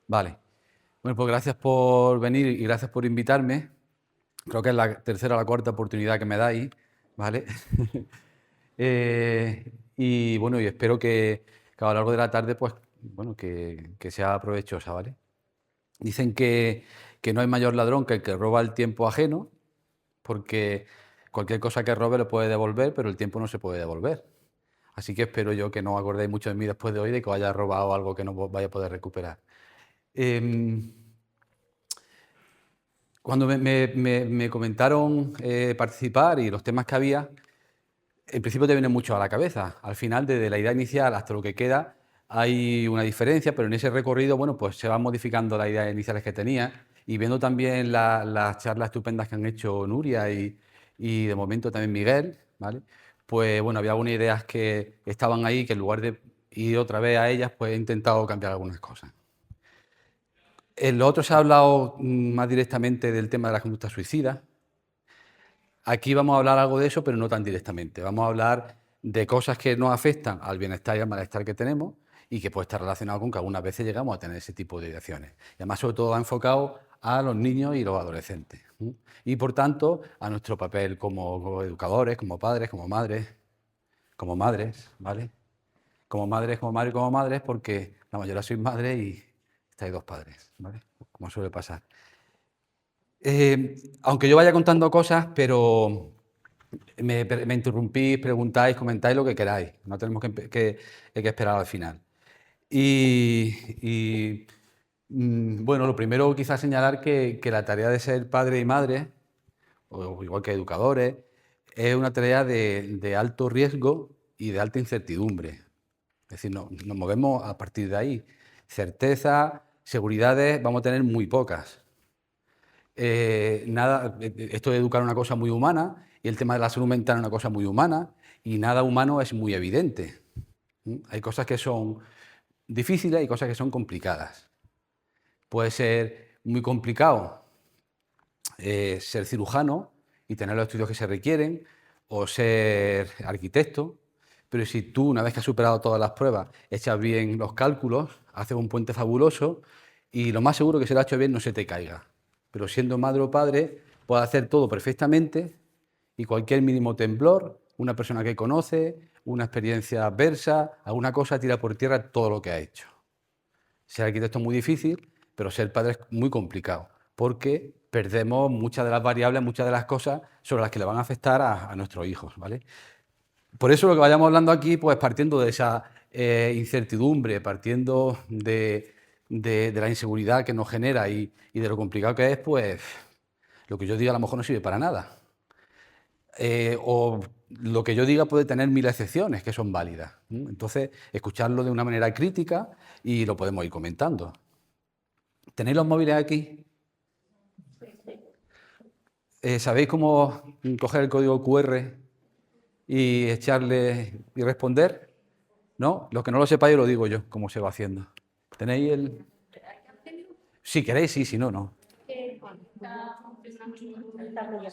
Vale. Bueno, pues gracias por venir y gracias por invitarme. Creo que es la tercera o la cuarta oportunidad que me dais, ¿vale? Y bueno, y espero que a lo largo de la tarde, pues, bueno, que sea provechosa, ¿vale? Dicen que no hay mayor ladrón que el que roba el tiempo ajeno, porque cualquier cosa que robe lo puede devolver, pero el tiempo no se puede devolver. Así que espero yo que no os acordéis mucho de mí después de hoy, de que os haya robado algo que no vaya a poder recuperar. Em, Cuando me comentaron participar y los temas que había, en principio te viene mucho a la cabeza. Al final, desde la idea inicial hasta lo que queda, hay una diferencia, pero en ese recorrido, bueno, pues se van modificando las ideas iniciales que tenía y viendo también las charlas estupendas que han hecho Nuria y de momento también Miguel, ¿vale? Pues bueno, había algunas ideas que estaban ahí que en lugar de ir otra vez a ellas, pues he intentado cambiar algunas cosas. En lo otro se ha hablado más directamente del tema de la conducta suicida. Aquí vamos a hablar algo de eso, pero no tan directamente. Vamos a hablar de cosas que nos afectan al bienestar y al malestar que tenemos y que puede estar relacionado con que algunas veces llegamos a tener ese tipo de ideaciones. Y además, sobre todo, va enfocado a los niños y los adolescentes. Y, por tanto, a nuestro papel como educadores, como padres, como madres, ¿vale? Como madres, como madres, como madres, porque la mayoría sois madres y estáis dos padres, ¿vale? Como suele pasar. Aunque yo vaya contando cosas, pero me interrumpís, preguntáis, comentáis lo que queráis. No tenemos que esperar al final. Bueno, lo primero quizás señalar que la tarea de ser padre y madre, o igual que educadores, es una tarea de alto riesgo y de alta incertidumbre. Es decir, nos movemos a partir de ahí. Certeza, seguridades, vamos a tener muy pocas. Esto de educar es una cosa muy humana y el tema de la salud mental es una cosa muy humana y nada humano es muy evidente. Hay cosas que son difíciles y cosas que son complicadas. Puede ser muy complicado ser cirujano y tener los estudios que se requieren o ser arquitecto, pero si tú, una vez que has superado todas las pruebas, echas bien los cálculos, haces un puente fabuloso y lo más seguro que se lo ha hecho bien no se te caiga. Pero siendo madre o padre, puedes hacer todo perfectamente y cualquier mínimo temblor, una persona que conoce, una experiencia adversa, alguna cosa tira por tierra todo lo que ha hecho. Ser arquitecto es muy difícil, pero ser padre es muy complicado, porque perdemos muchas de las variables, muchas de las cosas sobre las que le van a afectar a nuestros hijos, ¿vale? Por eso lo que vayamos hablando aquí, pues partiendo de esa incertidumbre, partiendo de la inseguridad que nos genera y de lo complicado que es, pues lo que yo diga a lo mejor no sirve para nada. O lo que yo diga puede tener mil excepciones que son válidas. Entonces, escucharlo de una manera crítica y lo podemos ir comentando. ¿Tenéis los móviles aquí? ¿Sabéis cómo coger el código QR y echarle y responder? ¿No? Los que no lo sepáis, lo digo yo, cómo se va haciendo. ¿Tenéis el...? Si queréis, sí, si no, no.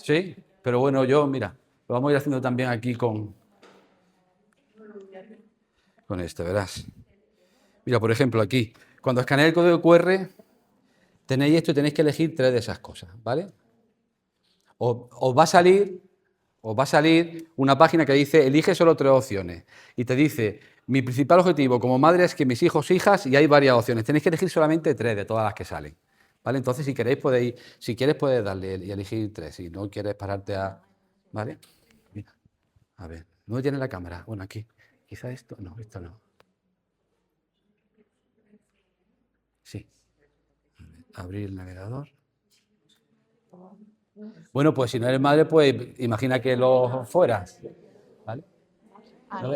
Sí, pero bueno, yo, mira, lo vamos a ir haciendo también aquí con esto, verás. Mira, por ejemplo, aquí, cuando escaneéis el código QR, tenéis esto y tenéis que elegir tres de esas cosas, ¿vale? Os va a salir una página que dice, elige solo tres opciones. Y te dice, mi principal objetivo como madre es que mis hijos, hijas, y hay varias opciones. Tenéis que elegir solamente tres de todas las que salen. ¿Vale? Entonces, si queréis, si quieres, puedes darle y elegir tres. Si no quieres pararte a... ¿Vale? Mira, a ver, ¿no tiene la cámara? Bueno, aquí. Quizá esto, no, esto no. Sí. Abrir el navegador. Bueno, pues si no eres madre, pues imagina que lo fueras. ¿Vale?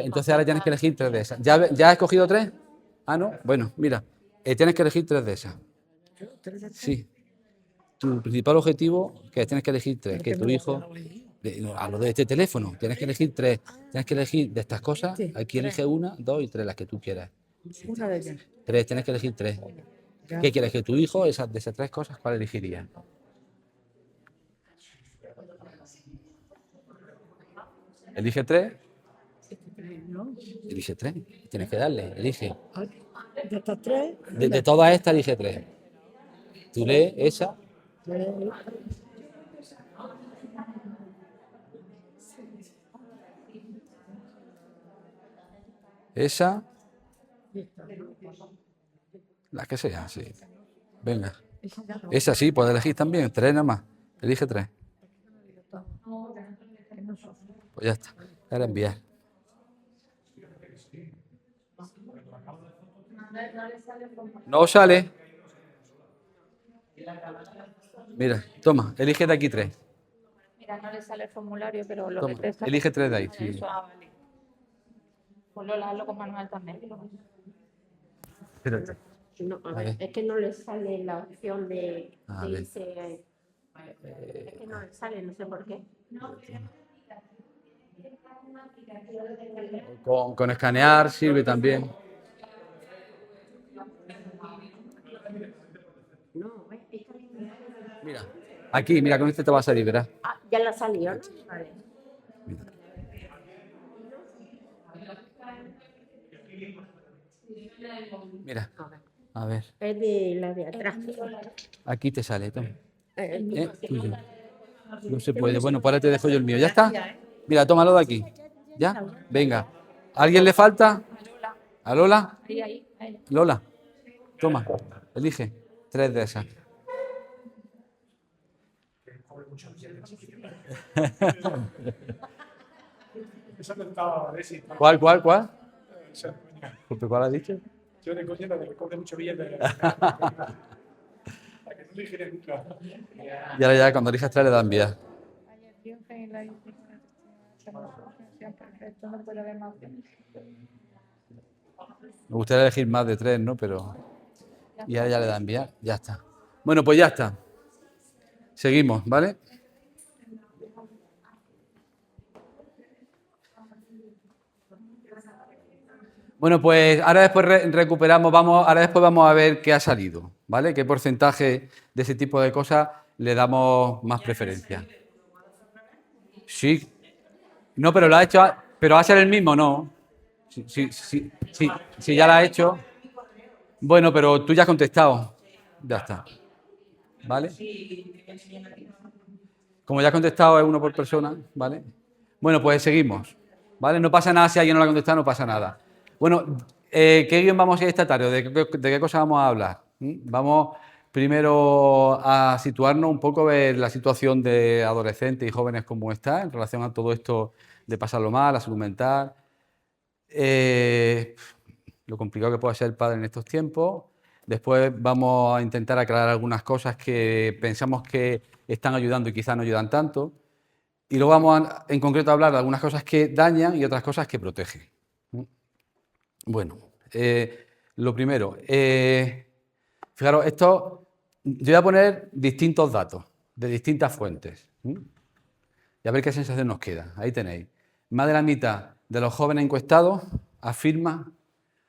Entonces ahora tienes que elegir tres de esas. ¿Ya has escogido tres? Ah, no. Bueno, mira, tienes que elegir tres de esas. Sí. Tu principal objetivo, que tienes que elegir tres, que tu hijo, hablo de este teléfono, tienes que elegir tres. Tienes que elegir de estas cosas, aquí elige una, dos y tres, las que tú quieras. Una de ellas. Tres, tienes que elegir tres. ¿Qué quieres que tu hijo, de esas tres cosas, cuál elegiría? Elige tres. ¿No? Elige tres. Tienes que darle, elige. De estas tres, De todas estas elige tres. Tú lees esa. Esa. La que sea, sí. Venga. Esa sí, puedes elegir también. Tres nada más. Elige tres. Pues ya está. Ahora enviar. No sale. Mira, toma, elige de aquí tres. Mira, no le sale el formulario, pero lo Toma, que te sale. elige tres de ahí. Sí. Eso, vale. Pues Lola, hazlo con manual también. Espérate. no, a A ver, ver. es que no le sale la opción de A ver. irse. Es que no le sale, no sé por qué. Con escanear sirve también. No, ¿ves? Mira, aquí, mira, con este te va a salir, verás. Ah, ya la salió, ¿no? Vale. Mira, A ver. a ver, Es de la de atrás. aquí te sale, toma. Eh, Tuyo. No se puede. Bueno, pues ahora te dejo yo el mío. ¿Ya está? Mira, tómalo de aquí. ¿Ya? Venga. ¿A alguien le falta? ¿A Lola? Ahí. Lola, toma, elige tres de esas. ¿Cuál? ¿Cuál has dicho? Yo de coña te cobre mucho billete. Para que no te gires nunca. Y ahora ya cuando elijas tres le das enviar. Perfecto, no puedo ver más. Me gustaría elegir más de tres, ¿no? Pero... Y ahora ya le da enviar. Ya está. Bueno, pues ya está. Seguimos, ¿vale? Bueno, pues ahora después recuperamos, ahora después vamos a ver qué ha salido, ¿vale? Qué porcentaje de ese tipo de cosas le damos más preferencia. Sí. No, pero lo ha hecho, pero va a ser el mismo, ¿no? Sí, ya lo ha hecho. Bueno, pero tú ya has contestado. Ya está. ¿Vale? Como ya has contestado, es uno por persona, ¿vale? Bueno, pues seguimos. ¿Vale? No pasa nada si alguien no lo ha contestado, no pasa nada. Bueno, ¿qué guión vamos a ir esta tarde? ¿De qué cosa vamos a hablar? Vamos primero a situarnos un poco, ver la situación de adolescentes y jóvenes cómo está en relación a todo esto de pasarlo mal, la salud mental, lo complicado que puede ser el padre en estos tiempos. Después vamos a intentar aclarar algunas cosas que pensamos que están ayudando y quizás no ayudan tanto. Y luego vamos en concreto a hablar de algunas cosas que dañan y otras cosas que protegen. Bueno, lo primero, fijaros, yo voy a poner distintos datos de distintas fuentes. Y a ver qué sensación nos queda. Ahí tenéis. Más de la mitad de los jóvenes encuestados afirma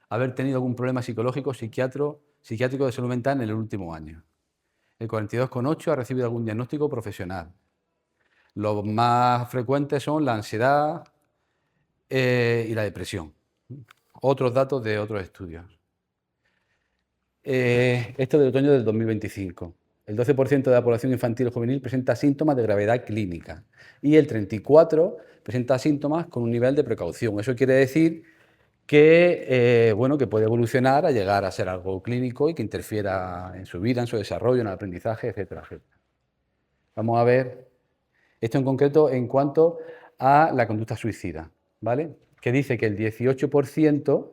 haber tenido algún problema psicológico, psiquiátrico de salud mental en el último año. El 42,8% ha recibido algún diagnóstico profesional. Los más frecuentes son la ansiedad y la depresión. Otros datos de otros estudios. Esto del otoño del 2025. El 12% de la población infantil o juvenil presenta síntomas de gravedad clínica y el 34% presenta síntomas con un nivel de precaución. Eso quiere decir que, que puede evolucionar a llegar a ser algo clínico y que interfiera en su vida, en su desarrollo, en el aprendizaje, etcétera, etcétera. Vamos a ver esto en concreto en cuanto a la conducta suicida, ¿vale? Que dice que el 18%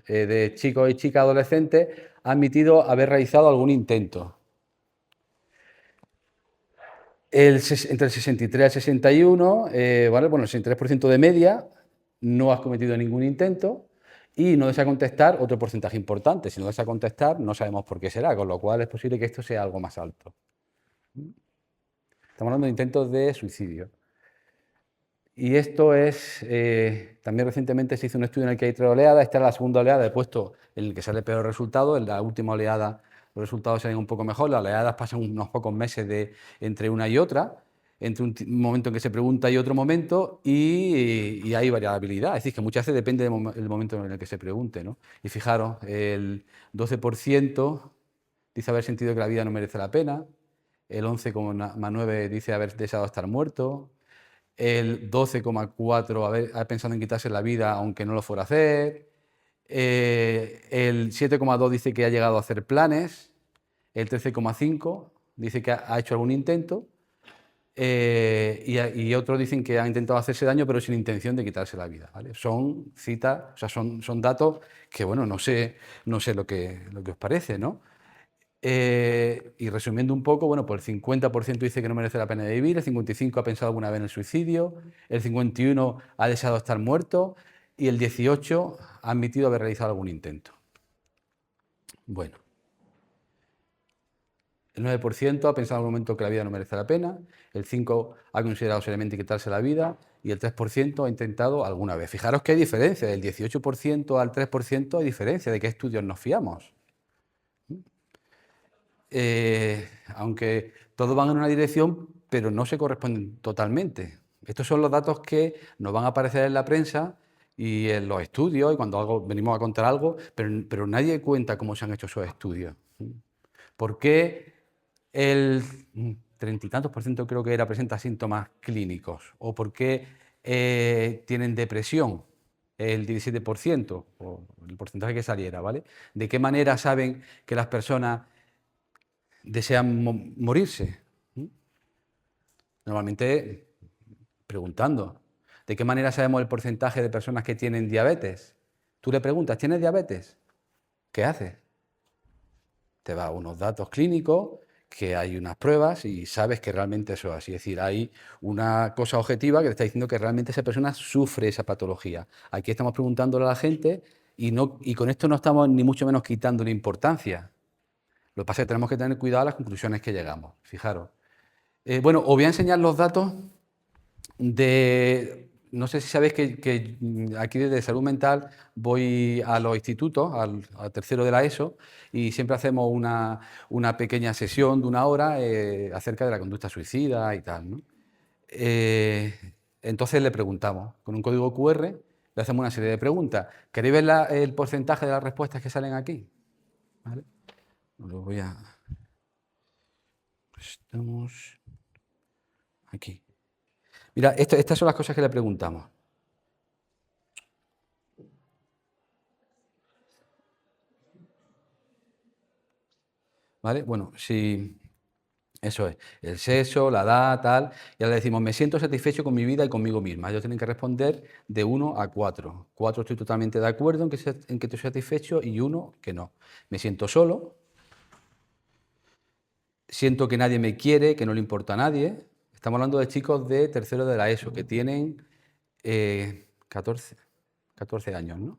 de chicos y chicas adolescentes ha admitido haber realizado algún intento. Entre el 63 y el 61, el 63% de media no has cometido ningún intento y no desea contestar otro porcentaje importante. Si no desea contestar, no sabemos por qué será, con lo cual es posible que esto sea algo más alto. Estamos hablando de intentos de suicidio. Y esto es, también recientemente se hizo un estudio en el que hay 3 oleadas. Esta es la segunda oleada, he puesto en el que sale peor resultado. En la última oleada los resultados salen un poco mejor. Las oleadas pasan unos pocos meses entre una y otra. entre un momento en que se pregunta y otro momento, y hay variabilidad. Es decir, que muchas veces depende del momento en el que se pregunte, ¿no? Y fijaros, el 12% dice haber sentido que la vida no merece la pena, el 11,9% dice haber deseado estar muerto, el 12,4% haber pensado en quitarse la vida aunque no lo fuera a hacer, el 7,2% dice que ha llegado a hacer planes, el 13,5% dice que ha hecho algún intento, y otros dicen que ha intentado hacerse daño pero sin intención de quitarse la vida, ¿vale? Son citas, o sea, son datos que, bueno, no sé lo que os parece, ¿no? Y resumiendo un poco, bueno, pues el 50% dice que no merece la pena vivir, el 55% ha pensado alguna vez en el suicidio, el 51% ha deseado estar muerto y el 18% ha admitido haber realizado algún intento. Bueno. El 9% ha pensado en algún momento que la vida no merece la pena, el 5% ha considerado seriamente quitarse la vida y el 3% ha intentado alguna vez. Fijaros que hay diferencia, del 18% al 3% hay diferencia, ¿de qué estudios nos fiamos? Aunque todos van en una dirección, pero no se corresponden totalmente. Estos son los datos que nos van a aparecer en la prensa y en los estudios, y cuando venimos a contar algo, pero nadie cuenta cómo se han hecho esos estudios. ¿Por qué el 30 y tantos por ciento creo que era presenta síntomas clínicos? ¿O por qué tienen depresión? El 17%, o el porcentaje que saliera, ¿vale? ¿De qué manera saben que las personas desean morirse? Normalmente preguntando. ¿De qué manera sabemos el porcentaje de personas que tienen diabetes? Tú le preguntas, ¿tienes diabetes? ¿Qué haces? Te va a unos datos clínicos, que hay unas pruebas y sabes que realmente eso es así. Es decir, hay una cosa objetiva que te está diciendo que realmente esa persona sufre esa patología. Aquí estamos preguntándole a la gente y con esto no estamos ni mucho menos quitándole importancia. Lo que pasa es que tenemos que tener cuidado a las conclusiones que llegamos. Fijaros. Bueno, os voy a enseñar los datos de... No sé si sabéis que aquí desde Salud Mental voy a los institutos, al tercero de la ESO, y siempre hacemos una pequeña sesión de 1 hora acerca de la conducta suicida y tal, ¿no? Entonces le preguntamos, con un código QR, le hacemos una serie de preguntas. ¿Queréis ver el porcentaje de las respuestas que salen aquí? ¿Vale? Lo voy a... Estamos aquí. Mira, estas son las cosas que le preguntamos. ¿Vale? Bueno, si eso es, el sexo, la edad, tal, y ahora le decimos, me siento satisfecho con mi vida y conmigo misma. Ellos tienen que responder de 1 a 4. 4 estoy totalmente de acuerdo en que estoy satisfecho y 1 que no. Me siento solo, siento que nadie me quiere, que no le importa a nadie. Estamos hablando de chicos de tercero de la ESO, que tienen 14 años, ¿no?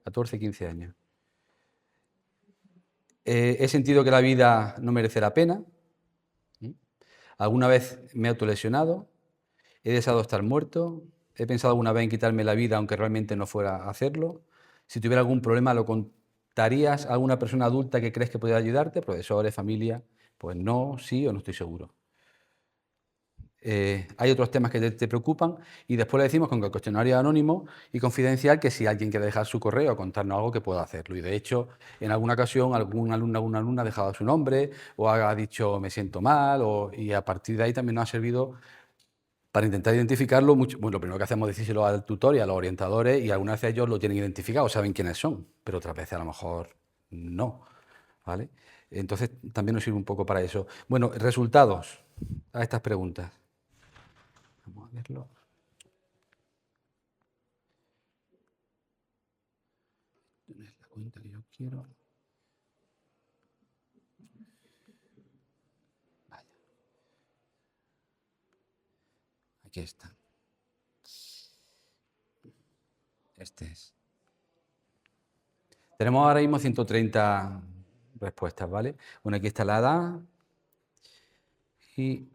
14, 15 años. He sentido que la vida no merece la pena. Alguna vez me he autolesionado. He deseado estar muerto. He pensado alguna vez en quitarme la vida, aunque realmente no fuera a hacerlo. Si tuviera algún problema, ¿lo contarías a alguna persona adulta que crees que pudiera ayudarte? Profesores, familia. Pues no, sí o no estoy seguro. Hay otros temas que te preocupan y después le decimos con que el cuestionario es anónimo y confidencial, que si alguien quiere dejar su correo o contarnos algo, que pueda hacerlo. Y de hecho, en alguna ocasión algún alumno o alguna alumna ha dejado su nombre o ha dicho me siento mal, y a partir de ahí también nos ha servido para intentar identificarlo. Bueno, lo primero que hacemos es decírselo al tutor y a los orientadores, y algunas veces ellos lo tienen identificado, saben quiénes son, pero otras veces a lo mejor no, ¿vale? Entonces también nos sirve un poco para eso. Bueno, resultados a estas preguntas. Vamos a verlo. No es la cuenta que yo quiero. Vaya. Aquí está. Este es. Tenemos ahora mismo 130 respuestas, ¿vale? Bueno, aquí está la edad y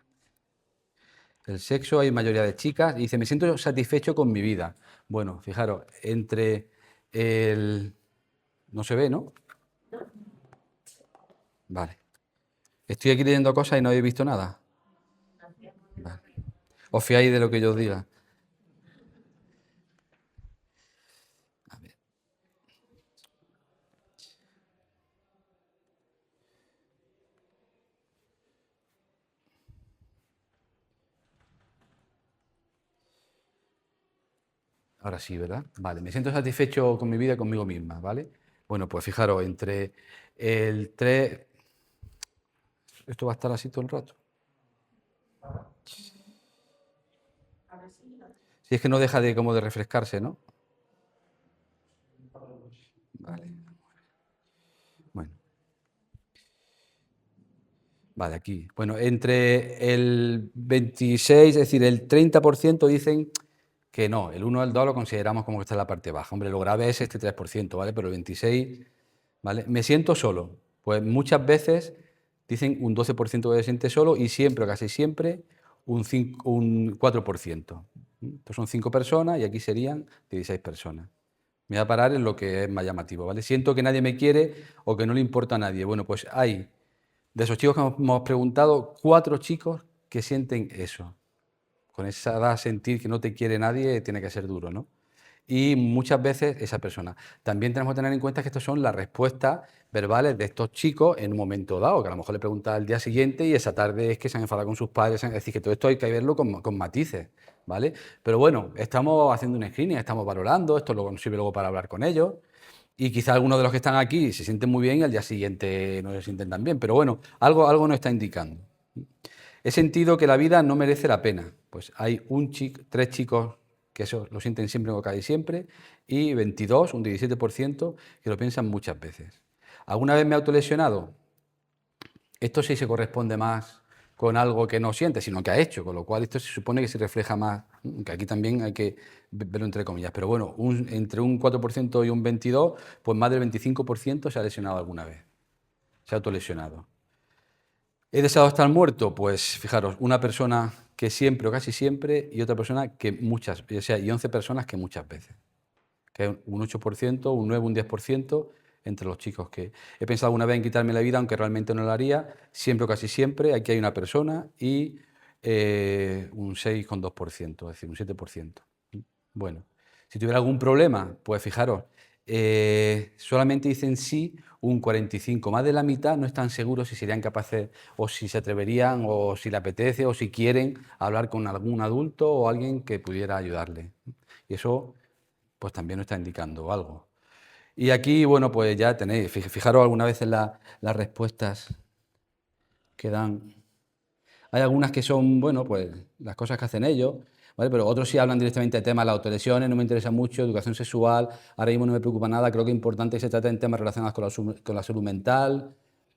el sexo. Hay mayoría de chicas. Y dice, me siento satisfecho con mi vida. Bueno, fijaros, entre el... No se ve, ¿no? Vale. Estoy aquí leyendo cosas y no he visto nada. Vale. os fiáis de lo que yo os diga. A ver. Ahora sí, ¿verdad? Vale, me siento satisfecho con mi vida y conmigo misma, ¿vale? Bueno, pues fijaros, entre el 3... ¿Esto va a estar así todo el rato? Si es que no deja de como de refrescarse, ¿no? Vale. Bueno. Vale, aquí. Bueno, entre el 26, es decir, el 30% dicen que no, el 1 al 2 lo consideramos como que está en la parte baja. Hombre, lo grave es este 3%, ¿vale? Pero el 26, ¿vale? Me siento solo. Pues muchas veces dicen un 12% que se siente solo y siempre, o casi siempre, un 4%. Estos son 5 personas y aquí serían 16 personas. Me voy a parar en lo que es más llamativo, ¿vale? Siento que nadie me quiere o que no le importa a nadie. Bueno, pues hay, de esos chicos que hemos preguntado, 4 chicos que sienten eso. Con esa edad, sentir que no te quiere nadie tiene que ser duro, ¿no? Y muchas veces esa persona. También tenemos que tener en cuenta que estas son las respuestas verbales de estos chicos en un momento dado, que a lo mejor le preguntas al día siguiente y esa tarde es que se han enfadado con sus padres. Es decir, que todo esto hay que verlo con matices, ¿vale? Pero bueno, estamos haciendo un screening, estamos valorando, esto nos sirve luego para hablar con ellos. Y quizá algunos de los que están aquí se sienten muy bien y al día siguiente no se sienten tan bien. Pero bueno, algo nos está indicando. He sentido que la vida no merece la pena. Pues hay 3 chicos que eso lo sienten siempre o casi siempre, y 22, un 17%, que lo piensan muchas veces. ¿Alguna vez me he autolesionado? Esto sí se corresponde más con algo que no siente, sino que ha hecho, con lo cual esto se supone que se refleja más, que aquí también hay que verlo entre comillas, pero bueno, entre un 4% y un 22%, pues más del 25% se ha lesionado alguna vez, se ha autolesionado. ¿He deseado estar muerto? Pues fijaros, una persona que siempre o casi siempre y otra persona que muchas, o sea, y 11 personas que muchas veces. Que es un 8%, un 9, un 10% entre los chicos que he pensado alguna vez en quitarme la vida, aunque realmente no lo haría, siempre o casi siempre, aquí hay una persona y un 6,2%, es decir, un 7%. Bueno, si tuviera algún problema, pues fijaros, solamente dicen sí un 45%, más de la mitad no están seguros si serían capaces o si se atreverían o si le apetece o si quieren hablar con algún adulto o alguien que pudiera ayudarle. Y eso pues también nos está indicando algo. Y aquí, bueno, pues ya tenéis, fijaros alguna vez en las respuestas que dan. Hay algunas que son, bueno, pues las cosas que hacen ellos, ¿vale? Pero otros sí hablan directamente de temas de las autolesiones, no me interesa mucho, educación sexual, ahora mismo no me preocupa nada, creo que es importante que se traten temas relacionados con la salud mental,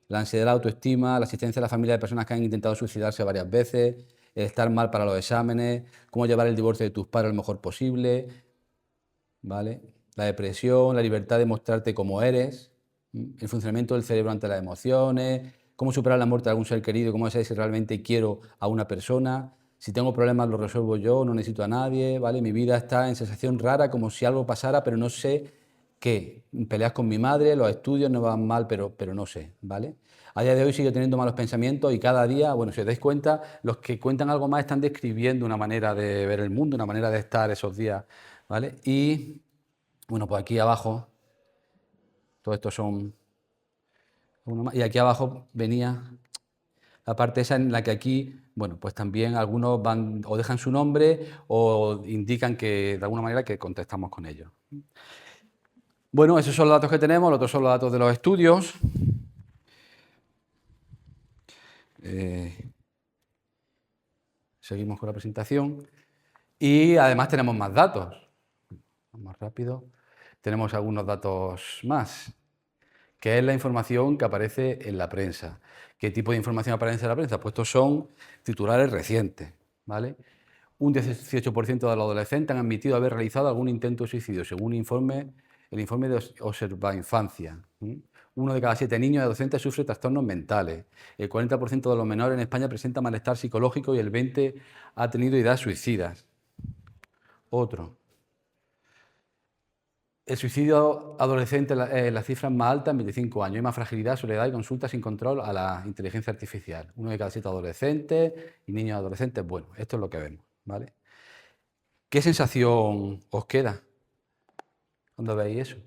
la ansiedad, la autoestima, la asistencia a la familia de personas que han intentado suicidarse varias veces, el estar mal para los exámenes, cómo llevar el divorcio de tus padres lo mejor posible, ¿vale? La depresión, la libertad de mostrarte como eres, el funcionamiento del cerebro ante las emociones, cómo superar la muerte de algún ser querido, cómo saber si realmente quiero a una persona, si tengo problemas los resuelvo yo, no necesito a nadie, ¿vale? Mi vida está en sensación rara, como si algo pasara, pero no sé qué. Peleas con mi madre, los estudios no van mal, pero no sé, ¿vale? A día de hoy sigo teniendo malos pensamientos y cada día, bueno, si os dais cuenta, los que cuentan algo más están describiendo una manera de ver el mundo, una manera de estar esos días, ¿vale? Y, bueno, pues aquí abajo, todo esto son... Y aquí abajo venía la parte esa en la que aquí, bueno, pues también algunos van o dejan su nombre o indican que de alguna manera que contestamos con ellos. Bueno, esos son los datos que tenemos, los otros son los datos de los estudios. Seguimos con la presentación. Y además tenemos más datos. Vamos rápido. Tenemos algunos datos más, que es la información que aparece en la prensa. ¿Qué tipo de información aparece en la prensa? Pues estos son titulares recientes, ¿vale? Un 18% de los adolescentes han admitido haber realizado algún intento de suicidio, según el informe de Observa Infancia. 1 de cada 7 niños y adolescentes sufre trastornos mentales. El 40% de los menores en España presenta malestar psicológico y el 20% ha tenido ideas suicidas. Otro. El suicidio adolescente, la cifra es más alta en 25 años. Hay más fragilidad, soledad y consulta sin control a la inteligencia artificial. 1 de cada 7 adolescentes y niños y adolescentes. Bueno, esto es lo que vemos. ¿vale? ¿Qué sensación os queda cuando veis eso?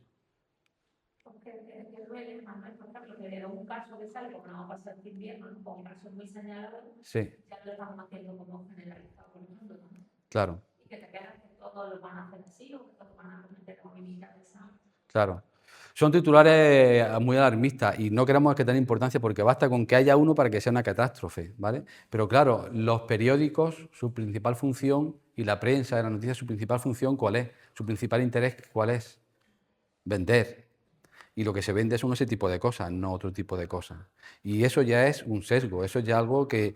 Porque que duele, Manuel, por ejemplo, que de un caso que sale, como no va a pasar este invierno, ¿no? Con casos muy señalados, Sí, ya lo estamos haciendo como generalizado por el mundo, ¿no? claro, Y que te quedas que todos lo van a hacer así o que todos van a cometer la mímica de esa. claro. Son titulares muy alarmistas y no queremos que tenga importancia porque basta con que haya uno para que sea una catástrofe, ¿vale? Pero claro, los periódicos, su principal función, y la prensa de la noticia, su principal función, ¿cuál es? Su principal interés, ¿cuál es? Vender. Y lo que se vende son ese tipo de cosas, no otro tipo de cosas. Y eso ya es un sesgo, eso es ya algo que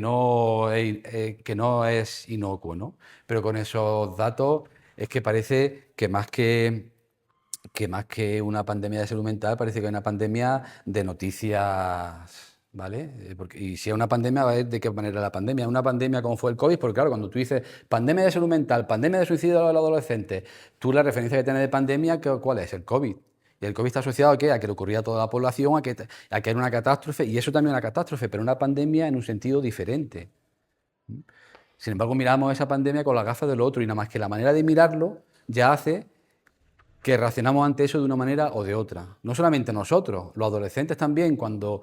no es inocuo, ¿no? Pero con esos datos es que parece que más que una pandemia de salud mental, parece que es una pandemia de noticias, ¿vale? Y si es una pandemia, va a ver de qué manera es la pandemia. Una pandemia como fue el COVID, porque claro, cuando tú dices pandemia de salud mental, pandemia de suicidio de los adolescentes, tú la referencia que tienes de pandemia, ¿cuál es? El COVID. Y el COVID está asociado ¿a qué? A que le ocurría a toda la población, a que era una catástrofe, y eso también es una catástrofe, pero una pandemia en un sentido diferente. Sin embargo, miramos esa pandemia con las gafas del otro, y nada más que la manera de mirarlo ya hace que reaccionamos ante eso de una manera o de otra. No solamente nosotros, los adolescentes también, cuando,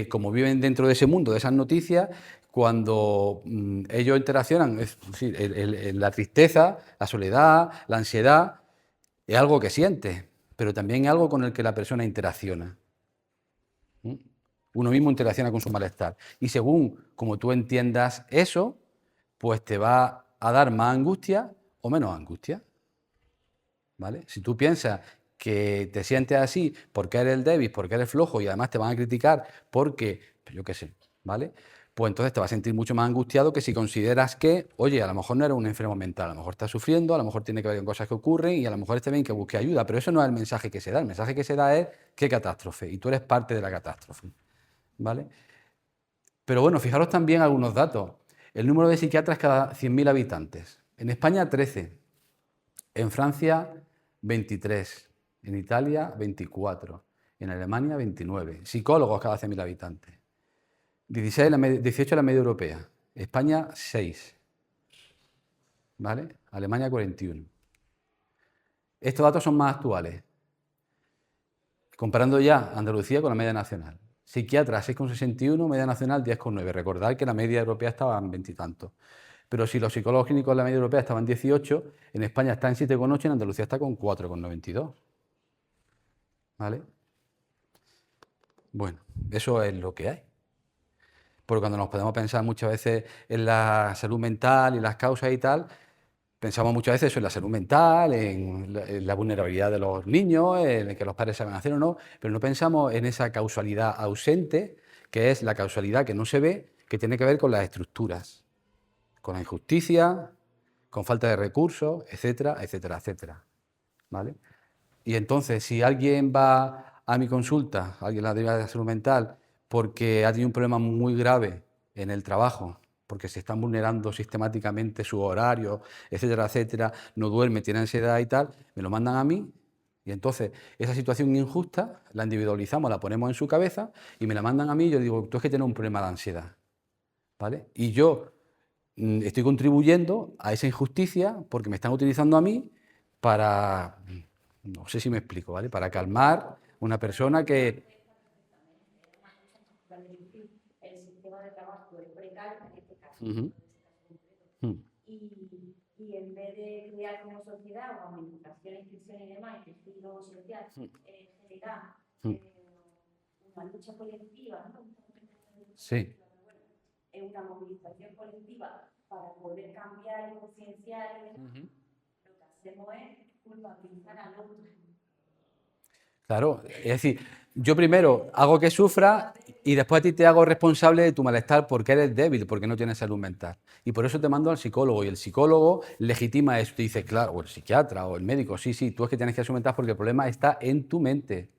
como viven dentro de ese mundo, de esas noticias, cuando ellos interaccionan, es decir, la tristeza, la soledad, la ansiedad, es algo que siente, pero también es algo con el que la persona interacciona. ¿Mm? Uno mismo interacciona con su malestar. Y según como tú entiendas eso, pues te va a dar más angustia o menos angustia. ¿Vale? Si tú piensas que te sientes así porque eres débil, porque eres flojo y además te van a criticar porque, yo qué sé, ¿vale? Pues entonces te vas a sentir mucho más angustiado que si consideras que, oye, a lo mejor no eres un enfermo mental, a lo mejor estás sufriendo, a lo mejor tiene que ver con cosas que ocurren y a lo mejor está bien que busque ayuda, pero eso no es el mensaje que se da. El mensaje que se da es qué catástrofe y tú eres parte de la catástrofe, ¿vale? Pero bueno, fijaros también algunos datos. El número de psiquiatras cada 100.000 habitantes. En España, 13. En Francia, 23. En Italia, 24. En Alemania, 29. Psicólogos cada 100.000 habitantes. 18 la media europea. España, 6. ¿Vale? Alemania, 41. Estos datos son más actuales. Comparando ya Andalucía con la media nacional. Psiquiatras, 6,61, media nacional, 10,9. Recordad que la media europea estaba en 20 y tantos. Pero si los psicólogos clínicos de la media europea estaban en 18, en España está en 7,8, en Andalucía está con 4,92. ¿Vale? Bueno, eso es lo que hay. Porque cuando nos podemos pensar muchas veces en la salud mental y las causas y tal, pensamos muchas veces eso en la salud mental, en la vulnerabilidad de los niños, en que los padres saben hacer o no, pero no pensamos en esa causalidad ausente, que es la causalidad que no se ve, que tiene que ver con las estructuras, con la injusticia, con falta de recursos, etcétera, etcétera, etcétera. ¿Vale? Y entonces, si alguien va a mi consulta, alguien la deriva de salud mental, porque ha tenido un problema muy grave en el trabajo, porque se están vulnerando sistemáticamente su horario, etcétera, etcétera, no duerme, tiene ansiedad y tal, me lo mandan a mí, y entonces esa situación injusta la individualizamos, la ponemos en su cabeza y me la mandan a mí y yo digo, tú es que tienes un problema de ansiedad, ¿vale? Y yo estoy contribuyendo a esa injusticia porque me están utilizando a mí para, no sé si me explico, ¿vale? Para calmar una persona que... El sistema de trabajo es precario, en este caso, Ujú, ujú, y en vez de crear como sociedad o administración, institución y demás, y tejido social, generar ujú. una lucha colectiva, ¿no? Sí, Una movilización colectiva para poder cambiar y concienciar, Ujú. lo que hacemos es culpabilizar al otro. Claro, es decir, yo primero hago que sufra y después a ti te hago responsable de tu malestar porque eres débil, porque no tienes salud mental. Y por eso te mando al psicólogo y el psicólogo legitima eso. Te dice, claro, o el psiquiatra o el médico, sí, sí, tú es que tienes que salud mental porque el problema está en tu mente.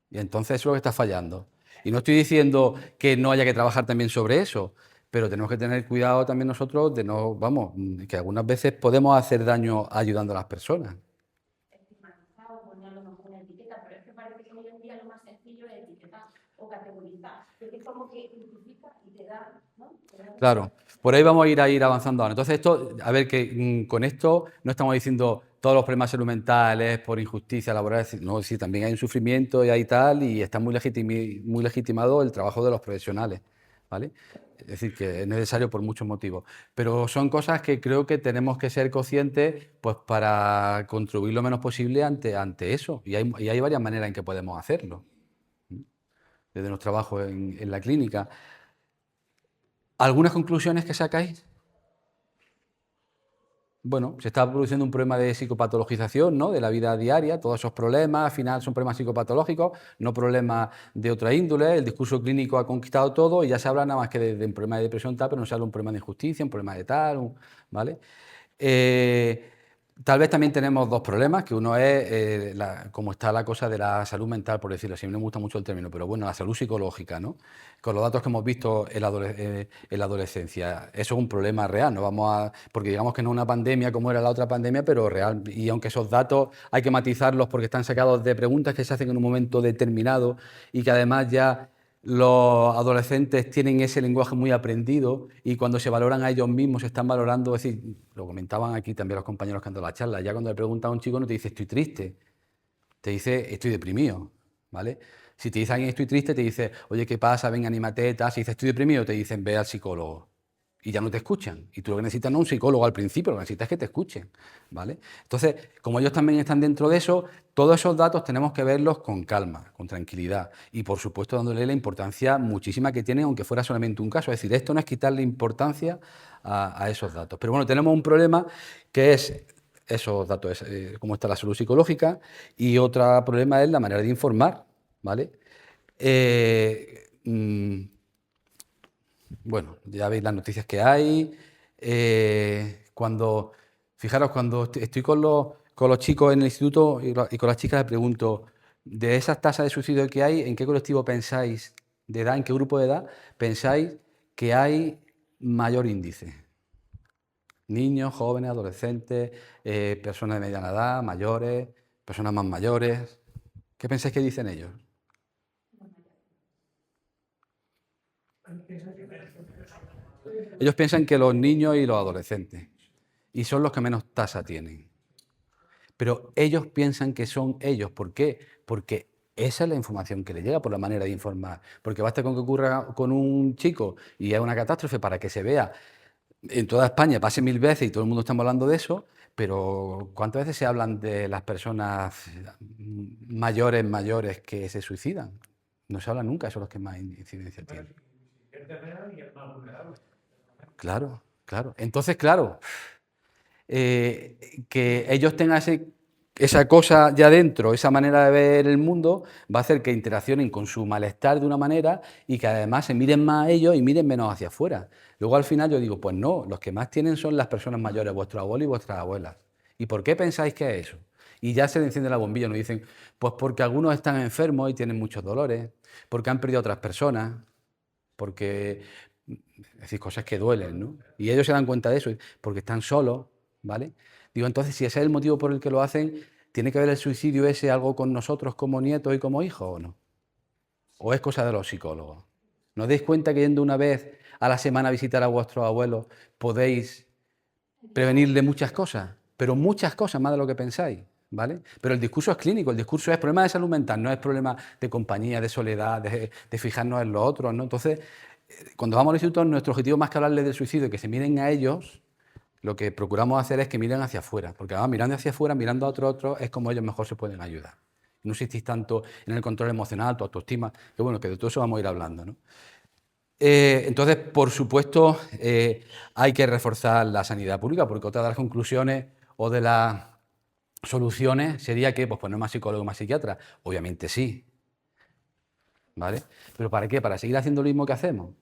Y entonces eso es lo que está fallando. Y no estoy diciendo que no haya que trabajar también sobre eso, pero tenemos que tener cuidado también nosotros de no, vamos, que algunas veces podemos hacer daño ayudando a las personas. Estigmatizado, ponerlo como una etiqueta, pero es que parece que hoy en día lo más sencillo es etiquetar. segmentar o categorizar, porque es como que identifica y te da, ¿no? Claro, por ahí vamos a ir avanzando ahora. Entonces, esto, a ver, que con esto no estamos diciendo todos los problemas de salud mental es por injusticia laboral, no, sí, también hay un sufrimiento y hay tal, y está muy legitimado el trabajo de los profesionales, ¿vale? Es decir, que es necesario por muchos motivos. Pero son cosas que creo que tenemos que ser conscientes pues, para contribuir lo menos posible ante eso. Y hay varias maneras en que podemos hacerlo, desde nuestro trabajo en la clínica. ¿Algunas conclusiones que sacáis? Bueno, se está produciendo un problema de psicopatologización, ¿no?, de la vida diaria. Todos esos problemas, al final, son problemas psicopatológicos, no problemas de otra índole. El discurso clínico ha conquistado todo y ya se habla nada más que de un problema de depresión tal, pero no se habla de un problema de injusticia, un problema de tal, ¿vale? Tal vez también tenemos dos problemas, que uno es cómo está la cosa de la salud mental, por decirlo así. A mí no me gusta mucho el término, pero bueno, la salud psicológica, ¿no? Con los datos que hemos visto en la adolescencia. Eso es un problema real, no porque digamos que no es una pandemia como era la otra pandemia, pero real. Y aunque esos datos hay que matizarlos porque están sacados de preguntas que se hacen en un momento determinado y que además ya los adolescentes tienen ese lenguaje muy aprendido y cuando se valoran a ellos mismos se están valorando, es decir, lo comentaban aquí también los compañeros que han dado la charla, ya cuando le preguntan a un chico no te dice estoy triste, te dice estoy deprimido, ¿vale? Si te dice alguien estoy triste, te dice, oye, ¿qué pasa? Ven, anímate, tal. Si dices estoy deprimido, te dicen ve al psicólogo. Y ya no te escuchan. Y tú lo que necesitas no es un psicólogo al principio, lo que necesitas es que te escuchen, ¿vale? Entonces, como ellos también están dentro de eso, todos esos datos tenemos que verlos con calma, con tranquilidad. Y, por supuesto, dándole la importancia muchísima que tienen, aunque fuera solamente un caso. Es decir, esto no es quitarle importancia a esos datos. Pero bueno, tenemos un problema que es esos datos, cómo está la salud psicológica, y otro problema es la manera de informar, ¿vale? Bueno, ya veis las noticias que hay. Fijaros, cuando estoy con los chicos en el instituto y con las chicas les pregunto, de esas tasas de suicidio que hay, ¿en qué colectivo pensáis de edad, en qué grupo de edad pensáis que hay mayor índice? Niños, jóvenes, adolescentes, personas de mediana edad, mayores, personas más mayores. ¿Qué pensáis que dicen ellos? Ellos piensan que los niños y los adolescentes, y son los que menos tasa tienen. Pero ellos piensan que son ellos. ¿Por qué? Porque esa es la información que les llega por la manera de informar. Porque basta con que ocurra con un chico y es una catástrofe para que se vea en toda España, pase 1000 veces y todo el mundo está hablando de eso, pero ¿cuántas veces se hablan de las personas mayores que se suicidan? No se habla nunca, esos son los que más incidencia tienen. Claro, claro. Entonces, claro, que ellos tengan esa cosa ya dentro, esa manera de ver el mundo, va a hacer que interaccionen con su malestar de una manera y que además se miren más a ellos y miren menos hacia afuera. Luego al final yo digo, pues no, los que más tienen son las personas mayores, vuestros abuelos y vuestras abuelas. ¿Y por qué pensáis que es eso? Y ya se le enciende la bombilla, nos dicen, pues porque algunos están enfermos y tienen muchos dolores, porque han perdido a otras personas, porque, es decir, cosas que duelen, ¿no? Y ellos se dan cuenta de eso, porque están solos, ¿vale? Digo, entonces, si ese es el motivo por el que lo hacen, ¿tiene que ver el suicidio ese algo con nosotros como nietos y como hijos o no? ¿O es cosa de los psicólogos? ¿No os dais cuenta que yendo una vez a la semana a visitar a vuestros abuelos podéis prevenirle muchas cosas? Pero muchas cosas más de lo que pensáis, ¿vale? Pero el discurso es clínico, el discurso es problema de salud mental, no es problema de compañía, de soledad, de fijarnos en los otros, ¿no? Entonces, cuando vamos al instituto, nuestro objetivo más que hablarles del suicidio, que se miren a ellos, lo que procuramos hacer es que miren hacia afuera, porque además mirando hacia afuera, mirando a otros, es como ellos mejor se pueden ayudar. No insistís tanto en el control emocional, tu autoestima, que bueno, que de todo eso vamos a ir hablando, ¿no? Entonces, por supuesto, hay que reforzar la sanidad pública, porque otra de las conclusiones o de las soluciones sería que pues poner más psicólogos, más psiquiatras. Obviamente sí, ¿vale? ¿Pero para qué? ¿Para seguir haciendo lo mismo que hacemos?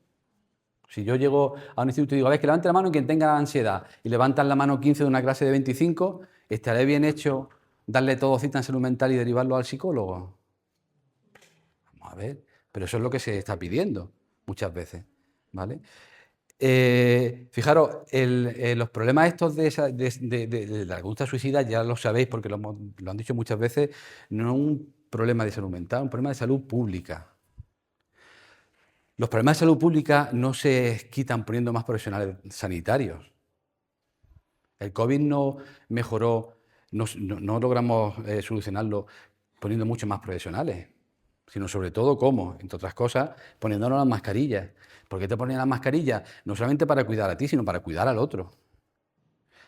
Si yo llego a un instituto y digo, a ver, que levante la mano quien tenga ansiedad, y levantan la mano 15 de una clase de 25, ¿estaré bien hecho darle todo cita en salud mental y derivarlo al psicólogo? Vamos a ver, pero eso es lo que se está pidiendo muchas veces, ¿vale? Fijaros, los problemas estos de la conducta suicida, ya lo sabéis porque lo han dicho muchas veces, no es un problema de salud mental, es un problema de salud pública, Los problemas de salud pública no se quitan poniendo más profesionales sanitarios. El COVID no mejoró, no logramos solucionarlo poniendo muchos más profesionales, sino sobre todo, ¿cómo? Entre otras cosas, poniéndonos las mascarillas. ¿Por qué te ponían las mascarillas? No solamente para cuidar a ti, sino para cuidar al otro.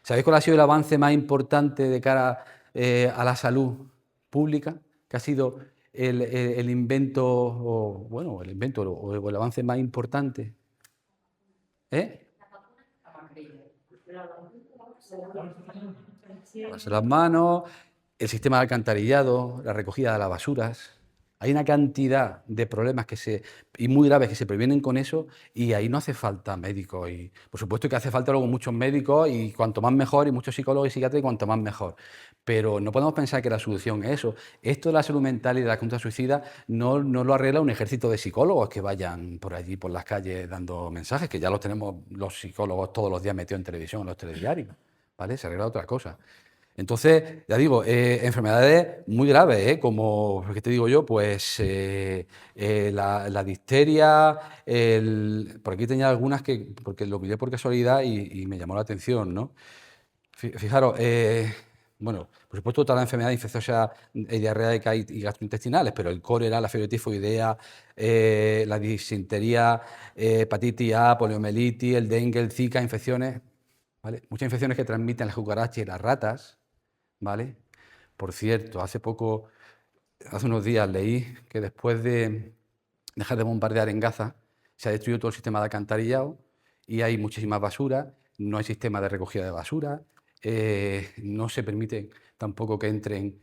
¿Sabéis cuál ha sido el avance más importante de cara a la salud pública? Que ha sido el invento, o el avance más importante. Lavarse las manos, el sistema de alcantarillado, la recogida de las basuras. Hay una cantidad de problemas y muy graves que se previenen con eso, y ahí no hace falta médicos. Y por supuesto que hace falta luego muchos médicos, y cuanto más mejor, y muchos psicólogos y psiquiatras, y cuanto más mejor. Pero no podemos pensar que la solución es eso. Esto de la salud mental y de la conducta suicida no lo arregla un ejército de psicólogos que vayan por allí, por las calles, dando mensajes, que ya los tenemos los psicólogos todos los días metidos en televisión, en los telediarios, ¿vale? Se arregla otra cosa. Entonces, ya digo, enfermedades muy graves, como, ¿qué te digo yo? Pues la difteria, por aquí tenía algunas porque lo miré por casualidad y me llamó la atención, ¿no? Fijaros, bueno, por supuesto todas las enfermedades infecciosas, diarreicas y gastrointestinales, pero el cólera, la fiebre tifoidea, la disentería, hepatitis A, poliomielitis, el dengue, el Zika, infecciones, ¿vale? Muchas infecciones que transmiten las cucarachas y las ratas, ¿vale? Por cierto, hace unos días leí que después de dejar de bombardear en Gaza, se ha destruido todo el sistema de alcantarillado y hay muchísima basura, no hay sistema de recogida de basura, no se permite tampoco que entren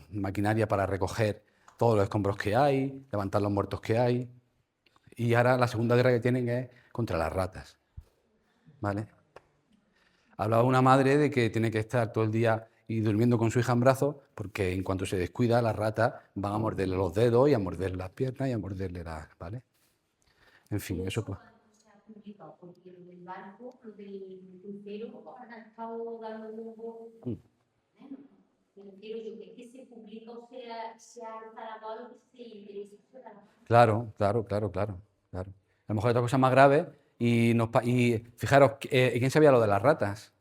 maquinaria para recoger todos los escombros que hay, levantar los muertos que hay. Y ahora la segunda guerra que tienen es contra las ratas, ¿vale? Hablaba una madre de que tiene que estar todo el día y durmiendo con su hija en brazos, porque en cuanto se descuida, las ratas van a morderle los dedos y a morderle las piernas y a morderle las... ¿vale? En fin, eso pues... Complicado, porque lo del barco, lo del crucero, han estado dando bombo. Quiero yo que se publica o sea alzado que se interesa. Claro. A lo mejor hay otra cosa más grave y fijaros, ¿quién sabía lo de las ratas?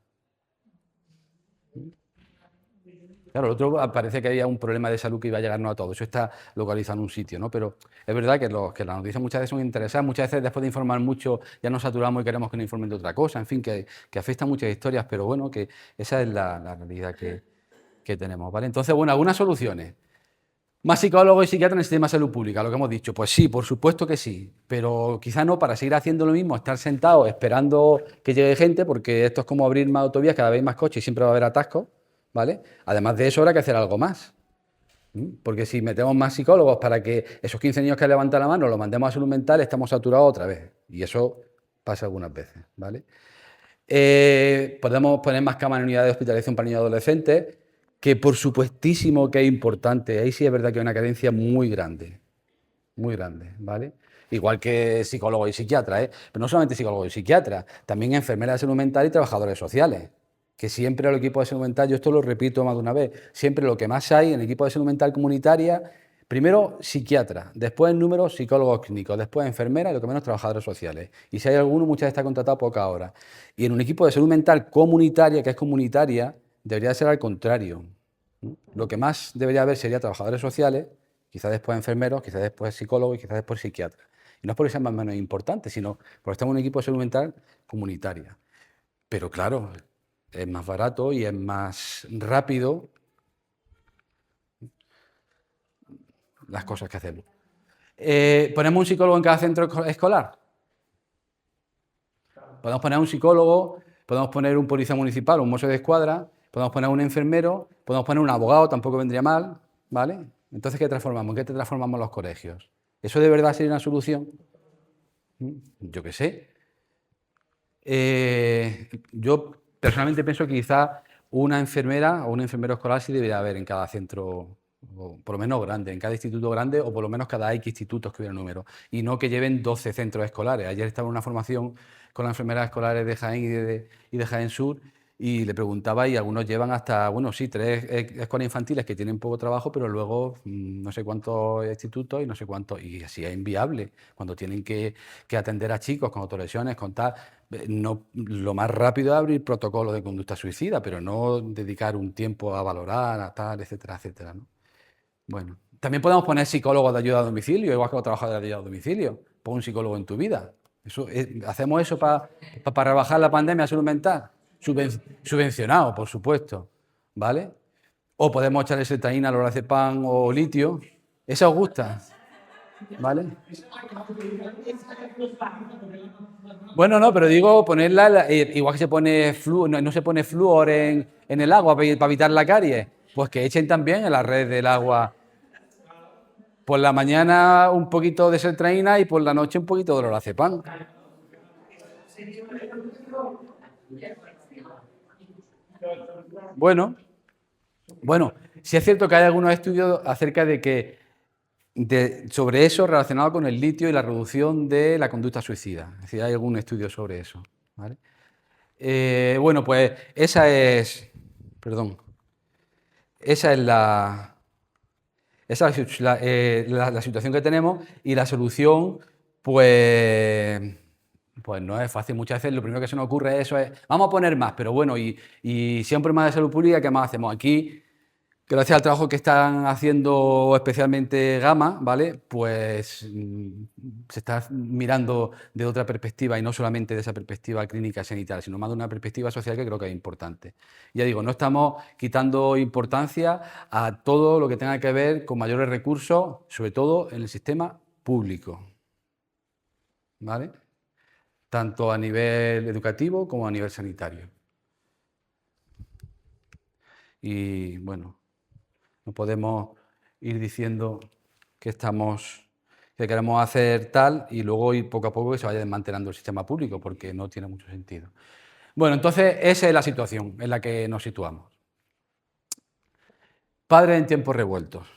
Claro, el otro parece que había un problema de salud que iba a llegar no a todo, eso está localizado en un sitio, ¿no? Pero es verdad que las noticias muchas veces son interesantes, muchas veces después de informar mucho ya nos saturamos y queremos que nos informen de otra cosa, en fin, que afecta a muchas historias, pero bueno, que esa es la realidad que tenemos, ¿vale? Entonces, bueno, algunas soluciones. Más psicólogos y psiquiatras en el sistema de salud pública, lo que hemos dicho. Pues sí, por supuesto que sí, pero quizá no para seguir haciendo lo mismo, estar sentados esperando que llegue gente, porque esto es como abrir más autovías, cada vez más coches y siempre va a haber atascos, ¿vale? Además de eso, habrá que hacer algo más. Porque si metemos más psicólogos para que esos 15 niños que levantan la mano los mandemos a salud mental, estamos saturados otra vez. Y eso pasa algunas veces, ¿vale? Podemos poner más camas en unidades de hospitalización para niños y adolescentes, que por supuestísimo que es importante. Ahí sí es verdad que hay una carencia muy grande, ¿vale? Igual que psicólogos y psiquiatras, ¿eh? Pero no solamente psicólogos y psiquiatras, también enfermeras de salud mental y trabajadores sociales. Que siempre el equipo de salud mental, yo esto lo repito más de una vez, siempre lo que más hay en el equipo de salud mental comunitaria, primero psiquiatra, después en número psicólogos clínicos, después enfermeras y lo que menos trabajadores sociales. Y si hay alguno, muchas veces está contratado pocas horas. Y en un equipo de salud mental comunitaria, que es comunitaria, debería ser al contrario. Lo que más debería haber sería trabajadores sociales, quizás después enfermeros, quizás después psicólogos y quizás después psiquiatras. Y no es porque sean más o menos importantes, sino porque estamos en un equipo de salud mental comunitaria. Pero claro, es más barato y es más rápido las cosas que hacemos. ¿Ponemos un psicólogo en cada centro escolar? Podemos poner un psicólogo, podemos poner un policía municipal, un mozo de escuadra, podemos poner un enfermero, podemos poner un abogado, tampoco vendría mal, ¿vale? Entonces, ¿qué transformamos? ¿En qué te transformamos los colegios? ¿Eso de verdad sería una solución? Yo qué sé. Yo personalmente pienso que quizá una enfermera o un enfermero escolar sí debería haber en cada centro, o por lo menos grande, en cada instituto grande, o por lo menos cada X institutos que hubiera número, y no que lleven 12 centros escolares. Ayer estaba en una formación con las enfermeras escolares de Jaén y de Jaén Sur, Y le preguntaba y algunos llevan hasta, bueno, sí, 3 escuelas infantiles que tienen poco trabajo, pero luego no sé cuántos institutos y no sé cuántos, y así es inviable. Cuando tienen que atender a chicos con autolesiones, con tal, no, lo más rápido es abrir protocolos de conducta suicida, pero no dedicar un tiempo a valorar, a tal, etcétera, etcétera, ¿no? Bueno, también podemos poner psicólogos de ayuda a domicilio, igual que los trabajadores de ayuda a domicilio. Pon un psicólogo en tu vida. ¿Hacemos eso para rebajar la pandemia de salud mental? Subvencionado, por supuesto, ¿vale? O podemos echarle sertraína, lorazepam o litio. ¿Esa os gusta? ¿Vale? Bueno, no, pero digo ponerla, igual que se pone no se pone flúor en el agua para evitar la caries, pues que echen también en la red del agua. Por la mañana un poquito de sertraína y por la noche un poquito de lorazepam. Bueno, sí es cierto que hay algunos estudios acerca de que sobre eso relacionado con el litio y la reducción de la conducta suicida. Es decir, hay algún estudio sobre eso, ¿vale? Bueno, pues esa es la situación que tenemos, y la solución, pues no es fácil. Muchas veces lo primero que se nos ocurre es vamos a poner más, pero bueno, y si es un problema de salud pública, ¿qué más hacemos? Aquí, gracias al trabajo que están haciendo especialmente Gama, ¿vale? Pues se está mirando de otra perspectiva, y no solamente de esa perspectiva clínica sanitaria, sino más de una perspectiva social, que creo que es importante. Ya digo, no estamos quitando importancia a todo lo que tenga que ver con mayores recursos, sobre todo en el sistema público, ¿vale? Tanto a nivel educativo como a nivel sanitario. Y bueno, no podemos ir diciendo que queremos hacer tal y luego ir poco a poco que se vaya desmantelando el sistema público, porque no tiene mucho sentido. Bueno, entonces esa es la situación en la que nos situamos. Padres en tiempos revueltos,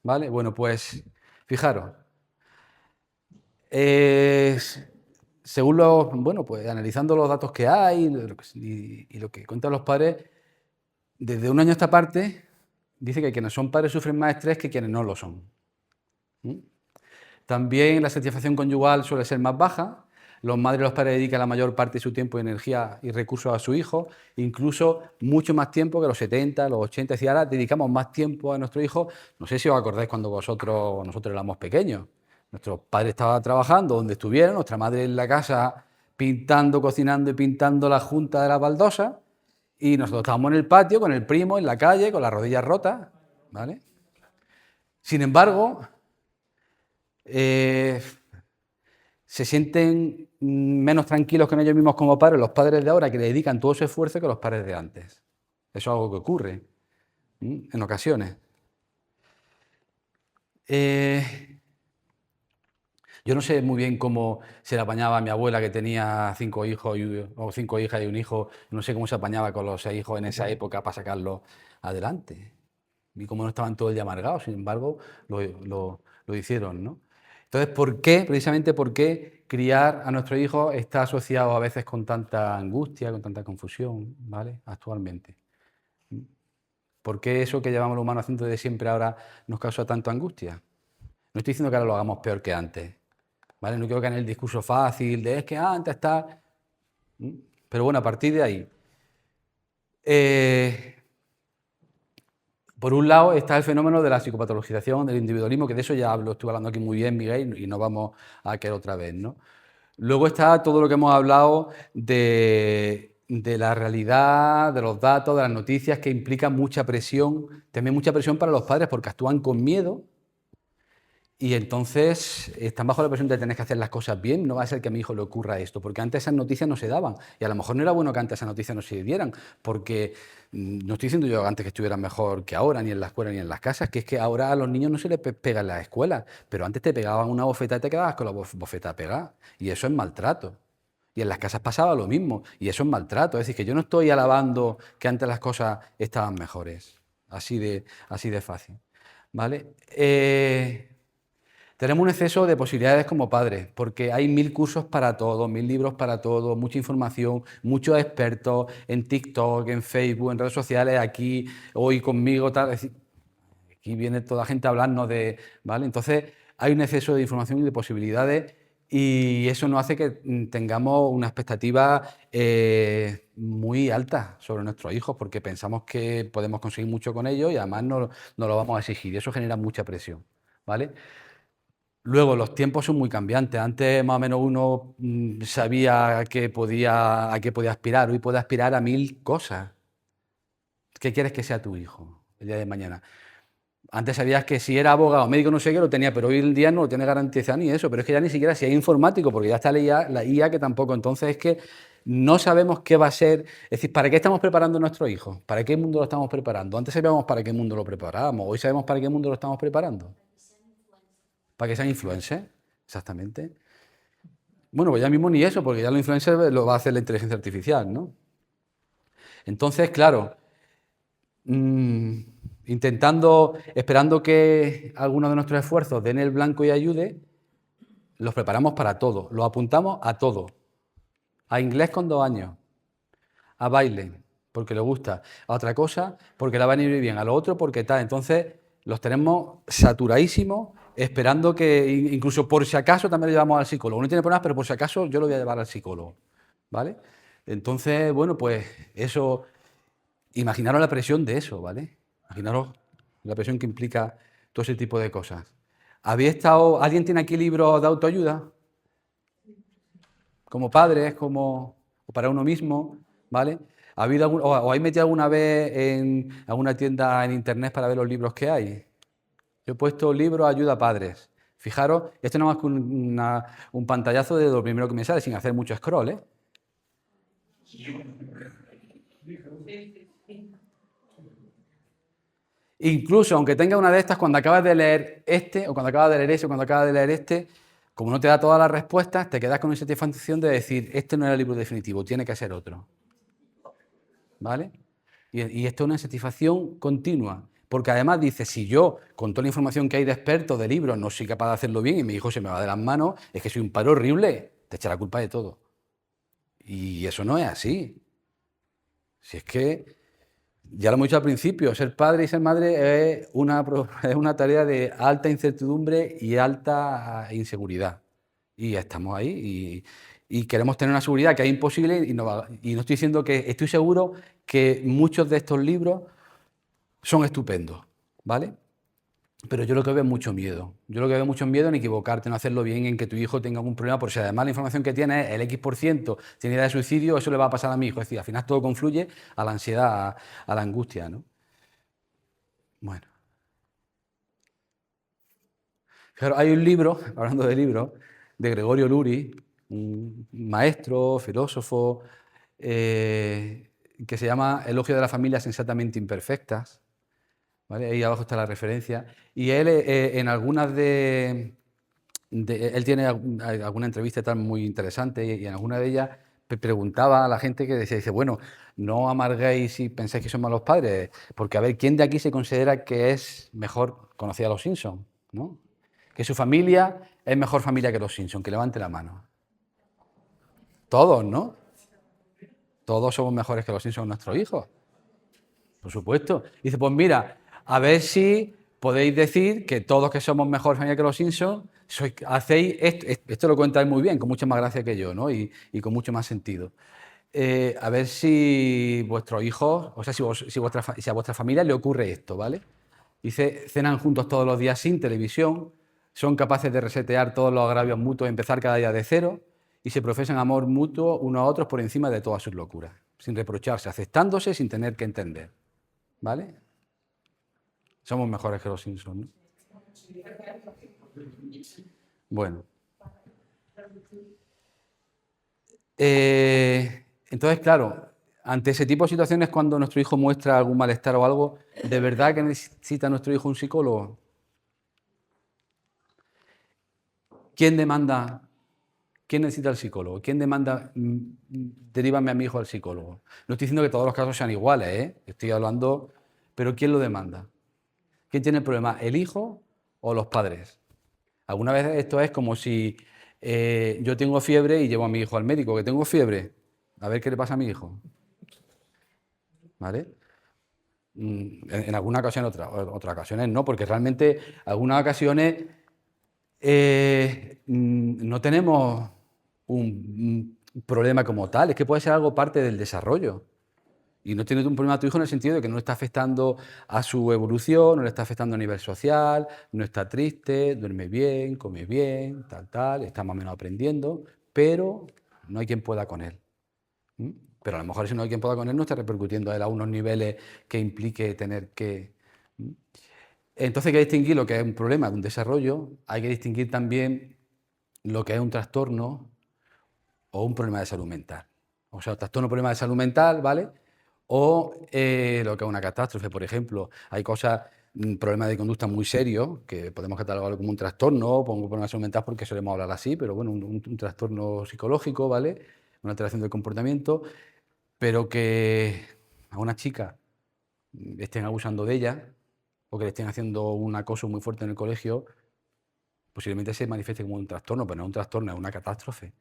¿vale? Bueno, pues fijaros, según pues analizando los datos que hay y lo que cuentan los padres, desde un año a esta parte, dice que quienes son padres sufren más estrés que quienes no lo son. También la satisfacción conyugal suele ser más baja. Los madres y los padres dedican la mayor parte de su tiempo, energía y recursos a su hijo, incluso mucho más tiempo que los 70, los 80. Es decir, ahora dedicamos más tiempo a nuestro hijo. No sé si os acordáis cuando nosotros éramos pequeños. Nuestros padres estaban trabajando donde estuvieran, nuestra madre en la casa pintando, cocinando y pintando la junta de la baldosa, y nosotros estábamos en el patio con el primo, en la calle, con las rodillas rotas, ¿vale? Sin embargo, se sienten menos tranquilos con ellos mismos como padres los padres de ahora, que le dedican todo su esfuerzo, que los padres de antes. Eso es algo que ocurre en ocasiones. Yo no sé muy bien cómo se le apañaba a mi abuela, que tenía 5 hijos o 5 hijas y un hijo. No sé cómo se apañaba con los 6 hijos en esa época para sacarlos adelante. Y cómo no estaban todo el día amargados, sin embargo, lo hicieron, ¿no? Entonces, precisamente por qué criar a nuestros hijos está asociado a veces con tanta angustia, con tanta confusión, ¿vale? Actualmente. ¿Por qué eso que llevamos los humanos haciendo desde siempre ahora nos causa tanta angustia? No estoy diciendo que ahora lo hagamos peor que antes, ¿vale? No quiero caer en el discurso fácil de es que antes está... Pero bueno, a partir de ahí... Por un lado está el fenómeno de la psicopatologización, del individualismo, que de eso ya estuve hablando aquí muy bien, Miguel, y no vamos a caer otra vez, ¿no? Luego está todo lo que hemos hablado de la realidad, de los datos, de las noticias, que implican mucha presión, también mucha presión para los padres, porque actúan con miedo y entonces están bajo la presión de tener que hacer las cosas bien. No va a ser que a mi hijo le ocurra esto, porque antes esas noticias no se daban, y a lo mejor no era bueno que antes esas noticias no se dieran, porque no estoy diciendo yo antes que estuvieran mejor que ahora, ni en la escuela ni en las casas, que es que ahora a los niños no se les pega en la escuela, pero antes te pegaban una bofetada y te quedabas con la bofetada pegada, y eso es maltrato. Y en las casas pasaba lo mismo, y eso es maltrato. Es decir, que yo no estoy alabando que antes las cosas estaban mejores, así de fácil, ¿vale? Tenemos un exceso de posibilidades como padres, porque hay 1000 cursos para todo, 1000 libros para todo, mucha información, muchos expertos en TikTok, en Facebook, en redes sociales, aquí, hoy conmigo, tal. Es decir, aquí viene toda la gente a hablarnos de, ¿vale? Entonces, hay un exceso de información y de posibilidades y eso nos hace que tengamos una expectativa muy alta sobre nuestros hijos, porque pensamos que podemos conseguir mucho con ellos y además nos lo vamos a exigir y eso genera mucha presión, ¿vale? Luego, los tiempos son muy cambiantes. Antes, más o menos, uno sabía a qué podía aspirar. Hoy puede aspirar a 1000 cosas. ¿Qué quieres que sea tu hijo el día de mañana? Antes sabías que si era abogado, médico, no sé qué, lo tenía, pero hoy en día no lo tiene garantizado ni eso. Pero es que ya ni siquiera si es informático, porque ya está la IA que tampoco. Entonces es que no sabemos qué va a ser. Es decir, ¿para qué estamos preparando a nuestros hijos? ¿Para qué mundo lo estamos preparando? Antes sabíamos para qué mundo lo preparábamos. Hoy sabemos para qué mundo lo estamos preparando. Para que sean influencers, exactamente. Bueno, pues ya mismo ni eso, porque ya los influencers lo va a hacer la inteligencia artificial, ¿no? Entonces, claro, esperando que algunos de nuestros esfuerzos den el blanco y ayude, los preparamos para todo, los apuntamos a todo. A inglés con 2 años, a baile, porque le gusta, a otra cosa, porque la va a ir bien, a lo otro porque tal. Entonces, los tenemos saturadísimos, esperando que, incluso por si acaso, también lo llevamos al psicólogo. No tiene problemas, pero por si acaso yo lo voy a llevar al psicólogo, ¿vale? Entonces, bueno, pues eso, imaginaros la presión de eso, ¿vale? Imaginaros la presión que implica todo ese tipo de cosas. ¿Alguien tiene aquí libros de autoayuda? Como padres, o para uno mismo, ¿vale? ¿O habéis metido alguna vez en alguna tienda en internet para ver los libros que hay? Yo he puesto libros ayuda a padres. Fijaros, esto no es más que un pantallazo de lo primero que me sale, sin hacer mucho scroll, ¿eh? Incluso, aunque tenga una de estas, cuando acabas de leer este, o cuando acabas de leer ese, o cuando acabas de leer este, como no te da todas las respuestas, te quedas con esa satisfacción de decir, este no era el libro definitivo, tiene que ser otro. ¿Vale? Y esto es una satisfacción continua. Porque además dice, si yo, con toda la información que hay de expertos, de libros, no soy capaz de hacerlo bien y mi hijo se me va de las manos, es que soy un padre horrible, te echa la culpa de todo. Y eso no es así. Si es que, ya lo hemos dicho al principio, ser padre y ser madre es una tarea de alta incertidumbre y alta inseguridad. Y estamos ahí y queremos tener una seguridad que es imposible y no estoy diciendo que estoy seguro que muchos de estos libros son estupendos, ¿vale? Pero yo lo que veo es mucho miedo. Yo lo que veo mucho miedo en equivocarte, en hacerlo bien, en que tu hijo tenga algún problema, porque si además la información que tiene es el X% tiene idea de suicidio, eso le va a pasar a mi hijo. Es decir, al final todo confluye a la ansiedad, a la angustia, ¿no? Bueno. Claro, hay un libro, hablando de libros, de Gregorio Luri, un maestro, filósofo, que se llama Elogio de las familias sensatamente imperfectas. ¿Vale? Ahí abajo está la referencia. Y él, en algunas él tiene alguna entrevista tal muy interesante y en alguna de ellas preguntaba a la gente que dice, bueno, no amarguéis si pensáis que son malos padres, porque a ver, ¿quién de aquí se considera que es mejor, conocía a los Simpsons, ¿no? Que su familia es mejor familia que los Simpsons, que levante la mano. Todos, ¿no? Todos somos mejores que los Simpsons nuestros hijos. Por supuesto. Dice, pues mira, a ver si podéis decir que todos que somos mejor familia que los Simpsons, hacéis esto lo contáis muy bien, con mucha más gracia que yo, ¿no? Y con mucho más sentido. A ver si vuestros hijos, o sea, si a vuestra familia le ocurre esto, ¿vale? Dice, cenan juntos todos los días sin televisión, son capaces de resetear todos los agravios mutuos y empezar cada día de cero, y se profesan amor mutuo unos a otros por encima de todas sus locuras, sin reprocharse, aceptándose sin tener que entender. ¿Vale? Somos mejores que los Simpsons, ¿no? Bueno. Entonces, claro, ante ese tipo de situaciones, cuando nuestro hijo muestra algún malestar o algo, ¿de verdad que necesita nuestro hijo un psicólogo? ¿Quién demanda? ¿Quién necesita al psicólogo? ¿Quién demanda, derívame a mi hijo al psicólogo? No estoy diciendo que todos los casos sean iguales, ¿eh? Estoy hablando, pero ¿quién lo demanda? ¿Quién tiene el problema? ¿El hijo o los padres? Alguna vez esto es como si yo tengo fiebre y llevo a mi hijo al médico, que tengo fiebre, a ver qué le pasa a mi hijo. ¿Vale? En algunas ocasiones, otras ocasiones no, porque realmente algunas ocasiones no tenemos un problema como tal, es que puede ser algo parte del desarrollo. Y no tienes un problema a tu hijo en el sentido de que no le está afectando a su evolución, no le está afectando a nivel social, no está triste, duerme bien, come bien, tal, está más o menos aprendiendo, pero no hay quien pueda con él. ¿Mm? Pero a lo mejor si no hay quien pueda con él no está repercutiendo a él a unos niveles que implique tener que... ¿Mm? Entonces hay que distinguir lo que es un problema de un desarrollo, hay que distinguir también lo que es un trastorno o un problema de salud mental. O sea, trastorno o problema de salud mental, ¿vale? O lo que es una catástrofe, por ejemplo. Hay cosas, problemas de conducta muy serios, que podemos catalogarlo como un trastorno, pongo problema de salud mental porque solemos hablar así, pero bueno, un trastorno psicológico, ¿vale? Una alteración del comportamiento, pero que a una chica estén abusando de ella o que le estén haciendo un acoso muy fuerte en el colegio, posiblemente se manifieste como un trastorno, pero no es un trastorno, es una catástrofe.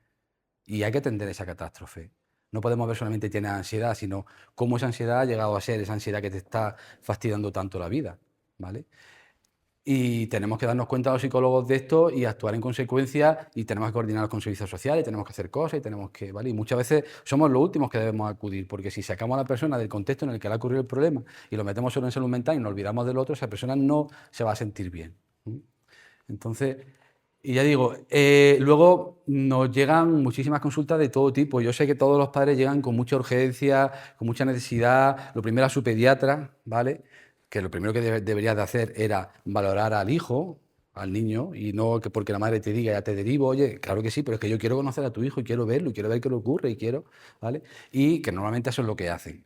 Y hay que atender esa catástrofe. No podemos ver solamente tiene ansiedad, sino cómo esa ansiedad ha llegado a ser esa ansiedad que te está fastidiando tanto la vida, ¿vale? Y tenemos que darnos cuenta los psicólogos de esto y actuar en consecuencia y tenemos que coordinarnos con servicios sociales, tenemos que hacer cosas y tenemos que, ¿vale? Y muchas veces somos los últimos que debemos acudir, porque si sacamos a la persona del contexto en el que le ha ocurrido el problema y lo metemos solo en salud mental y nos olvidamos del otro, esa persona no se va a sentir bien. Entonces, y ya digo, luego nos llegan muchísimas consultas de todo tipo. Yo sé que todos los padres llegan con mucha urgencia, con mucha necesidad. Lo primero a su pediatra, ¿vale? Que lo primero que deberías de hacer era valorar al hijo, al niño, y no que porque la madre te diga, ya te derivo, oye, claro que sí, pero es que yo quiero conocer a tu hijo y quiero verlo y quiero ver qué le ocurre y quiero, ¿vale? Y que normalmente eso es lo que hacen.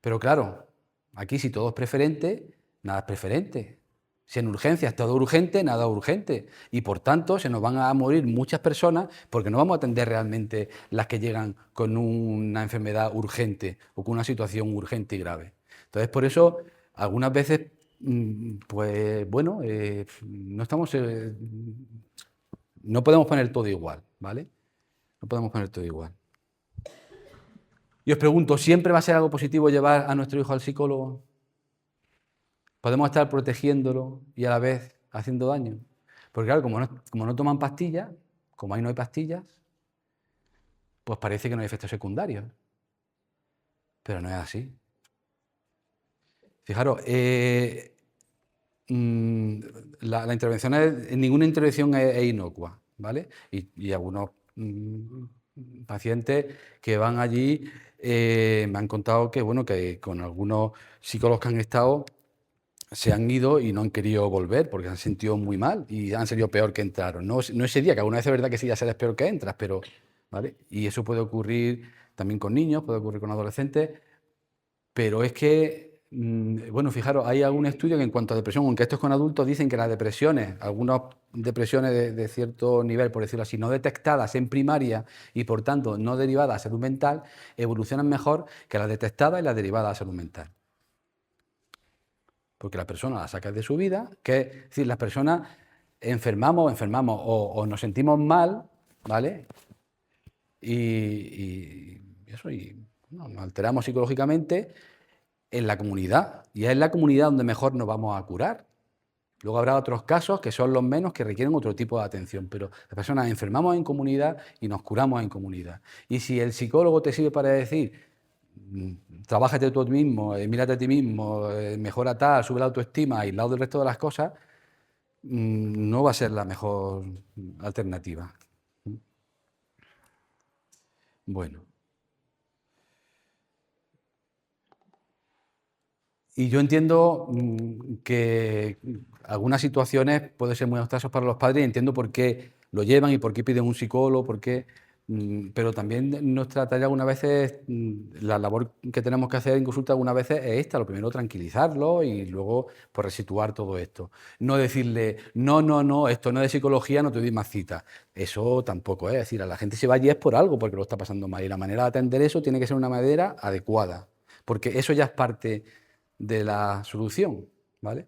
Pero claro, aquí si todo es preferente, nada es preferente. Si en urgencias todo urgente, nada urgente. Y por tanto se nos van a morir muchas personas porque no vamos a atender realmente las que llegan con una enfermedad urgente o con una situación urgente y grave. Entonces por eso algunas veces, pues bueno, no podemos poner todo igual, ¿vale? No podemos poner todo igual. Y os pregunto, ¿siempre va a ser algo positivo llevar a nuestro hijo al psicólogo? ¿Podemos estar protegiéndolo y a la vez haciendo daño? Porque claro, como no toman pastillas, como ahí no hay pastillas, pues parece que no hay efectos secundarios. Pero no es así. Fijaros, la intervención ninguna intervención es inocua, ¿vale? Y algunos pacientes que van allí me han contado que, bueno, que con algunos psicólogos que han estado se han ido y no han querido volver porque se han sentido muy mal y han salido peor que entraron. No ese día, que alguna vez es verdad que sí, ya sales peor que entras, pero, ¿vale? Y eso puede ocurrir también con niños, puede ocurrir con adolescentes, pero es que, bueno, fijaros, hay algún estudio que en cuanto a depresión, aunque esto es con adultos, dicen que las depresiones, algunas depresiones de cierto nivel, por decirlo así, no detectadas en primaria y por tanto no derivadas a salud mental, evolucionan mejor que las detectadas y las derivadas a salud mental. Porque la persona la saca de su vida, que es decir, las personas enfermamos o nos sentimos mal, ¿vale? Y bueno, nos alteramos psicológicamente en la comunidad, y es en la comunidad donde mejor nos vamos a curar. Luego habrá otros casos que son los menos, que requieren otro tipo de atención, pero las personas enfermamos en comunidad y nos curamos en comunidad. Y si el psicólogo te sirve para decir, trabájate tú mismo, mírate a ti mismo, mejora tal, sube la autoestima, aislado del resto de las cosas, no va a ser la mejor alternativa. Bueno. Y yo entiendo que algunas situaciones pueden ser muy ostentosas para los padres y entiendo por qué lo llevan y por qué piden un psicólogo, pero también nuestra tarea algunas veces, la labor que tenemos que hacer en consulta algunas veces es esta, lo primero tranquilizarlo y luego pues resituar todo esto. No decirle, no, esto no es de psicología, no te doy más citas. Eso tampoco es decir, a la gente se va allí es por algo, porque lo está pasando mal y la manera de atender eso tiene que ser una manera adecuada, porque eso ya es parte de la solución, ¿vale?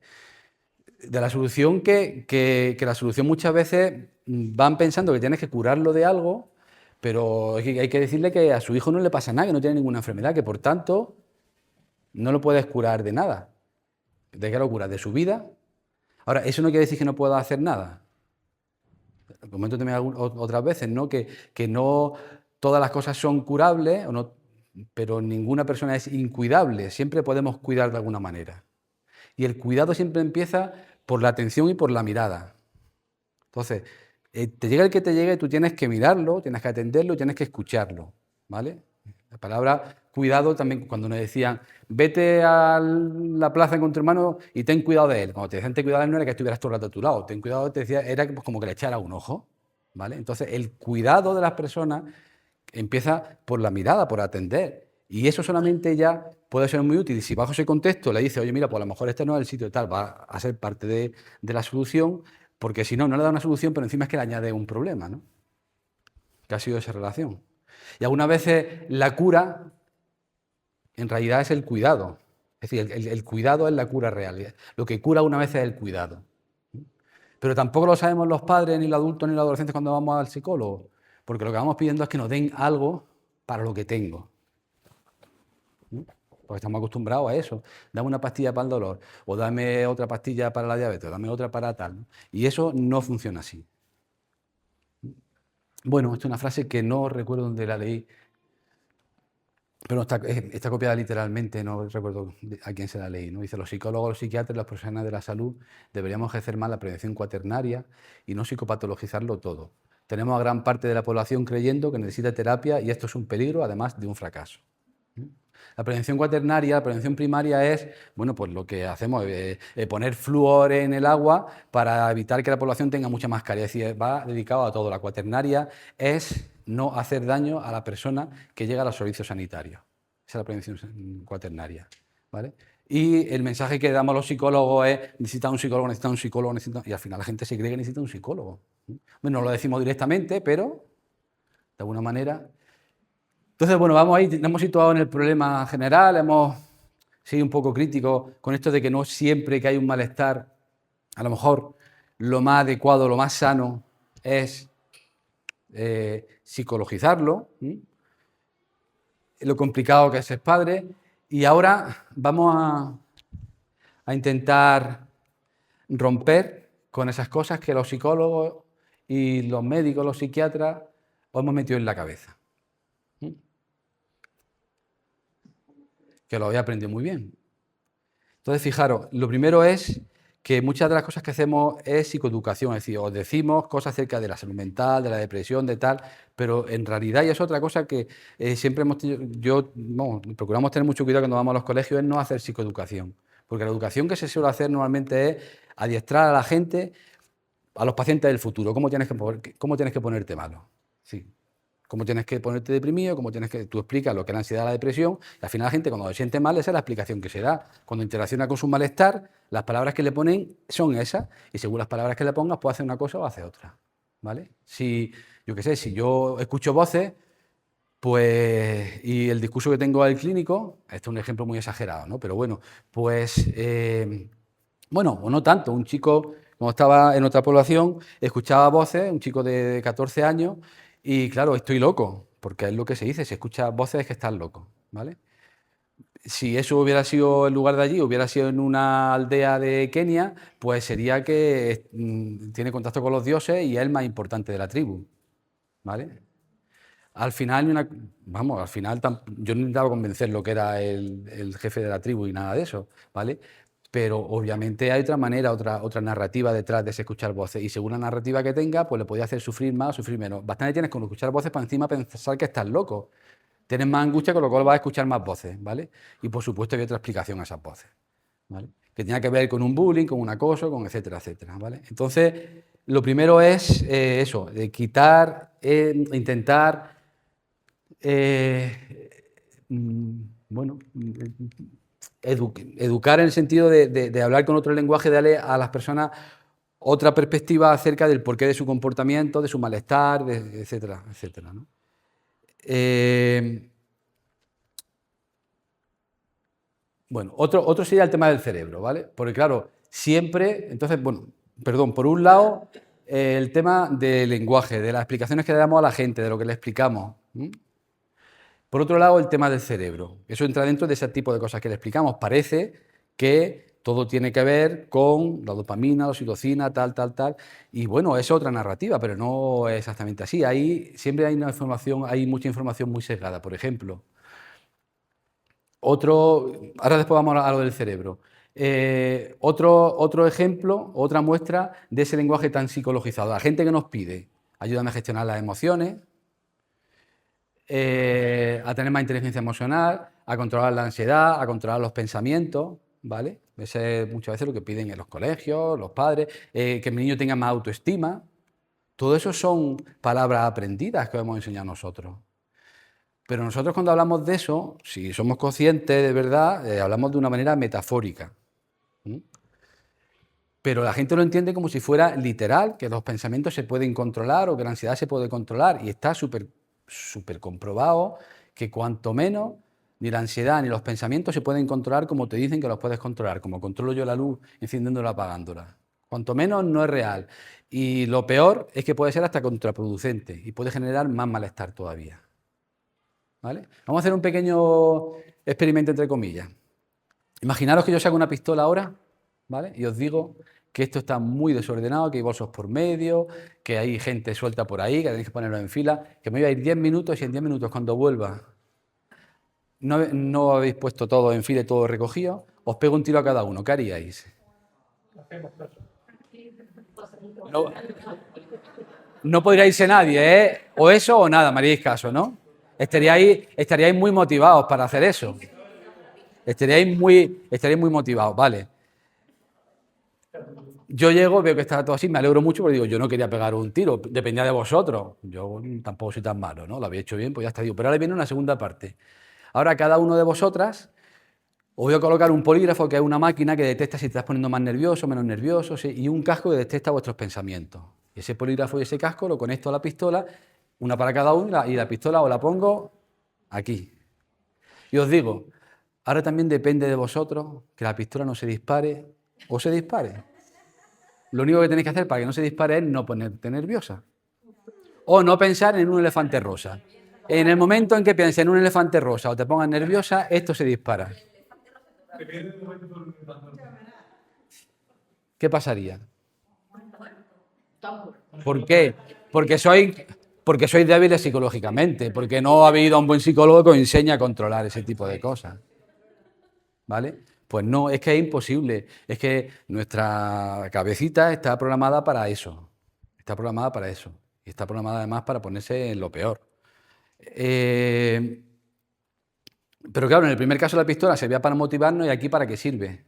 De la solución que la solución muchas veces van pensando que tienes que curarlo de algo, pero hay que decirle que a su hijo no le pasa nada, que no tiene ninguna enfermedad, que por tanto no lo puedes curar de nada. ¿De qué lo curas? ¿De su vida? Ahora, eso no quiere decir que no pueda hacer nada. Comento también otras veces, ¿no? Que no todas las cosas son curables, pero ninguna persona es incuidable. Siempre podemos cuidar de alguna manera. Y el cuidado siempre empieza por la atención y por la mirada. Entonces, te llega el que te llegue, tú tienes que mirarlo, tienes que atenderlo y tienes que escucharlo, ¿vale? La palabra cuidado también, cuando nos decían, vete a la plaza con tu hermano y ten cuidado de él. Cuando te decían ten cuidado de él no era que estuvieras todo el rato a tu lado, ten cuidado, te decía, era pues, como que le echara un ojo, ¿vale? Entonces, el cuidado de las personas empieza por la mirada, por atender. Y eso solamente ya puede ser muy útil. Y si bajo ese contexto le dice, oye, mira, pues a lo mejor este no es el sitio tal, va a ser parte de la solución, porque si no, no le da una solución, pero encima es que le añade un problema, ¿no? Que ha sido esa relación. Y algunas veces la cura, en realidad, es el cuidado. Es decir, el cuidado es la cura real. Lo que cura una vez es el cuidado. Pero tampoco lo sabemos los padres, ni los adultos, ni los adolescentes cuando vamos al psicólogo, porque lo que vamos pidiendo es que nos den algo para lo que tengo. Porque estamos acostumbrados a eso. Dame una pastilla para el dolor, o dame otra pastilla para la diabetes, o dame otra para tal, ¿no? Y eso no funciona así. Bueno, esta es una frase que no recuerdo dónde la leí, pero está copiada literalmente, no recuerdo a quién se la leí, ¿no? Dice, los psicólogos, los psiquiatras, los profesionales de la salud deberíamos ejercer más la prevención cuaternaria y no psicopatologizarlo todo. Tenemos a gran parte de la población creyendo que necesita terapia y esto es un peligro, además de un fracaso. La prevención cuaternaria, la prevención primaria es, bueno, pues lo que hacemos, poner flúor en el agua para evitar que la población tenga mucha mascarilla. Es decir, va dedicado a todo. La cuaternaria es no hacer daño a la persona que llega a los servicios sanitarios. Esa es la prevención cuaternaria, ¿vale? Y el mensaje que damos a los psicólogos es, necesita un psicólogo, necesita un psicólogo, necesita... Y al final la gente se cree que necesita un psicólogo. Bueno, no lo decimos directamente, pero de alguna manera... Entonces, bueno, vamos ahí, nos hemos situado en el problema general, hemos sido un poco críticos con esto de que no siempre que hay un malestar, a lo mejor lo más adecuado, lo más sano es psicologizarlo, lo complicado que es ser padre. Y ahora vamos a intentar romper con esas cosas que los psicólogos y los médicos, los psiquiatras, os hemos metido en la cabeza. Que lo había aprendido muy bien. Entonces, fijaros, lo primero es que muchas de las cosas que hacemos es psicoeducación, es decir, os decimos cosas acerca de la salud mental, de la depresión, de tal, pero en realidad, y es otra cosa que siempre hemos tenido, procuramos tener mucho cuidado cuando vamos a los colegios, es no hacer psicoeducación, porque la educación que se suele hacer normalmente es adiestrar a la gente, a los pacientes del futuro, cómo tienes que ponerte malo. Sí. Cómo tienes que ponerte deprimido, tú explicas lo que es la ansiedad, la depresión, y al final la gente cuando se siente mal, esa es la explicación que se da. Cuando interacciona con su malestar, las palabras que le ponen son esas, y según las palabras que le pongas, puede hacer una cosa o hace otra, ¿vale? Si yo escucho voces, pues, y el discurso que tengo al clínico, esto es un ejemplo muy exagerado, ¿no? Pero bueno, pues, o no tanto, un chico, cuando estaba en otra población, escuchaba voces, un chico de 14 años, y claro, estoy loco, porque es lo que se dice, si escuchas voces es que estás loco, ¿vale? Si eso hubiera sido en lugar de allí, hubiera sido en una aldea de Kenia, pues sería que tiene contacto con los dioses y es el más importante de la tribu, ¿vale? Al final, yo no intentaba convencer lo que era el jefe de la tribu y nada de eso, ¿vale? Pero obviamente hay otra manera, otra narrativa detrás de ese escuchar voces. Y según la narrativa que tenga, pues le podía hacer sufrir más o sufrir menos. Bastante tienes con escuchar voces para encima pensar que estás loco. Tienes más angustia, con lo cual vas a escuchar más voces, ¿vale? Y por supuesto hay otra explicación a esas voces, ¿vale? Que tenía que ver con un bullying, con un acoso, con etcétera, etcétera, ¿vale? Entonces, lo primero es eso, de quitar, intentar, educar en el sentido de hablar con otro lenguaje, darle a las personas otra perspectiva acerca del porqué de su comportamiento, de su malestar, etcétera, etcétera, ¿no? Otro sería el tema del cerebro, ¿vale? Porque claro, siempre, entonces, bueno, perdón, por un lado, el tema del lenguaje, de las explicaciones que le damos a la gente, de lo que le explicamos. Por otro lado, el tema del cerebro. Eso entra dentro de ese tipo de cosas que le explicamos. Parece que todo tiene que ver con la dopamina, la oxitocina, tal, tal, tal. Y bueno, es otra narrativa, pero no es exactamente así. Ahí siempre hay mucha información muy sesgada. Por ejemplo, ahora después vamos a lo del cerebro. Otro ejemplo, otra muestra de ese lenguaje tan psicologizado. La gente que nos pide, ayúdame a gestionar las emociones, a tener más inteligencia emocional, a controlar la ansiedad, a controlar los pensamientos, ¿vale? Ese es muchas veces lo que piden en los colegios, los padres, que el niño tenga más autoestima. Todo eso son palabras aprendidas que hemos enseñado nosotros. Pero nosotros cuando hablamos de eso, si somos conscientes de verdad, hablamos de una manera metafórica. Pero la gente lo entiende como si fuera literal, que los pensamientos se pueden controlar o que la ansiedad se puede controlar. Y está súper comprobado que cuanto menos ni la ansiedad ni los pensamientos se pueden controlar como te dicen que los puedes controlar, como controlo yo la luz encendiéndola o apagándola. Cuanto menos no es real. Y lo peor es que puede ser hasta contraproducente y puede generar más malestar todavía. ¿Vale? Vamos a hacer un pequeño experimento entre comillas. Imaginaros que yo saco una pistola ahora, ¿vale? Y os digo que esto está muy desordenado, que hay bolsos por medio, que hay gente suelta por ahí, que tenéis que ponerlo en fila, que me voy a ir 10 minutos y en 10 minutos cuando vuelva no habéis puesto todo en fila y todo recogido, os pego un tiro a cada uno. ¿Qué haríais? No podría irse nadie, ¿eh? O eso o nada, me haríais caso, ¿no? Estaríais muy motivados para hacer eso. Estaríais muy motivados, vale. Yo llego, veo que está todo así, me alegro mucho porque digo, yo no quería pegar un tiro, dependía de vosotros. Yo tampoco soy tan malo, ¿no? Lo había hecho bien, pues ya está, digo. Pero ahora viene una segunda parte. Ahora cada uno de vosotras os voy a colocar un polígrafo, que es una máquina que detecta si te estás poniendo más nervioso, menos nervioso, ¿sí? Y un casco que detecta vuestros pensamientos. Y ese polígrafo y ese casco lo conecto a la pistola, una para cada uno, y la pistola os la pongo aquí. Y os digo, ahora también depende de vosotros que la pistola no se dispare o se dispare. Lo único que tenéis que hacer para que no se dispare es no ponerte nerviosa. O no pensar en un elefante rosa. En el momento en que pienses en un elefante rosa o te pongas nerviosa, esto se dispara. ¿Qué pasaría? ¿Por qué? Porque sois débiles psicológicamente, porque no ha habido un buen psicólogo que os enseñe a controlar ese tipo de cosas. ¿Vale? Pues no, es que es imposible. Es que nuestra cabecita está programada para eso. Está programada para eso. Y está programada además para ponerse en lo peor. Pero claro, en el primer caso la pistola servía para motivarnos y aquí ¿para qué sirve?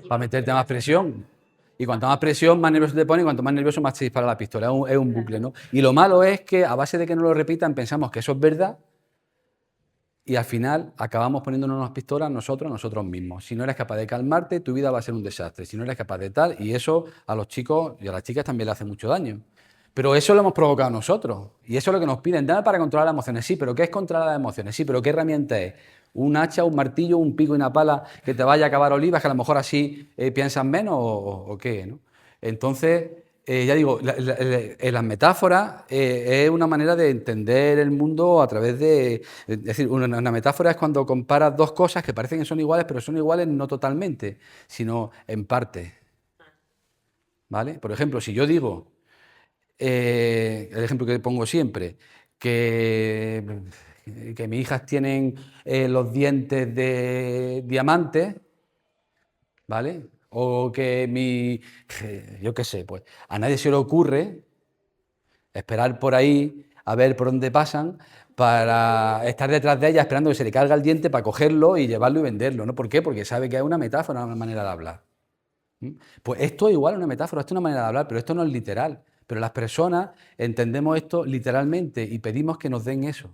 Para meterte más presión. Y cuanto más presión, más nervioso te pone y cuanto más nervioso, más se dispara la pistola. Es un bucle, ¿no? Y lo malo es que a base de que no lo repitan pensamos que eso es verdad y al final acabamos poniéndonos unas pistolas nosotros mismos. Si no eres capaz de calmarte, tu vida va a ser un desastre. Si no eres capaz de tal, y eso a los chicos y a las chicas también le hace mucho daño. Pero eso lo hemos provocado nosotros. Y eso es lo que nos piden. Dame para controlar las emociones. Sí, pero ¿qué es controlar las emociones? Sí, pero ¿qué herramienta es? ¿Un hacha, un martillo, un pico y una pala que te vaya a cavar olivas, que a lo mejor así piensas menos o qué, ¿no? Entonces, ya digo, las metáforas es una manera de entender el mundo a través de... Es decir, una metáfora es cuando comparas dos cosas que parecen que son iguales, pero son iguales no totalmente, sino en parte. ¿Vale? Por ejemplo, si yo digo... el ejemplo que pongo siempre, que mis hijas tienen los dientes de diamante, ¿vale? O que yo qué sé, pues a nadie se le ocurre esperar por ahí a ver por dónde pasan para estar detrás de ella esperando que se le caiga el diente para cogerlo y llevarlo y venderlo, ¿no? ¿Por qué? Porque sabe que es una metáfora, una manera de hablar. Pues esto es igual una metáfora, esto es una manera de hablar, pero esto no es literal. Pero las personas entendemos esto literalmente y pedimos que nos den eso.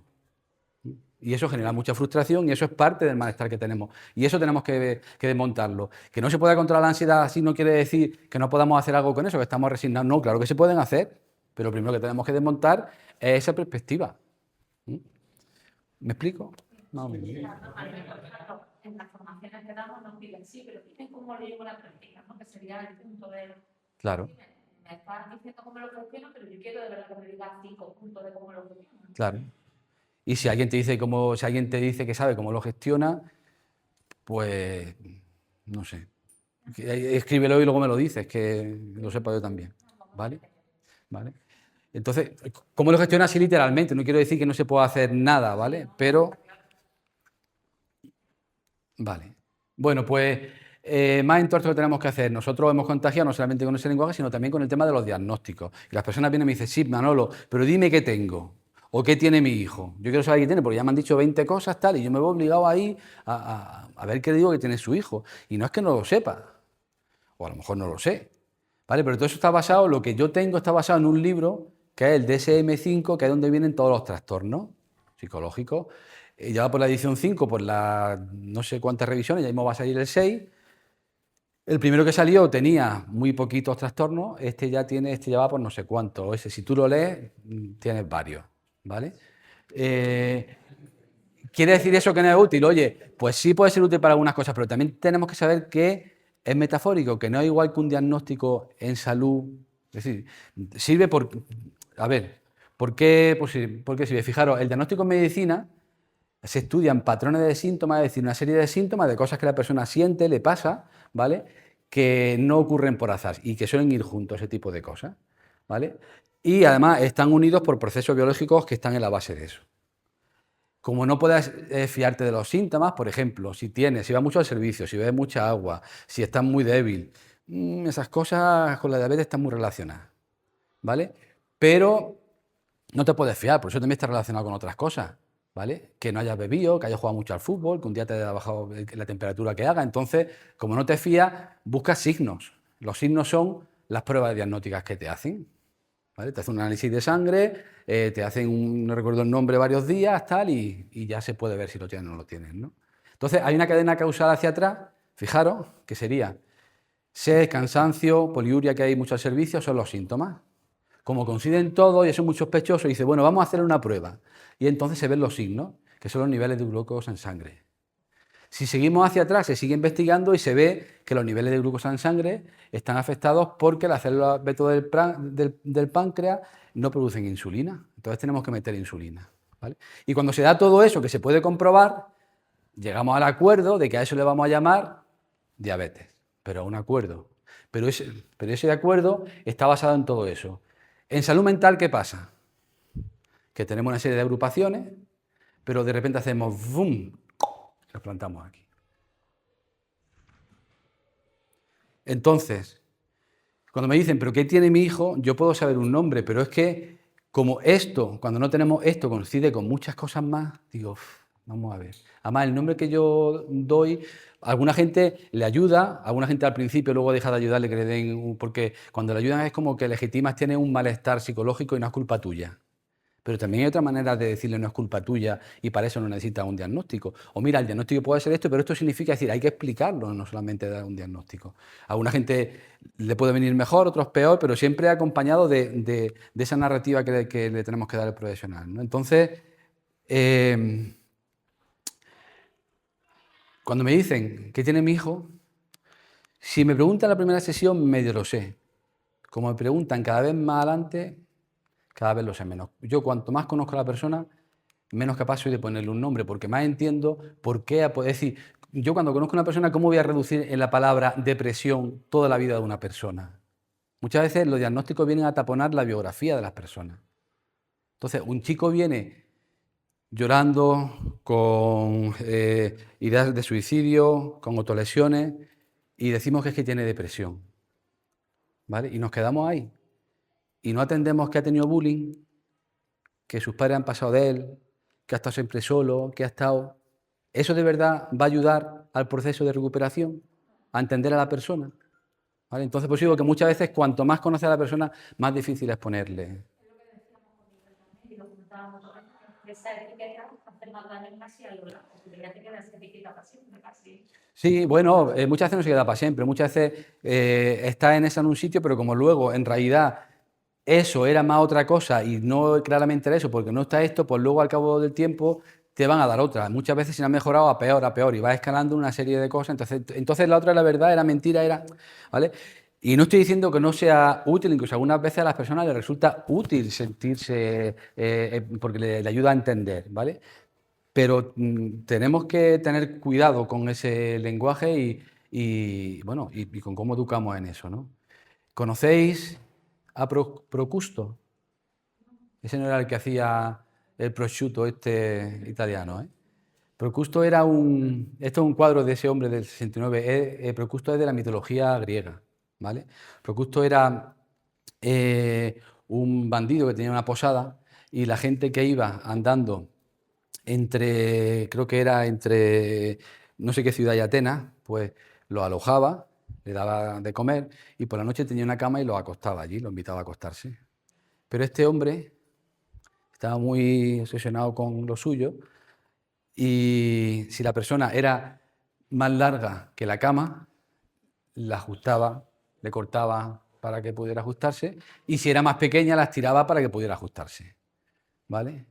Y eso genera mucha frustración y eso es parte del malestar que tenemos. Y eso tenemos que desmontarlo. Que no se pueda controlar la ansiedad así no quiere decir que no podamos hacer algo con eso, que estamos resignados. No, claro que se pueden hacer, pero lo primero que tenemos que desmontar es esa perspectiva. ¿Me explico? No, en las formaciones que damos nos piden, sí, pero dime cómo lo llevo a la práctica, ¿no? Que sería el punto de... Claro, Sí, me estás diciendo cómo lo gestiono, pero yo quiero de verdad que me digas 5 puntos de cómo lo gestiono. claro. Y si alguien te dice si alguien te dice que sabe cómo lo gestiona, pues no sé. Escríbelo y luego me lo dices, que lo sepa yo también. ¿Vale? ¿Vale? Entonces, ¿cómo lo gestiona así literalmente? No quiero decir que no se pueda hacer nada, ¿vale? Pero, vale. Bueno, pues más entonces lo que tenemos que hacer. Nosotros hemos contagiado no solamente con ese lenguaje, sino también con el tema de los diagnósticos. Y las personas vienen y me dicen, sí, Manolo, pero dime qué tengo. O qué tiene mi hijo. Yo quiero saber qué tiene, porque ya me han dicho 20 cosas, tal, y yo me veo obligado ahí a ver qué digo que tiene su hijo. Y no es que no lo sepa, o a lo mejor no lo sé, ¿vale? Pero todo eso está basado, lo que yo tengo está basado en un libro que es el DSM-5, que es donde vienen todos los trastornos psicológicos. Ya va por la edición 5, por las no sé cuántas revisiones, ya mismo va a salir el 6. El primero que salió tenía muy poquitos trastornos, este ya va por no sé cuántos. Ese, si tú lo lees, tienes varios, ¿vale? ¿Quiere decir eso que no es útil? Oye, pues sí puede ser útil para algunas cosas, pero también tenemos que saber que es metafórico, que no es igual que un diagnóstico en salud. Es decir, sirve por... A ver, ¿por qué? Pues porque sirve. Fijaros, el diagnóstico en medicina se estudian patrones de síntomas, es decir, una serie de síntomas, de cosas que la persona siente, le pasa, ¿vale? Que no ocurren por azar y que suelen ir juntos, ese tipo de cosas, ¿vale? Y además están unidos por procesos biológicos que están en la base de eso. Como no puedes fiarte de los síntomas, por ejemplo, si vas mucho al servicio, si bebes mucha agua, si estás muy débil, esas cosas con la diabetes están muy relacionadas, ¿vale? Pero no te puedes fiar, por eso también está relacionado con otras cosas, ¿vale? Que no hayas bebido, que hayas jugado mucho al fútbol, que un día te haya bajado la temperatura que haga. Entonces, como no te fías, buscas signos. Los signos son las pruebas diagnósticas que te hacen, ¿vale? Te hacen un análisis de sangre, te hacen no recuerdo el nombre, varios días, tal, y ya se puede ver si lo tienes o no lo tienes, ¿no? Entonces, hay una cadena causal hacia atrás, fijaros, que sería sed, cansancio, poliuria, que hay mucho al servicio, son los síntomas. Como coinciden todos y eso es muy sospechoso, dice, bueno, vamos a hacer una prueba. Y entonces se ven los signos, que son los niveles de glucosa en sangre. Si seguimos hacia atrás, se sigue investigando y se ve que los niveles de glucosa en sangre están afectados porque las células beta del páncreas no producen insulina. Entonces tenemos que meter insulina, ¿vale? Y cuando se da todo eso, que se puede comprobar, llegamos al acuerdo de que a eso le vamos a llamar diabetes, pero a un acuerdo. Pero ese acuerdo está basado en todo eso. En salud mental, ¿qué pasa? Que tenemos una serie de agrupaciones, pero de repente hacemos ¡bum! Los plantamos aquí. Entonces, cuando me dicen, ¿pero qué tiene mi hijo? Yo puedo saber un nombre, pero es que como esto, cuando no tenemos esto, coincide con muchas cosas más, digo, vamos a ver. Además, el nombre que yo doy, a alguna gente le ayuda, a alguna gente al principio luego deja de ayudarle, que le den, porque cuando le ayudan es como que legitimas, tiene un malestar psicológico y no es culpa tuya. Pero también hay otra manera de decirle no es culpa tuya y para eso no necesitas un diagnóstico. O mira, el diagnóstico puede ser esto, pero esto significa decir, hay que explicarlo, no solamente dar un diagnóstico. A una gente le puede venir mejor, otros peor, pero siempre acompañado de esa narrativa que le tenemos que dar al profesional, ¿no? Entonces, cuando me dicen ¿qué tiene mi hijo? Si me preguntan en la primera sesión, medio lo sé. Como me preguntan cada vez más adelante, cada vez lo sé menos. Yo cuanto más conozco a la persona, menos capaz soy de ponerle un nombre, porque más entiendo por qué... Es decir, yo cuando conozco a una persona, ¿cómo voy a reducir en la palabra depresión toda la vida de una persona? Muchas veces los diagnósticos vienen a taponar la biografía de las personas. Entonces, un chico viene llorando, con ideas de suicidio, con autolesiones, y decimos que es que tiene depresión, ¿vale? Y nos quedamos ahí. Y no atendemos que ha tenido bullying, que sus padres han pasado de él, que ha estado siempre solo, que ha estado... ¿Eso de verdad va a ayudar al proceso de recuperación? ¿A entender a la persona? ¿Vale? Entonces, pues digo que muchas veces cuanto más conoce a la persona, más difícil es ponerle... Y lo juntábamos esa etiqueta hace más daño casi a la posibilidad de que esa etiqueta para siempre, casi. Sí, bueno, muchas veces no se queda para siempre, muchas veces está en esa en un sitio, pero como luego en realidad eso era más otra cosa y no claramente era eso, porque no está esto, pues luego al cabo del tiempo te van a dar otra. Muchas veces se han mejorado a peor, y vas escalando una serie de cosas. Entonces la otra era verdad, era mentira, ¿vale? Y no estoy diciendo que no sea útil, incluso algunas veces a las personas les resulta útil sentirse, porque le ayuda a entender, ¿vale? Pero tenemos que tener cuidado con ese lenguaje y con cómo educamos en eso, ¿no? ¿Conocéis a Procusto? Ese no era el que hacía el prosciutto italiano, ¿eh? Procusto era esto es un cuadro de ese hombre del 69. Procusto es de la mitología griega, ¿vale? Procusto era un bandido que tenía una posada y la gente que iba andando creo que era entre no sé qué ciudad y Atenas, pues lo alojaba, le daba de comer y por la noche tenía una cama y lo acostaba allí, lo invitaba a acostarse. Pero este hombre estaba muy obsesionado con lo suyo y si la persona era más larga que la cama, la ajustaba, le cortaba para que pudiera ajustarse y si era más pequeña, la estiraba para que pudiera ajustarse, ¿vale?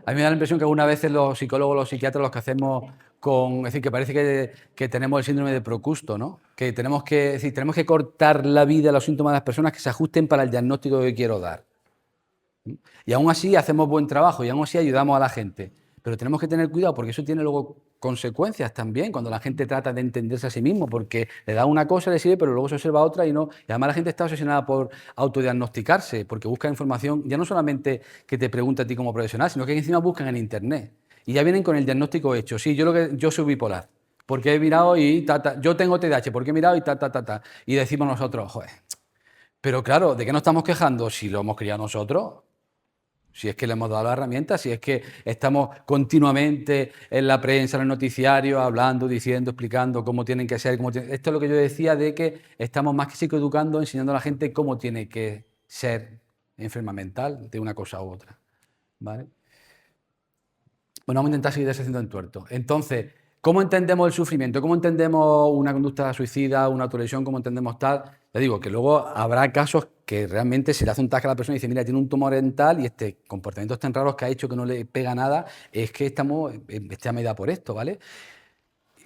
A mí me da la impresión que algunas veces los psicólogos, los psiquiatras, los que hacemos es decir, que parece que tenemos el síndrome de Procusto, ¿no? Que tenemos que cortar la vida, los síntomas de las personas que se ajusten para el diagnóstico que quiero dar. Y aún así hacemos buen trabajo y aún así ayudamos a la gente. Pero tenemos que tener cuidado porque eso tiene luego consecuencias también cuando la gente trata de entenderse a sí mismo, porque le da una cosa, le sirve, pero luego se observa otra y no. Y además la gente está obsesionada por autodiagnosticarse, porque busca información, ya no solamente que te pregunte a ti como profesional, sino que encima buscan en Internet. Y ya vienen con el diagnóstico hecho. Sí, yo soy bipolar, porque he mirado y yo tengo TDAH, porque he mirado y Y decimos nosotros, joder. Pero claro, ¿de qué nos estamos quejando? Si lo hemos criado nosotros. Si es que le hemos dado las herramientas, si es que estamos continuamente en la prensa, en el noticiario, hablando, diciendo, explicando cómo tienen que ser. Esto es lo que yo decía de que estamos más que psicoeducando, enseñando a la gente cómo tiene que ser enferma mental de una cosa u otra, ¿vale? Bueno, vamos a intentar seguir deshaciendo en tuerto. Entonces, ¿cómo entendemos el sufrimiento? ¿Cómo entendemos una conducta suicida, una autolesión? ¿Cómo entendemos tal? Ya digo que luego habrá casos que realmente se le hace un tac a la persona y dice, mira, tiene un tumor dental y este comportamientos tan raros que ha hecho que no le pega nada, es que está medida por esto, ¿vale?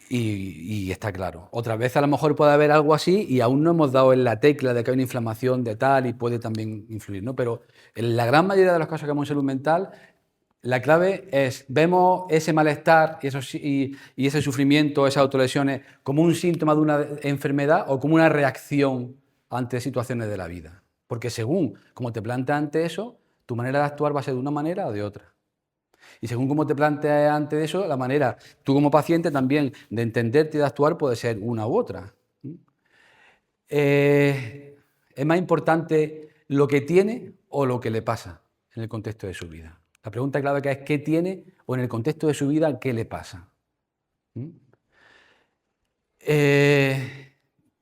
Y está claro. Otras veces a lo mejor puede haber algo así y aún no hemos dado en la tecla de que hay una inflamación de tal y puede también influir, ¿no? Pero en la gran mayoría de los casos que vemos en salud mental, la clave es, vemos ese malestar y ese sufrimiento, esas autolesiones, como un síntoma de una enfermedad o como una reacción ante situaciones de la vida. Porque según cómo te planteas ante eso, tu manera de actuar va a ser de una manera o de otra. Y según cómo te planteas ante eso, la manera, tú como paciente también, de entenderte y de actuar puede ser una u otra. Es más importante lo que tiene o lo que le pasa en el contexto de su vida. La pregunta clave que es ¿qué tiene o en el contexto de su vida qué le pasa?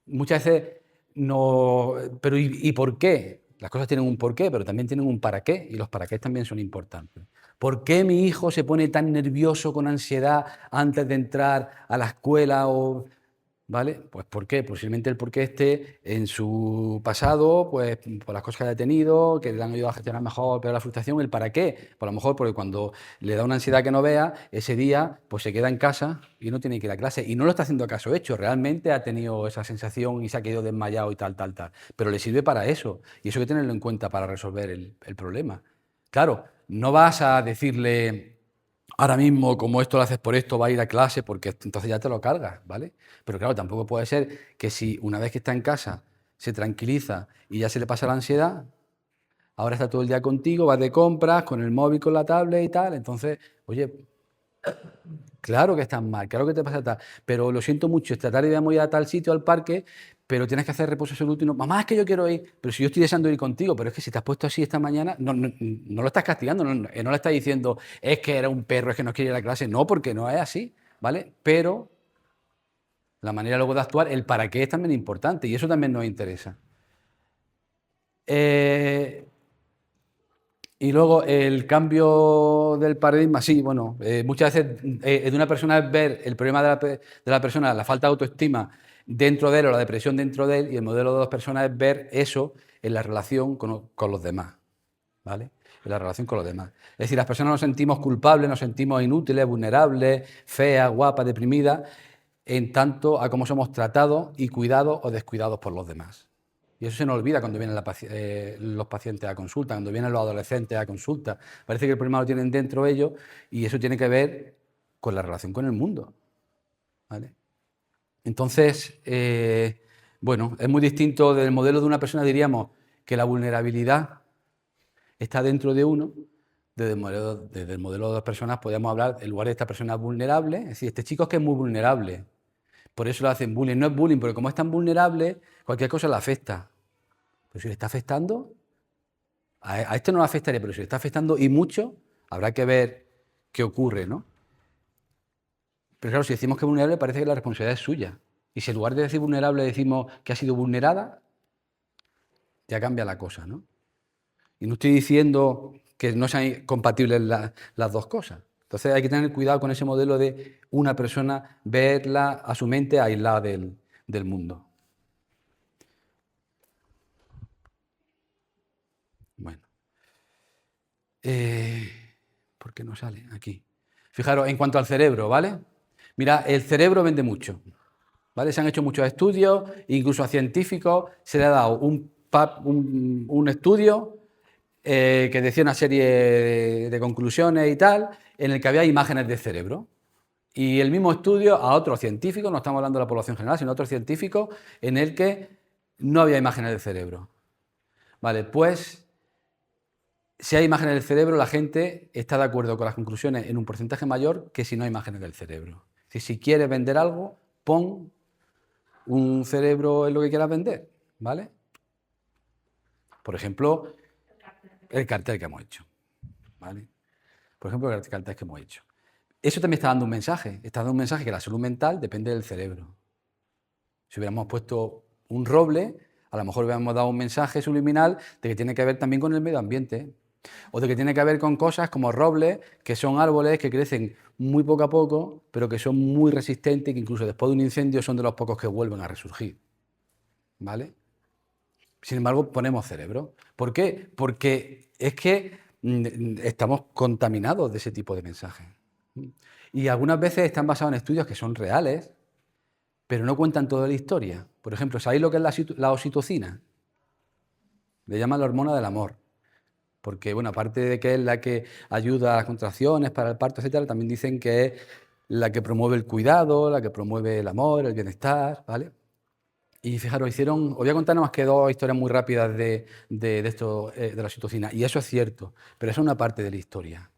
Muchas veces no... Pero ¿y por qué? Las cosas tienen un porqué, pero también tienen un para qué, y los para qué también son importantes. ¿Por qué mi hijo se pone tan nervioso, con ansiedad, antes de entrar a la escuela? ¿Vale? Pues ¿por qué? Posiblemente el porqué esté en su pasado, pues por las cosas que haya tenido, que le han ayudado a gestionar mejor, pero la frustración, el para qué. Pues a lo mejor porque cuando le da una ansiedad que no vea, ese día pues se queda en casa y no tiene que ir a clase. Y no lo está haciendo a caso hecho, realmente ha tenido esa sensación y se ha quedado desmayado y tal. Pero le sirve para eso. Y eso hay que tenerlo en cuenta para resolver el problema. Claro, no vas a decirle... Ahora mismo, como esto lo haces por esto, va a ir a clase porque entonces ya te lo cargas, ¿vale? Pero claro, tampoco puede ser que si una vez que está en casa se tranquiliza y ya se le pasa la ansiedad, ahora está todo el día contigo, vas de compras, con el móvil, con la tablet y tal, entonces, oye, claro que estás mal, claro que te pasa tal, pero lo siento mucho, esta tarde vamos a ir a tal sitio, al parque, pero tienes que hacer reposo absoluto y no, mamá, es que yo quiero ir, pero si yo estoy deseando ir contigo, pero es que si te has puesto así esta mañana, no lo estás castigando, no le estás diciendo, es que era un perro, es que no quiere ir a la clase, no, porque no es así, ¿vale? Pero la manera luego de actuar, el para qué es también importante y eso también nos interesa. Y luego el cambio del paradigma, sí, bueno, muchas veces de una persona es ver el problema de la persona, la falta de autoestima dentro de él o la depresión dentro de él, y el modelo de dos personas es ver eso en la relación con los demás, ¿vale? en la relación con los demás. Es decir, las personas nos sentimos culpables, nos sentimos inútiles, vulnerables, feas, guapas, deprimidas, en tanto a cómo somos tratados y cuidados o descuidados por los demás. Y eso se nos olvida cuando vienen los pacientes a consulta, cuando vienen los adolescentes a consulta. Parece que el problema lo tienen dentro ellos y eso tiene que ver con la relación con el mundo, ¿vale? Entonces, bueno, es muy distinto del modelo de una persona, diríamos que la vulnerabilidad está dentro de uno. Desde el modelo de dos personas podemos hablar, en lugar de esta persona vulnerable, es decir, este chico es que es muy vulnerable, por eso le hacen bullying. No es bullying, porque como es tan vulnerable, cualquier cosa le afecta. Pero si le está afectando, a este no le afectaría, pero si le está afectando y mucho, habrá que ver qué ocurre, ¿no? Pero claro, si decimos que es vulnerable, parece que la responsabilidad es suya. Y si en lugar de decir vulnerable decimos que ha sido vulnerada, ya cambia la cosa, ¿no? Y no estoy diciendo que no sean compatibles las dos cosas. Entonces hay que tener cuidado con ese modelo de una persona, verla a su mente aislada del mundo. Bueno. ¿Por qué no sale? Aquí. Fijaros, en cuanto al cerebro, ¿vale? Mira, el cerebro vende mucho, ¿vale? Se han hecho muchos estudios, incluso a científicos se le ha dado un estudio que decía una serie de conclusiones y tal, en el que había imágenes del cerebro. Y el mismo estudio a otros científicos, no estamos hablando de la población general, sino a otros científicos, en el que no había imágenes del cerebro. Vale, pues si hay imágenes del cerebro, la gente está de acuerdo con las conclusiones en un porcentaje mayor que si no hay imágenes del cerebro. Si quieres vender algo, pon un cerebro en lo que quieras vender, ¿vale? Por ejemplo, el cartel que hemos hecho, ¿vale? Por ejemplo, el cartel que hemos hecho. Eso también está dando un mensaje. Está dando un mensaje que la salud mental depende del cerebro. Si hubiéramos puesto un roble, a lo mejor hubiéramos dado un mensaje subliminal de que tiene que ver también con el medio ambiente. O de que tiene que ver con cosas como robles, que son árboles que crecen muy poco a poco, pero que son muy resistentes y que incluso después de un incendio son de los pocos que vuelven a resurgir. ¿Vale? Sin embargo, ponemos cerebro. ¿Por qué? Porque es que estamos contaminados de ese tipo de mensajes. Y algunas veces están basados en estudios que son reales, pero no cuentan toda la historia. Por ejemplo, ¿sabéis lo que es la oxitocina? Le llaman la hormona del amor. Porque, bueno, aparte de que es la que ayuda a las contracciones, para el parto, etcétera, también dicen que es la que promueve el cuidado, la que promueve el amor, el bienestar, ¿vale? Y fijaros, os voy a contar nada más que dos historias muy rápidas de esto, de la oxitocina, y eso es cierto, pero eso es una parte de la historia.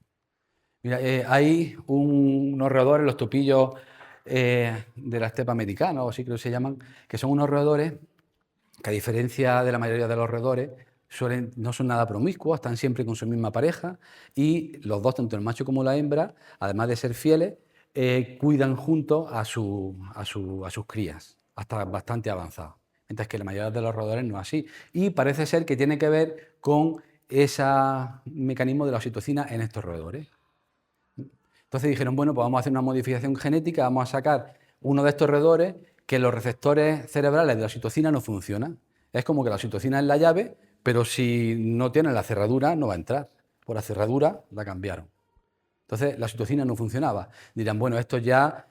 Mira, hay unos roedores, los topillos de la estepa americana, o así creo que se llaman, que son unos roedores que, a diferencia de la mayoría de los roedores, no son nada promiscuos, están siempre con su misma pareja y los dos, tanto el macho como la hembra, además de ser fieles, cuidan juntos a sus crías, hasta bastante avanzados. Mientras que la mayoría de los roedores no es así. Y parece ser que tiene que ver con ese mecanismo de la oxitocina en estos roedores. Entonces dijeron, bueno, pues vamos a hacer una modificación genética, vamos a sacar uno de estos roedores que los receptores cerebrales de la oxitocina no funcionan. Es como que la oxitocina es la llave, pero si no tiene la cerradura no va a entrar. Por la cerradura la cambiaron. Entonces la oxitocina no funcionaba. Dirán, bueno, estos ya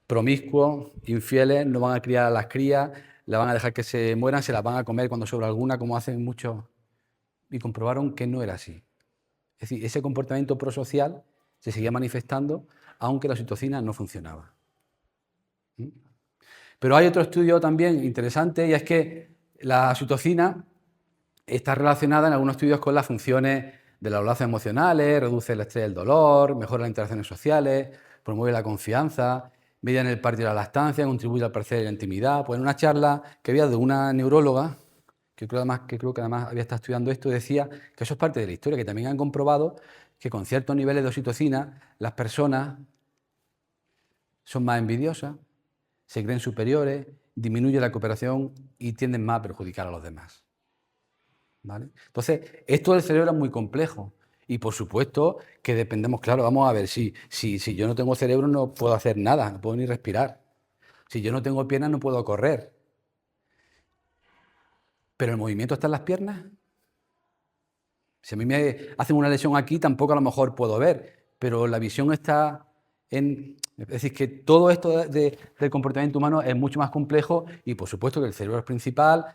promiscuos, infieles, no van a criar a las crías, la van a dejar que se mueran, se las van a comer cuando sobra alguna, como hacen muchos. Y comprobaron que no era así. Es decir, ese comportamiento prosocial se seguía manifestando, aunque la oxitocina no funcionaba. Pero hay otro estudio también interesante, y es que la oxitocina está relacionada en algunos estudios con las funciones de las lazos emocionales, reduce el estrés y el dolor, mejora las interacciones sociales, promueve la confianza, media en el parto y la lactancia, contribuye al placer y la intimidad. Pues en una charla que había de una neuróloga, que creo que además había estado estudiando esto, decía que eso es parte de la historia, que también han comprobado que con ciertos niveles de oxitocina las personas son más envidiosas, se creen superiores, disminuye la cooperación y tienden más a perjudicar a los demás. ¿Vale? Entonces, esto del cerebro es muy complejo y por supuesto que dependemos, claro, vamos a ver, si yo no tengo cerebro no puedo hacer nada, no puedo ni respirar. Si yo no tengo piernas no puedo correr. ¿Pero el movimiento está en las piernas? Si a mí me hacen una lesión aquí, tampoco a lo mejor puedo ver, pero la visión está en... Es decir, que todo esto del comportamiento humano es mucho más complejo y por supuesto que el cerebro es principal,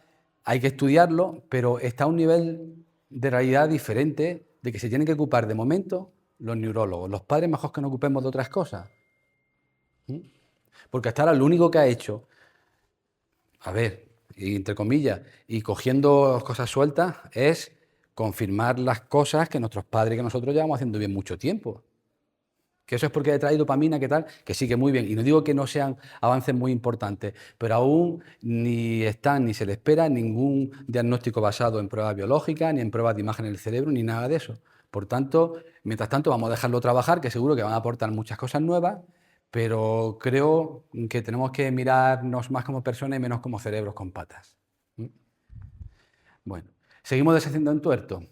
hay que estudiarlo, pero está a un nivel de realidad diferente de que se tienen que ocupar de momento los neurólogos. Los padres mejor que nos ocupemos de otras cosas. Porque hasta ahora lo único que ha hecho, a ver, y entre comillas, y cogiendo cosas sueltas, es confirmar las cosas que nuestros padres y que nosotros llevamos haciendo bien mucho tiempo. Que eso es porque trae dopamina, que tal, que sí, que muy bien. Y no digo que no sean avances muy importantes, pero aún ni están ni se le espera ningún diagnóstico basado en pruebas biológicas, ni en pruebas de imagen del cerebro, ni nada de eso. Por tanto, mientras tanto, vamos a dejarlo trabajar, que seguro que van a aportar muchas cosas nuevas, pero creo que tenemos que mirarnos más como personas y menos como cerebros con patas. Bueno, seguimos deshaciendo en tuerto.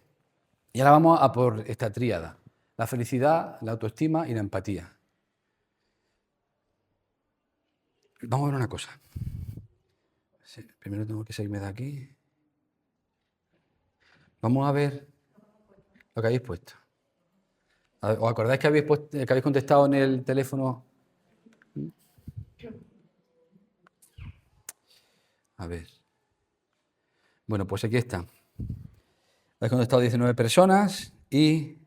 Y ahora vamos a por esta tríada. La felicidad, la autoestima y la empatía. Vamos a ver una cosa. Sí, primero tengo que salirme de aquí. Vamos a ver lo que habéis puesto. ¿Os acordáis que habéis contestado en el teléfono? A ver. Bueno, pues aquí está. Habéis contestado 19 personas y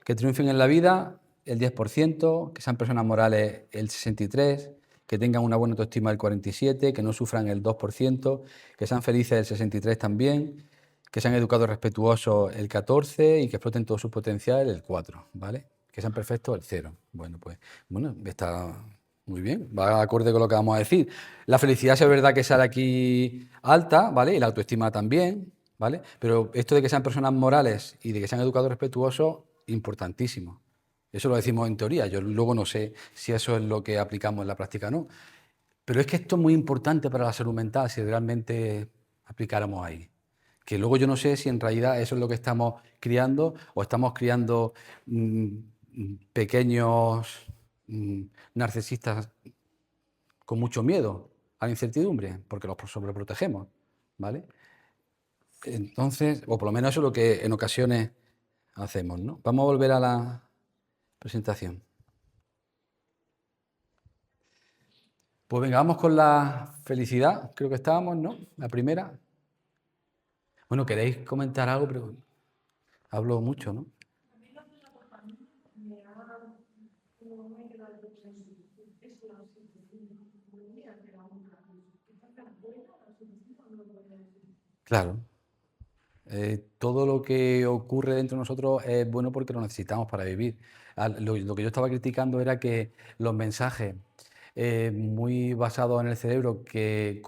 que triunfen en la vida el 10%, que sean personas morales el 63%, que tengan una buena autoestima el 47%, que no sufran el 2%, que sean felices el 63% también, que sean educados y respetuosos el 14% y que exploten todo su potencial el 4%, ¿vale? Que sean perfectos el 0%. Bueno, pues está muy bien, va acorde con lo que vamos a decir. La felicidad sí es verdad que sale aquí alta, ¿vale? Y la autoestima también, ¿vale? Pero esto de que sean personas morales y de que sean educados y respetuosos, importantísimo. Eso lo decimos en teoría, yo luego no sé si eso es lo que aplicamos en la práctica o no. Pero es que esto es muy importante para la salud mental si realmente aplicáramos ahí. Que luego yo no sé si en realidad eso es lo que estamos criando o estamos criando pequeños narcisistas con mucho miedo a la incertidumbre, porque los sobreprotegemos, ¿vale? Entonces, o por lo menos eso es lo que en ocasiones hacemos, ¿no? Vamos a volver a la presentación. Pues venga, vamos con la felicidad, creo que estábamos, ¿no? La primera. Bueno, ¿queréis comentar algo? Pero hablo mucho, ¿no? Claro. Todo lo que ocurre dentro de nosotros es bueno porque lo necesitamos para vivir. Lo que yo estaba criticando era que los mensajes muy basados en el cerebro que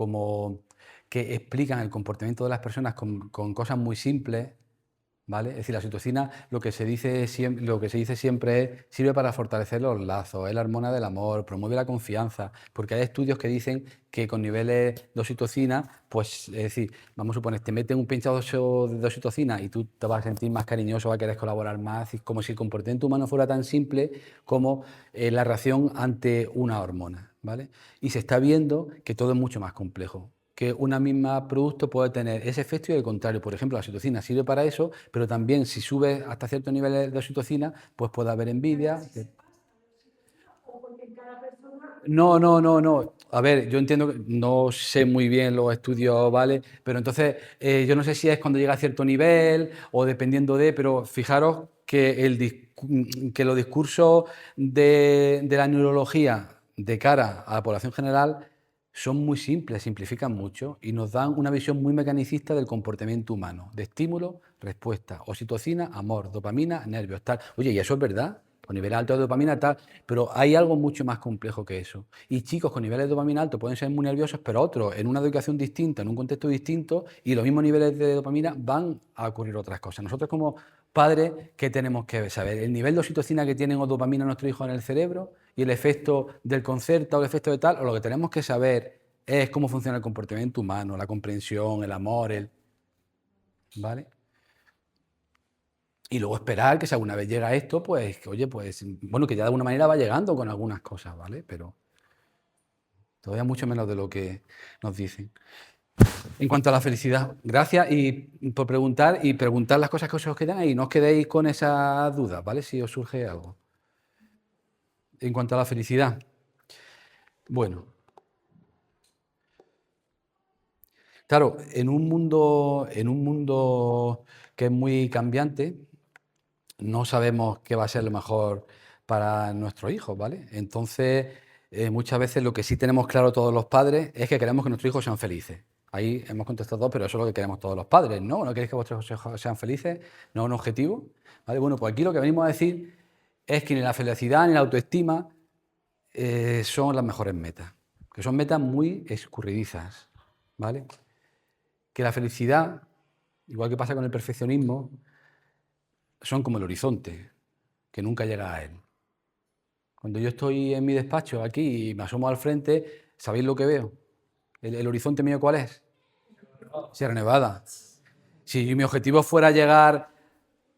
explican el comportamiento de las personas con cosas muy simples, ¿vale? Es decir, la oxitocina lo que se dice siempre es sirve para fortalecer los lazos, es la hormona del amor, promueve la confianza, porque hay estudios que dicen que con niveles de oxitocina, pues es decir, vamos a suponer, te meten un pinchazo de oxitocina y tú te vas a sentir más cariñoso, vas a querer colaborar más, como si el comportamiento humano fuera tan simple como la reacción ante una hormona, ¿vale? Y se está viendo que todo es mucho más complejo, que una misma producto puede tener ese efecto y el contrario. Por ejemplo, la oxitocina sirve para eso, pero también si sube hasta ciertos niveles de oxitocina, pues puede haber envidia. No. A ver, yo entiendo que no sé muy bien los estudios, ¿vale? Pero entonces yo no sé si es cuando llega a cierto nivel o dependiendo de, pero fijaros que, que los discursos de la neurología de cara a la población general son muy simples, simplifican mucho y nos dan una visión muy mecanicista del comportamiento humano, de estímulo, respuesta, oxitocina, amor, dopamina, nervios, tal. Oye, y eso es verdad, con niveles altos de dopamina, tal, pero hay algo mucho más complejo que eso. Y chicos con niveles de dopamina altos pueden ser muy nerviosos, pero otros en una educación distinta, en un contexto distinto, y los mismos niveles de dopamina van a ocurrir otras cosas. Nosotros como padres, ¿qué tenemos que saber? El nivel de oxitocina que tienen o dopamina nuestros hijos en el cerebro y el efecto del concerto o el efecto de tal, o lo que tenemos que saber es cómo funciona el comportamiento humano, la comprensión, el amor, ¿vale? Y luego esperar que si alguna vez llega esto, pues, oye, pues, bueno, que ya de alguna manera va llegando con algunas cosas, ¿vale? Pero todavía mucho menos de lo que nos dicen. En cuanto a la felicidad, gracias y por preguntar y preguntar las cosas que os quedan ahí. No os quedéis con esas dudas, ¿vale? Si os surge algo. En cuanto a la felicidad, bueno, claro, en un mundo que es muy cambiante, no sabemos qué va a ser lo mejor para nuestros hijos, ¿vale? Entonces, muchas veces lo que sí tenemos claro todos los padres es que queremos que nuestros hijos sean felices. Ahí hemos contestado dos, pero eso es lo que queremos todos los padres, ¿no? ¿No queréis que vuestros hijos sean felices? ¿No es un objetivo? ¿Vale? Bueno, pues aquí lo que venimos a decir es que ni la felicidad ni la autoestima son las mejores metas, que son metas muy escurridizas, ¿vale? Que la felicidad, igual que pasa con el perfeccionismo, son como el horizonte, que nunca llega a él. Cuando yo estoy en mi despacho aquí y me asomo al frente, ¿sabéis lo que veo? ¿El horizonte mío cuál es? Sierra Nevada. Si mi objetivo fuera llegar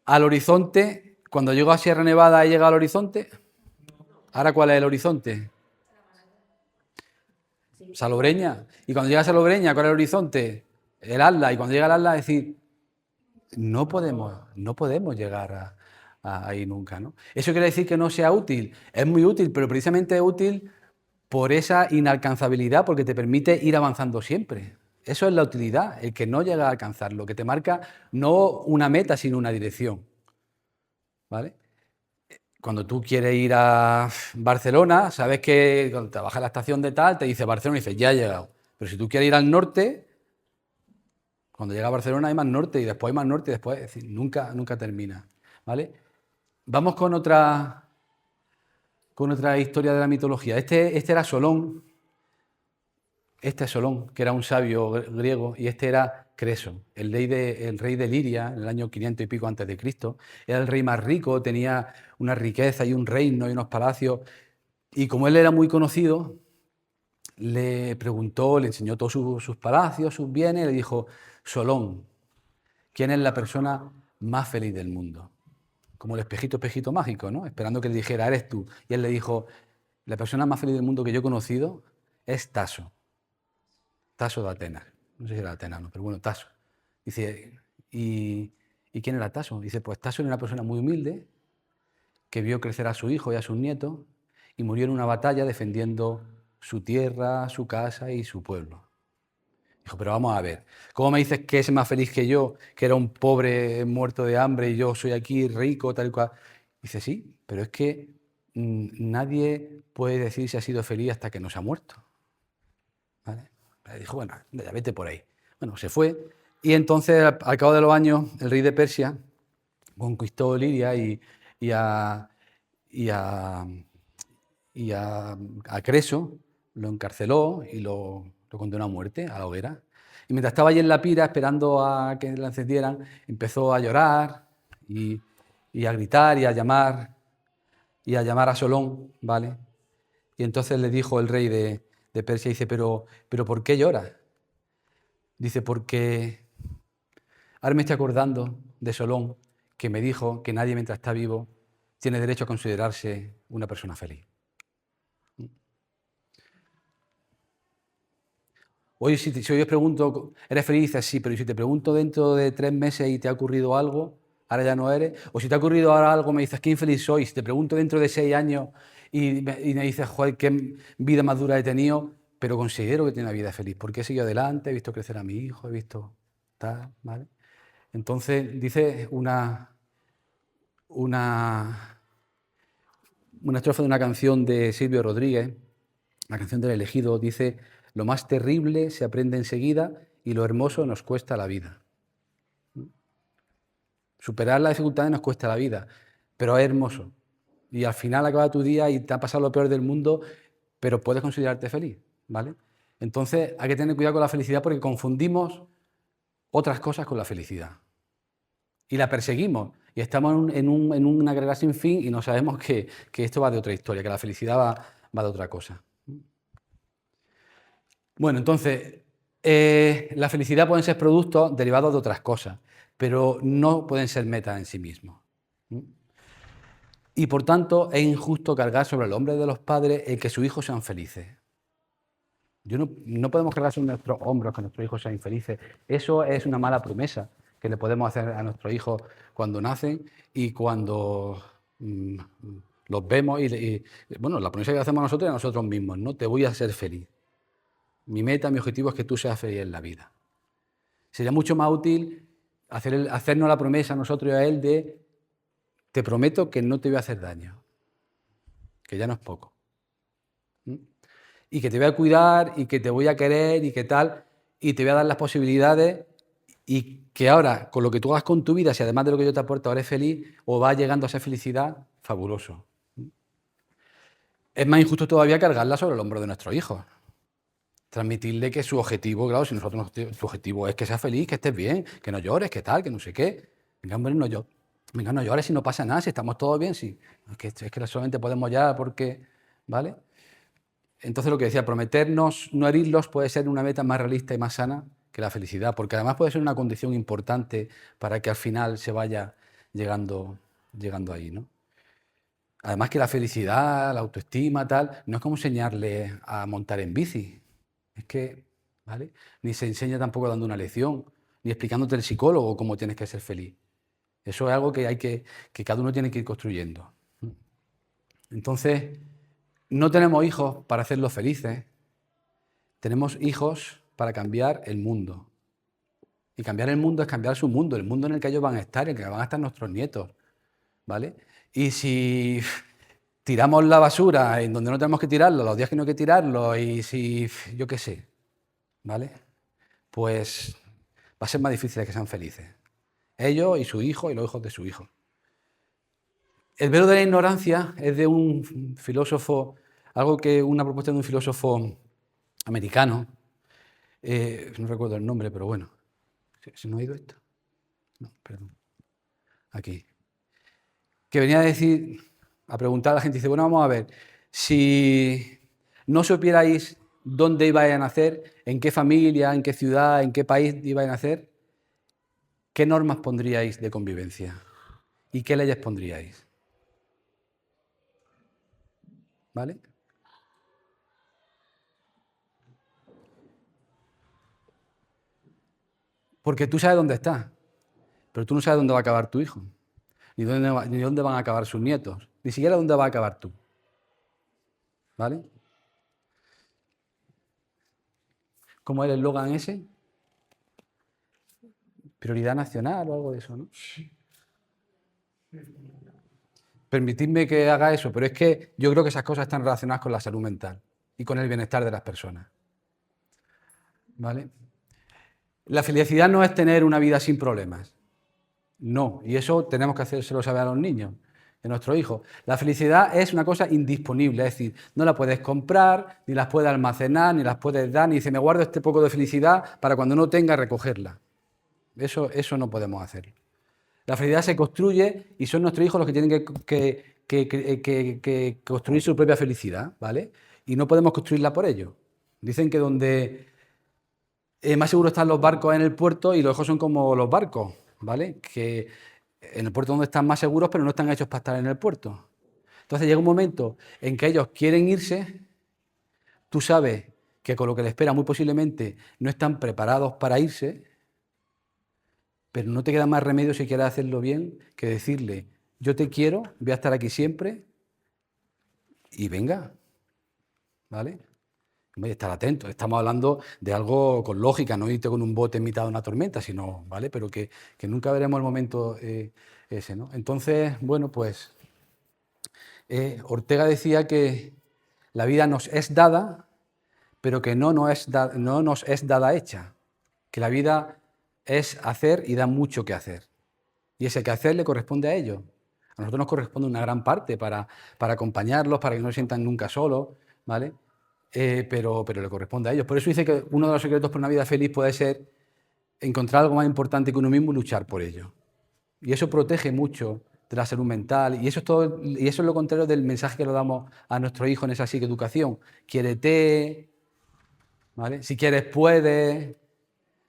al horizonte, cuando llego a Sierra Nevada he llegado al horizonte, ¿ahora cuál es el horizonte? Salobreña. Y cuando llegas a Salobreña, ¿cuál es el horizonte? El Atlas. Y cuando llega al Atlas, es decir, no podemos llegar ahí nunca, ¿no? ¿Eso quiere decir que no sea útil? Es muy útil, pero precisamente es útil por esa inalcanzabilidad, porque te permite ir avanzando siempre. Eso es la utilidad, el que no llega a alcanzarlo, que te marca no una meta, sino una dirección, ¿vale? Cuando tú quieres ir a Barcelona, sabes que cuando te bajas a la estación de tal, te dice Barcelona y dices, ya he llegado. Pero si tú quieres ir al norte, cuando llega a Barcelona hay más norte y después hay más norte y después, es decir, nunca termina, ¿vale? Vamos con otra historia de la mitología. Este era Solón. Este es Solón, que era un sabio griego, y este era Creso, el rey de Liria, en el año 500 y pico antes de Cristo. Era el rey más rico, tenía una riqueza y un reino y unos palacios. Y como él era muy conocido, le preguntó, le enseñó todos sus palacios, sus bienes, y le dijo, Solón, ¿quién es la persona más feliz del mundo? Como el espejito mágico, ¿no? Esperando que le dijera, eres tú. Y él le dijo, la persona más feliz del mundo que yo he conocido es Taso. Taso de Atenas. No sé si era Atenas, no, pero bueno, Taso. Dice, ¿y quién era Taso? Dice, pues Taso era una persona muy humilde que vio crecer a su hijo y a sus nietos y murió en una batalla defendiendo su tierra, su casa y su pueblo. Dijo, pero vamos a ver, ¿cómo me dices que es más feliz que yo, que era un pobre muerto de hambre y yo soy aquí rico, tal y cual? Dice, sí, pero es que nadie puede decir si ha sido feliz hasta que no se ha muerto. ¿Vale? Le dijo, bueno, ya vete por ahí. Bueno, se fue y entonces al cabo de los años el rey de Persia conquistó Liria a Creso, lo encarceló y lo condenó a muerte, a la hoguera. Y mientras estaba allí en la pira esperando a que la encendieran, empezó a llorar y a gritar y a llamar a Solón, ¿vale? Y entonces le dijo el rey de Persia, dice, pero ¿por qué lloras? Dice, porque ahora me estoy acordando de Solón, que me dijo que nadie mientras está vivo tiene derecho a considerarse una persona feliz. Hoy, si hoy os pregunto, ¿eres feliz? Dices, sí, pero si te pregunto dentro de 3 meses y te ha ocurrido algo, ahora ya no eres. O si te ha ocurrido ahora algo, me dices, qué infeliz soy. Si te pregunto dentro de 6 años y me dices, joder, qué vida más dura he tenido, pero considero que tiene una vida feliz, porque he seguido adelante, he visto crecer a mi hijo, he visto tal, ¿vale? Entonces, dice una estrofa de una canción de Silvio Rodríguez, la canción del elegido, dice, lo más terrible se aprende enseguida y lo hermoso nos cuesta la vida. Superar las dificultades nos cuesta la vida, pero es hermoso. Y al final acaba tu día y te ha pasado lo peor del mundo, pero puedes considerarte feliz, ¿vale? Entonces hay que tener cuidado con la felicidad porque confundimos otras cosas con la felicidad. Y la perseguimos y estamos en una carrera sin fin y no sabemos que esto va de otra historia, que la felicidad va de otra cosa. Bueno, entonces, la felicidad pueden ser productos derivados de otras cosas, pero no pueden ser metas en sí mismos. Y por tanto, es injusto cargar sobre el hombre de los padres el que sus hijos sean felices. No podemos cargar sobre nuestros hombros que nuestros hijos sean infelices. Eso es una mala promesa que le podemos hacer a nuestros hijos cuando nacen y cuando los vemos. Bueno, la promesa que hacemos nosotros es a nosotros mismos, ¿no? Te voy a hacer feliz. Mi meta, mi objetivo es que tú seas feliz en la vida. Sería mucho más útil hacernos la promesa a nosotros y a él de te prometo que no te voy a hacer daño, que ya no es poco. Y que te voy a cuidar y que te voy a querer y que tal, y te voy a dar las posibilidades y que ahora, con lo que tú hagas con tu vida, si además de lo que yo te aporto eres feliz o vas llegando a esa felicidad, fabuloso. Es más injusto todavía cargarla sobre el hombro de nuestros hijos. Transmitirle que su objetivo, claro, si nosotros su objetivo es que seas feliz, que estés bien, que no llores, que tal, que no sé qué. Venga, hombre, no llores si no pasa nada, si estamos todos bien, sí. Es que solamente podemos ya porque, ¿vale? Entonces lo que decía, prometernos no herirlos puede ser una meta más realista y más sana que la felicidad, porque además puede ser una condición importante para que al final se vaya llegando ahí, ¿no? Además que la felicidad, la autoestima, tal, no es como enseñarle a montar en bici. Es que, ¿vale? Ni se enseña tampoco dando una lección, ni explicándote el psicólogo cómo tienes que ser feliz. Eso es algo que cada uno tiene que ir construyendo. Entonces, no tenemos hijos para hacerlos felices, tenemos hijos para cambiar el mundo. Y cambiar el mundo es cambiar su mundo, el mundo en el que ellos van a estar, en el que van a estar nuestros nietos, ¿vale? Y si tiramos la basura en donde no tenemos que tirarlo, los días que no hay que tirarlo, y si, yo qué sé, ¿vale? Pues va a ser más difícil que sean felices. Ellos y su hijo y los hijos de su hijo. El velo de la ignorancia es de un filósofo, una propuesta de un filósofo americano, no recuerdo el nombre, pero bueno. ¿Se me ha ido esto? No, perdón. Aquí. Que venía a preguntar a la gente, dice, bueno, vamos a ver, si no supierais dónde ibais a nacer, en qué familia, en qué ciudad, en qué país ibais a nacer, ¿qué normas pondríais de convivencia? ¿Y qué leyes pondríais? ¿Vale? Porque tú sabes dónde estás, pero tú no sabes dónde va a acabar tu hijo, ni dónde van a acabar sus nietos, ni siquiera dónde va a acabar tú. ¿Vale? ¿Cómo es el eslogan ese? Prioridad nacional o algo de eso, ¿no? Permitidme que haga eso, pero es que yo creo que esas cosas están relacionadas con la salud mental y con el bienestar de las personas. ¿Vale? La felicidad no es tener una vida sin problemas. No, y eso tenemos que hacérselo saber a los niños, a nuestros hijos. La felicidad es una cosa indisponible, es decir, no la puedes comprar, ni las puedes almacenar, ni las puedes dar, ni dice, me guardo este poco de felicidad para cuando no tenga recogerla. Eso no podemos hacerlo. La felicidad se construye y son nuestros hijos los que tienen que construir su propia felicidad, ¿vale? Y no podemos construirla por ellos. Dicen que donde más seguro están los barcos en el puerto y los hijos son como los barcos, ¿vale? Que en el puerto donde están más seguros, pero no están hechos para estar en el puerto. Entonces llega un momento en que ellos quieren irse, tú sabes que con lo que les espera muy posiblemente no están preparados para irse, pero no te queda más remedio si quieres hacerlo bien que decirle, yo te quiero, voy a estar aquí siempre y venga, ¿vale? Voy a estar atento, estamos hablando de algo con lógica, no irte con un bote en mitad de una tormenta, sino, ¿vale? Pero que nunca veremos el momento ese, ¿no? Entonces, bueno, pues Ortega decía que la vida nos es dada, pero que no nos es dada hecha, que la vida es hacer y da mucho que hacer. Y ese que hacer le corresponde a ellos. A nosotros nos corresponde una gran parte para acompañarlos, para que no se sientan nunca solos, ¿vale? Pero le corresponde a ellos. Por eso dice que uno de los secretos para una vida feliz puede ser encontrar algo más importante que uno mismo y luchar por ello. Y eso protege mucho de la salud mental. Y eso es lo contrario del mensaje que le damos a nuestros hijos en esa psicoeducación. Quiérete, ¿vale? Si quieres, puedes.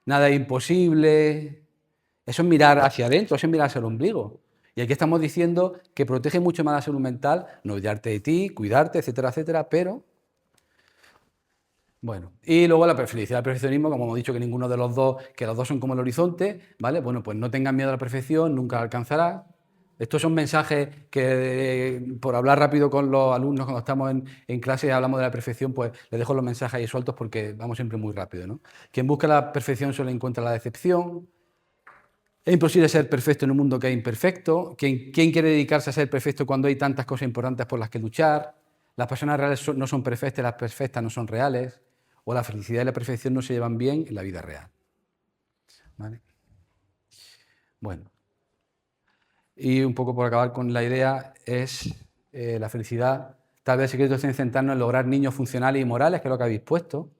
Nada es imposible. Eso es mirar hacia adentro, eso es mirar hacia el ombligo. Y aquí estamos diciendo que protege mucho más la salud mental, no olvidarte de ti, cuidarte, etcétera, etcétera, pero Bueno, y luego la felicidad, el perfeccionismo, como hemos dicho que ninguno de los dos, que los dos son como el horizonte, ¿vale? Bueno, pues no tengan miedo a la perfección, nunca la alcanzarás. Estos son mensajes que, por hablar rápido con los alumnos cuando estamos en clase y hablamos de la perfección, pues les dejo los mensajes ahí sueltos porque vamos siempre muy rápido, ¿no? Quien busca la perfección solo encuentra la decepción. Es imposible ser perfecto en un mundo que es imperfecto. ¿Quién quiere dedicarse a ser perfecto cuando hay tantas cosas importantes por las que luchar? Las personas reales no son perfectas, las perfectas no son reales. O la felicidad y la perfección no se llevan bien en la vida real. ¿Vale? Bueno. Y un poco por acabar con la idea es la felicidad. Tal vez el secreto esté en centrarnos en lograr niños funcionales y morales, que es lo que habéis puesto,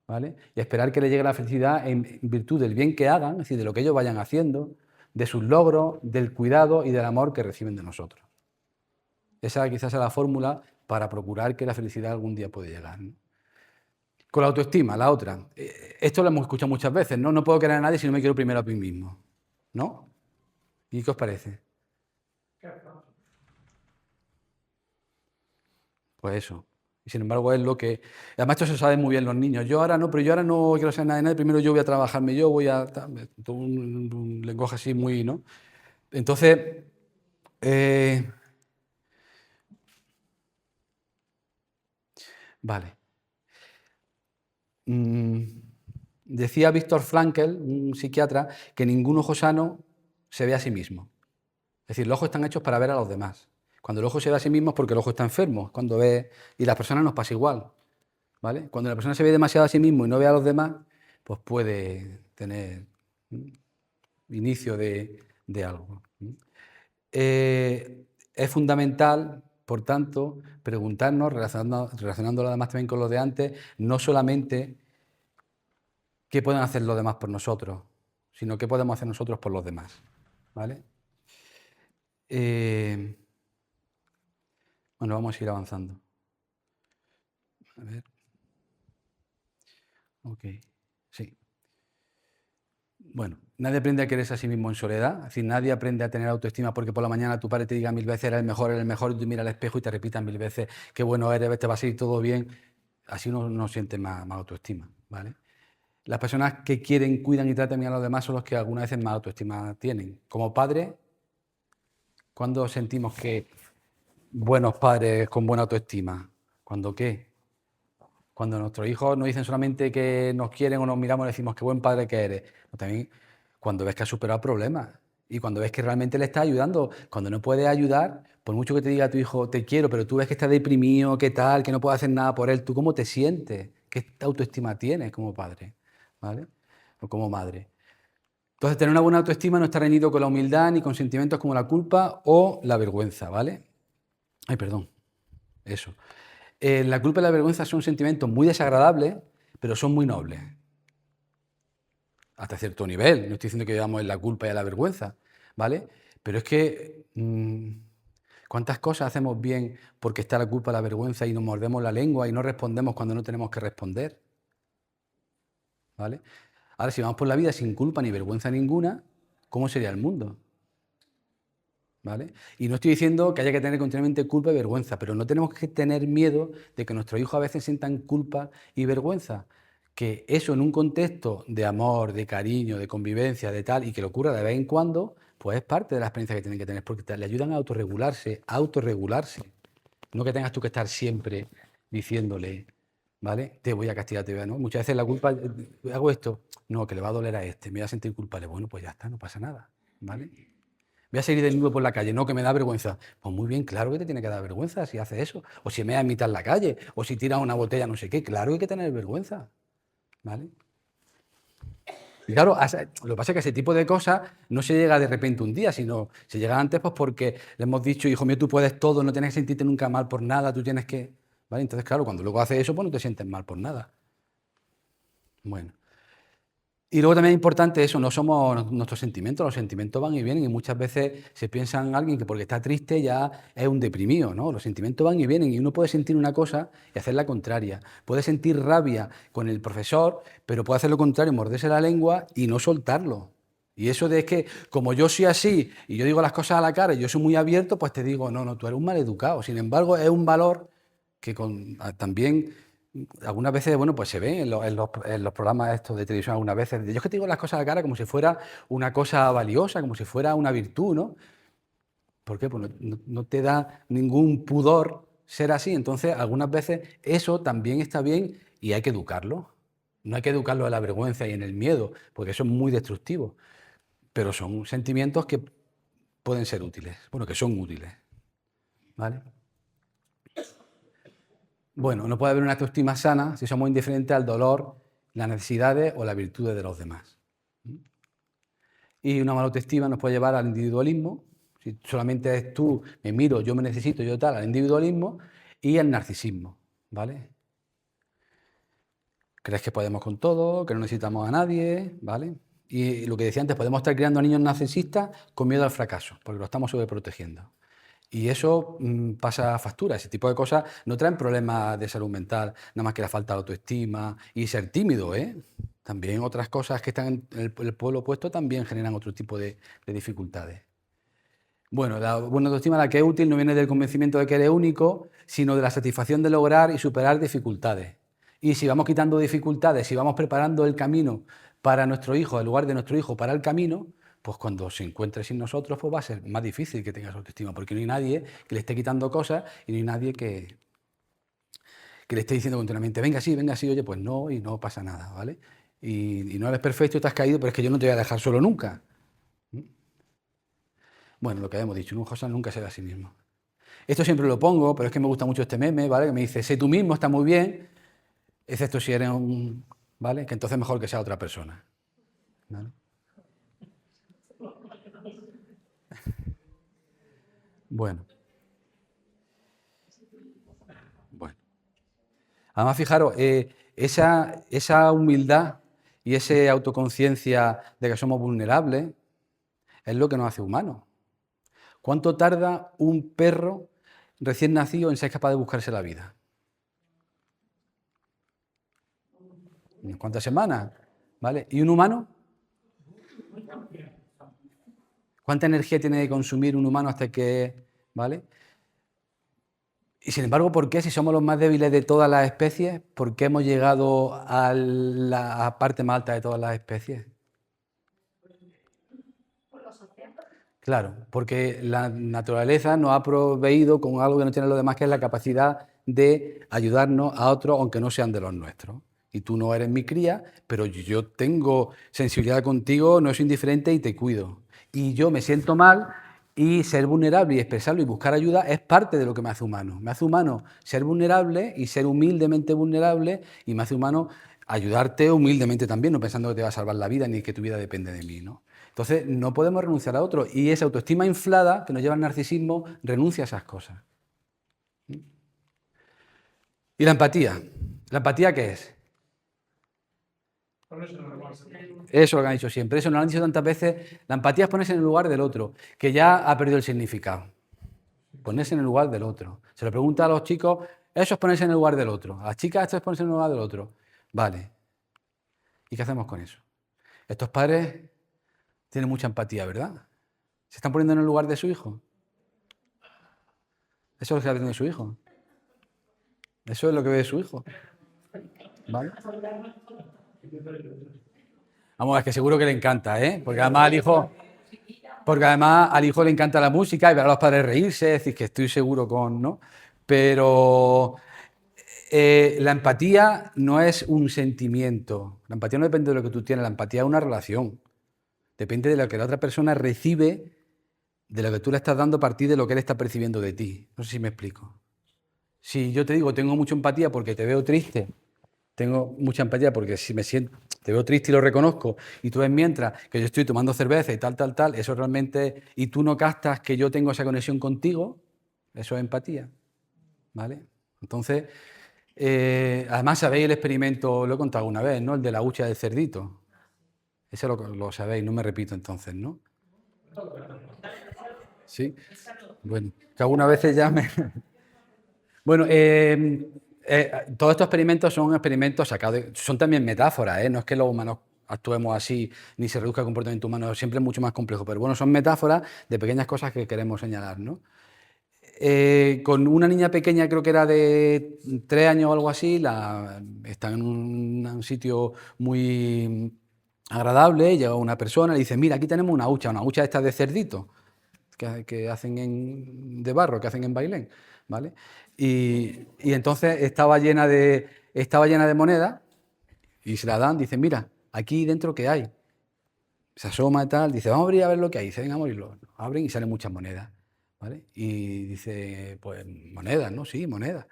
¿vale? Y esperar que les llegue la felicidad en virtud del bien que hagan, es decir, de lo que ellos vayan haciendo, de sus logros, del cuidado y del amor que reciben de nosotros. Esa quizás es la fórmula para procurar que la felicidad algún día pueda llegar, ¿no? Con la autoestima, la otra. Esto lo hemos escuchado muchas veces, ¿no? No puedo querer a nadie si no me quiero primero a mí mismo, ¿no? ¿Y qué os parece? Pues eso. Y sin embargo es lo que... Además esto se sabe muy bien los niños. Yo ahora no, pero yo ahora no quiero ser nada de nadie. Primero yo voy a trabajarme, yo voy a... Todo un lenguaje así muy, ¿no? Entonces... vale. Decía Víctor Frankl, un psiquiatra, que ningún ojo sano se ve a sí mismo. Es decir, los ojos están hechos para ver a los demás. Cuando el ojo se ve a sí mismo es porque el ojo está enfermo. Cuando ve... Y a las personas nos pasa igual, ¿vale? Cuando la persona se ve demasiado a sí mismo y no ve a los demás, pues puede tener inicio de algo. Es fundamental, por tanto, preguntarnos, relacionándolo además también con lo de antes, no solamente qué pueden hacer los demás por nosotros, sino qué podemos hacer nosotros por los demás, ¿vale? Bueno, vamos a ir avanzando. A ver. Ok, sí. Bueno, nadie aprende a quererse a sí mismo en soledad. Es decir, nadie aprende a tener autoestima porque por la mañana tu padre te diga 1000 veces eres el mejor, y tú miras al espejo y te repitas 1000 veces qué bueno eres, te va a salir todo bien. Así uno no siente más autoestima, ¿vale? Las personas que quieren, cuidan y tratan bien a los demás son los que algunas veces más autoestima tienen. Como padres, ¿cuándo sentimos que buenos padres con buena autoestima? ¿Cuándo qué? Cuando nuestros hijos nos dicen solamente que nos quieren o nos miramos y decimos qué buen padre que eres. O también cuando ves que has superado problemas y cuando ves que realmente le estás ayudando. Cuando no puedes ayudar, por mucho que te diga tu hijo te quiero, pero tú ves que está deprimido, qué tal, que no puedes hacer nada por él, ¿tú cómo te sientes? ¿Qué autoestima tienes como padre? ¿Vale? O como madre. Entonces, tener una buena autoestima no está reñido con la humildad ni con sentimientos como la culpa o la vergüenza, ¿vale? Ay, perdón. Eso. La culpa y la vergüenza son sentimientos muy desagradables, pero son muy nobles. Hasta cierto nivel. No estoy diciendo que vivamos en la culpa y en la vergüenza, ¿vale? Pero es que ¿cuántas cosas hacemos bien porque está la culpa y la vergüenza y nos mordemos la lengua y no respondemos cuando no tenemos que responder? ¿Vale? Ahora, si vamos por la vida sin culpa ni vergüenza ninguna, ¿cómo sería el mundo? ¿Vale? Y no estoy diciendo que haya que tener continuamente culpa y vergüenza, pero no tenemos que tener miedo de que nuestros hijos a veces sientan culpa y vergüenza. Que eso en un contexto de amor, de cariño, de convivencia, de tal, y que le ocurra de vez en cuando, pues es parte de la experiencia que tienen que tener, porque le ayudan a autorregularse, No que tengas tú que estar siempre diciéndole, ¿vale? Te voy a castigar, te voy a... ¿no? Muchas veces la culpa, hago esto, no, que le va a doler a este, me voy a sentir culpable. Bueno, pues ya está, no pasa nada, ¿vale? Voy a salir desnudo por la calle, no, que me da vergüenza. Pues muy bien, claro que te tiene que dar vergüenza si haces eso. O si meas en mitad en la calle, o si tiras una botella, no sé qué, claro que hay que tener vergüenza, ¿vale? Y claro, lo que pasa es que ese tipo de cosas no se llega de repente un día, sino se llega antes pues porque le hemos dicho, hijo mío, tú puedes todo, no tienes que sentirte nunca mal por nada, tú tienes que... ¿Vale? Entonces, claro, cuando luego haces eso, pues no te sientes mal por nada. Bueno. Y luego también es importante eso, no somos nuestros sentimientos, los sentimientos van y vienen y muchas veces se piensa en alguien que porque está triste ya es un deprimido, ¿no? Los sentimientos van y vienen y uno puede sentir una cosa y hacer la contraria. Puede sentir rabia con el profesor, pero puede hacer lo contrario, morderse la lengua y no soltarlo. Y eso de que como yo soy así y yo digo las cosas a la cara y yo soy muy abierto, pues te digo, no, tú eres un maleducado. Sin embargo, es un valor que también algunas veces, bueno, pues se ve en los programas estos de televisión algunas veces. Yo es que te digo las cosas a la cara como si fuera una cosa valiosa, como si fuera una virtud, ¿no? ¿Por qué? Pues no te da ningún pudor ser así. Entonces, algunas veces eso también está bien y hay que educarlo. No hay que educarlo en la vergüenza y en el miedo, porque eso es muy destructivo. Pero son sentimientos que pueden ser útiles, bueno, que son útiles. ¿Vale? Bueno, no puede haber una autoestima sana si somos indiferentes al dolor, las necesidades o las virtudes de los demás. Y una mala autoestima nos puede llevar al individualismo, si solamente es tú, me miro, yo me necesito, yo tal, al individualismo y al narcisismo, ¿vale? Crees que podemos con todo, que no necesitamos a nadie, ¿vale? Y lo que decía antes, podemos estar criando a niños narcisistas con miedo al fracaso, porque lo estamos sobreprotegiendo. Y eso pasa factura. Ese tipo de cosas no traen problemas de salud mental, nada más que la falta de autoestima y ser tímido, ¿eh? También otras cosas que están en el polo opuesto también generan otro tipo de dificultades. Bueno, la buena autoestima, la que es útil, no viene del convencimiento de que eres único, sino de la satisfacción de lograr y superar dificultades. Y si vamos quitando dificultades, si vamos preparando el camino para nuestro hijo, en lugar de nuestro hijo para el camino, pues cuando se encuentre sin nosotros, pues va a ser más difícil que tenga su autoestima, porque no hay nadie que le esté quitando cosas y no hay nadie que le esté diciendo continuamente, venga sí, oye, pues no, y no pasa nada, ¿vale? Y no eres perfecto y te has caído, pero es que yo no te voy a dejar solo nunca. Bueno, lo que habíamos dicho, un José nunca se ve a sí mismo. Esto siempre lo pongo, pero es que me gusta mucho este meme, ¿vale? Que me dice, sé tú mismo, está muy bien, excepto si eres un... ¿vale? Que entonces mejor que sea otra persona. ¿Vale? Bueno. Además, fijaros, esa humildad y esa autoconciencia de que somos vulnerables es lo que nos hace humanos. ¿Cuánto tarda un perro recién nacido en ser capaz de buscarse la vida? ¿Unas cuántas semanas? ¿Vale? ¿Y un humano? ¿Cuánta energía tiene que consumir un humano hasta que... ¿vale? Y sin embargo, ¿por qué, si somos los más débiles de todas las especies, por qué hemos llegado a la parte más alta de todas las especies? Claro, porque la naturaleza nos ha proveído con algo que no tienen los demás, que es la capacidad de ayudarnos a otros, aunque no sean de los nuestros. Y tú no eres mi cría, pero yo tengo sensibilidad contigo, no soy indiferente y te cuido. Y yo me siento mal y ser vulnerable y expresarlo y buscar ayuda es parte de lo que me hace humano. Me hace humano ser vulnerable y ser humildemente vulnerable, y me hace humano ayudarte humildemente también, no pensando que te va a salvar la vida ni que tu vida depende de mí, ¿no? Entonces, no podemos renunciar a otro. Y esa autoestima inflada que nos lleva al narcisismo renuncia a esas cosas. ¿Y la empatía? ¿La empatía qué es? Eso es lo que han dicho siempre. Eso nos lo han dicho tantas veces. La empatía es ponerse en el lugar del otro, que ya ha perdido el significado. Ponerse en el lugar del otro. Se lo pregunta a los chicos, eso es ponerse en el lugar del otro. A las chicas, esto es ponerse en el lugar del otro. Vale. ¿Y qué hacemos con eso? Estos padres tienen mucha empatía, ¿verdad? ¿Se están poniendo en el lugar de su hijo? Eso es lo que está viendo de su hijo. Eso es lo que ve su hijo. ¿Vale? Vamos, es que seguro que le encanta, ¿eh? Porque además al hijo le encanta la música y ver a los padres reírse, es decir, que estoy seguro con, ¿no? Pero la empatía no es un sentimiento. La empatía no depende de lo que tú tienes, la empatía es una relación. Depende de lo que la otra persona recibe, de lo que tú le estás dando a partir de lo que él está percibiendo de ti. No sé si me explico. Si yo te digo, tengo mucha empatía porque te veo triste, tengo mucha empatía porque si me siento, te veo triste y lo reconozco, y tú ves mientras que yo estoy tomando cerveza y tal, eso realmente, y tú no captas que yo tengo esa conexión contigo, eso es empatía. ¿Vale? Entonces, además sabéis el experimento, lo he contado alguna vez, ¿no? El de la hucha del cerdito. Ese lo sabéis, no me repito entonces, ¿no? Sí. Bueno, que algunas veces ya me... Bueno, todos estos experimentos son experimentos sacados, son también metáforas, ¿eh? No es que los humanos actuemos así ni se reduzca el comportamiento humano, siempre es mucho más complejo, pero bueno, son metáforas de pequeñas cosas que queremos señalar, ¿no? con una niña pequeña, creo que era de 3 años o algo así, está en un sitio muy agradable, llega una persona y le dice, mira, aquí tenemos una hucha esta de cerdito, que hacen de barro, que hacen en Bailén, ¿vale? Y entonces estaba llena de monedas y se la dan, dice, mira, aquí dentro ¿qué hay? Se asoma y tal, dice, vamos a abrir a ver lo que hay. Dice, venga, vamos a abrirlo. Abren y salen muchas monedas, ¿vale? Y dice, pues monedas, ¿no? Sí, monedas.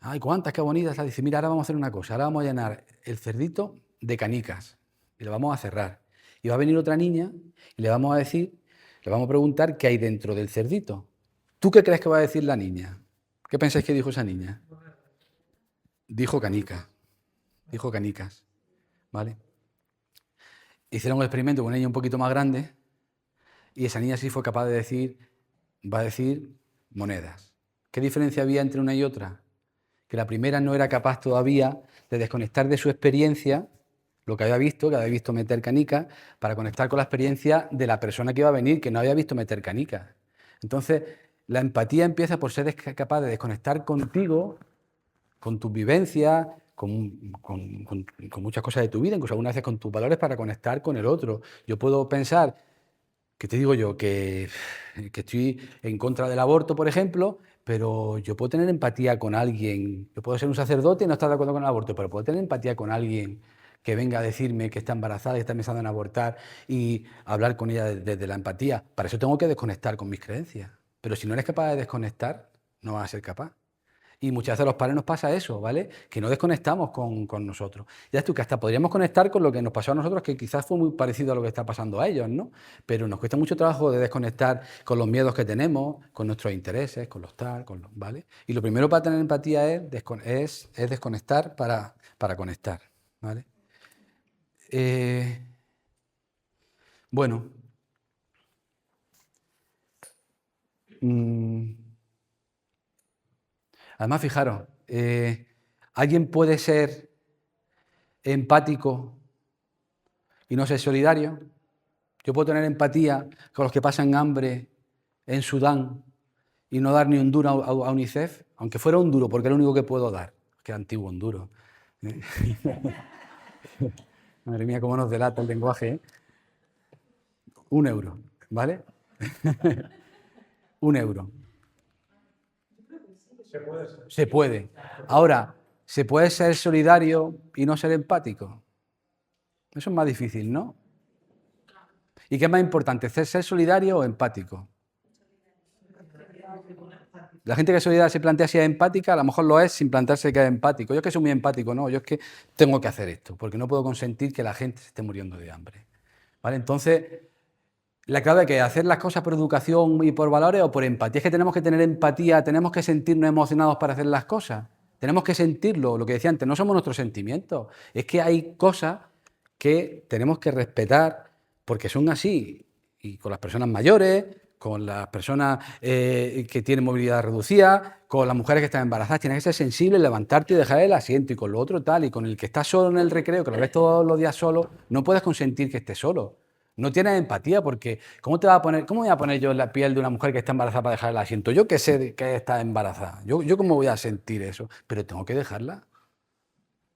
Ay, ¿cuántas? Qué bonitas. Dice, mira, ahora vamos a hacer una cosa. Ahora vamos a llenar el cerdito de canicas y lo vamos a cerrar. Y va a venir otra niña y le vamos a decir, le vamos a preguntar qué hay dentro del cerdito. ¿Tú qué crees que va a decir la niña? ¿Qué pensáis que dijo esa niña? Dijo canicas. Dijo canicas, ¿vale? Hicieron un experimento con una niña un poquito más grande y esa niña sí fue capaz de decir, va a decir monedas. ¿Qué diferencia había entre una y otra? Que la primera no era capaz todavía de desconectar de su experiencia lo que había visto meter canicas, para conectar con la experiencia de la persona que iba a venir, que no había visto meter canicas. Entonces, la empatía empieza por ser capaz de desconectar contigo, con tus vivencias, con muchas cosas de tu vida, incluso algunas veces con tus valores, para conectar con el otro. Yo puedo pensar, que te digo yo, que estoy en contra del aborto, por ejemplo, pero yo puedo tener empatía con alguien. Yo puedo ser un sacerdote y no estar de acuerdo con el aborto, pero puedo tener empatía con alguien que venga a decirme que está embarazada y está pensando en abortar y hablar con ella desde la empatía. Para eso tengo que desconectar con mis creencias. Pero si no eres capaz de desconectar, no vas a ser capaz. Y muchas veces a los padres nos pasa eso, ¿vale? Que no desconectamos con nosotros. Ya es tú que hasta podríamos conectar con lo que nos pasó a nosotros, que quizás fue muy parecido a lo que está pasando a ellos, ¿no? Pero nos cuesta mucho trabajo de desconectar con los miedos que tenemos, con nuestros intereses, con los tal, ¿vale? Y lo primero para tener empatía es desconectar para conectar, ¿vale? Bueno. Además, fijaros, ¿alguien puede ser empático y no ser solidario? Yo puedo tener empatía con los que pasan hambre en Sudán y no dar ni un duro a UNICEF, aunque fuera un duro, porque es lo único que puedo dar. Qué antiguo un duro. Madre mía, cómo nos delata el lenguaje, ¿eh? 1 euro, ¿vale? 1 euro. Se puede. Ahora, ¿se puede ser solidario y no ser empático? Eso es más difícil, ¿no? ¿Y qué es más importante, ser solidario o empático? La gente que es solidaria se plantea si es empática, a lo mejor lo es sin plantearse que es empático. Yo es que soy muy empático, no, yo es que tengo que hacer esto, porque no puedo consentir que la gente se esté muriendo de hambre. ¿Vale? Entonces, la clave es que hacer las cosas por educación y por valores o por empatía. Es que tenemos que tener empatía, tenemos que sentirnos emocionados para hacer las cosas. Tenemos que sentirlo, lo que decía antes, no somos nuestros sentimientos. Es que hay cosas que tenemos que respetar porque son así. Y con las personas mayores, con las personas que tienen movilidad reducida, con las mujeres que están embarazadas, tienes que ser sensible, levantarte y dejar el asiento, y con lo otro tal, y con el que está solo en el recreo, que lo ves todos los días solo, no puedes consentir que esté solo. No tienes empatía porque ¿cómo voy a poner yo en la piel de una mujer que está embarazada para dejar el asiento? Yo que sé que está embarazada. ¿Yo cómo voy a sentir eso? Pero tengo que dejarla,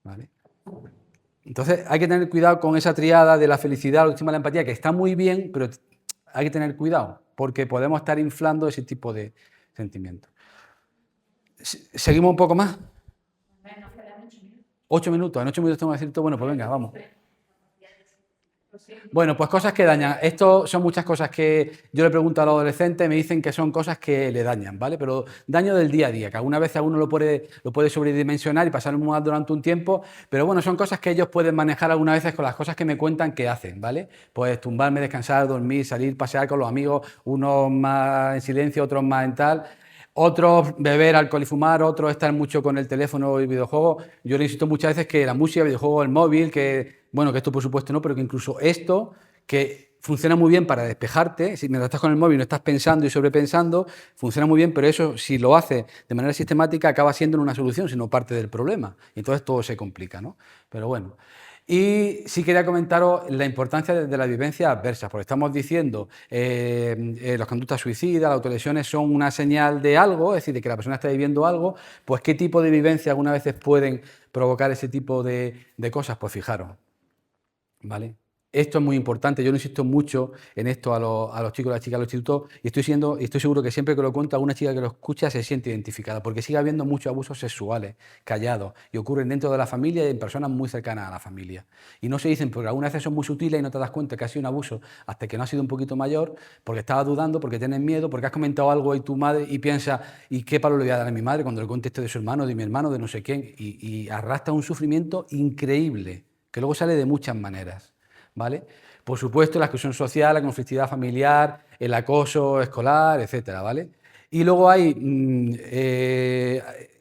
¿vale? Entonces hay que tener cuidado con esa triada de la felicidad, la autoestima y la empatía, que está muy bien, pero hay que tener cuidado porque podemos estar inflando ese tipo de sentimientos. ¿Seguimos un poco más? 8 minutos. En 8 minutos tengo que decir todo. Bueno, pues venga, vamos. Bueno, pues cosas que dañan. Esto son muchas cosas que yo le pregunto a los adolescentes, me dicen que son cosas que le dañan, ¿vale? Pero daño del día a día, que alguna vez a uno lo puede sobredimensionar y pasar mal durante un tiempo, pero bueno, son cosas que ellos pueden manejar algunas veces con las cosas que me cuentan que hacen, ¿vale? Pues tumbarme, descansar, dormir, salir, pasear con los amigos, unos más en silencio, otros más en tal. Otros beber, alcohol y fumar, otros estar mucho con el teléfono y videojuegos. Yo le insisto muchas veces que la música, el videojuego, el móvil, que esto por supuesto no, pero que incluso esto, que funciona muy bien para despejarte, si mientras estás con el móvil no estás pensando y sobrepensando, funciona muy bien, pero eso si lo haces de manera sistemática acaba siendo una solución, sino parte del problema. Y entonces todo se complica, ¿no? Pero bueno. Y sí quería comentaros la importancia de las vivencias adversas, porque estamos diciendo las conductas suicidas, las autolesiones son una señal de algo, es decir, de que la persona está viviendo algo, pues ¿qué tipo de vivencias algunas veces pueden provocar ese tipo de cosas? Pues fijaros, ¿vale? Esto es muy importante, yo lo insisto mucho en esto a los chicos y las chicas del instituto y estoy seguro que siempre que lo cuento alguna chica que lo escucha se siente identificada, porque sigue habiendo muchos abusos sexuales callados y ocurren dentro de la familia y en personas muy cercanas a la familia. Y no se dicen porque algunas veces son muy sutiles y no te das cuenta que ha sido un abuso hasta que no ha sido un poquito mayor, porque estabas dudando, porque tienes miedo, porque has comentado algo y tu madre y piensas, ¿y qué palo le voy a dar a mi madre cuando le conteste de su hermano, de mi hermano, de no sé quién? Y arrastra un sufrimiento increíble, que luego sale de muchas maneras. ¿Vale? Por supuesto, la exclusión social, la conflictividad familiar, el acoso escolar, etcétera, ¿vale? Y luego hay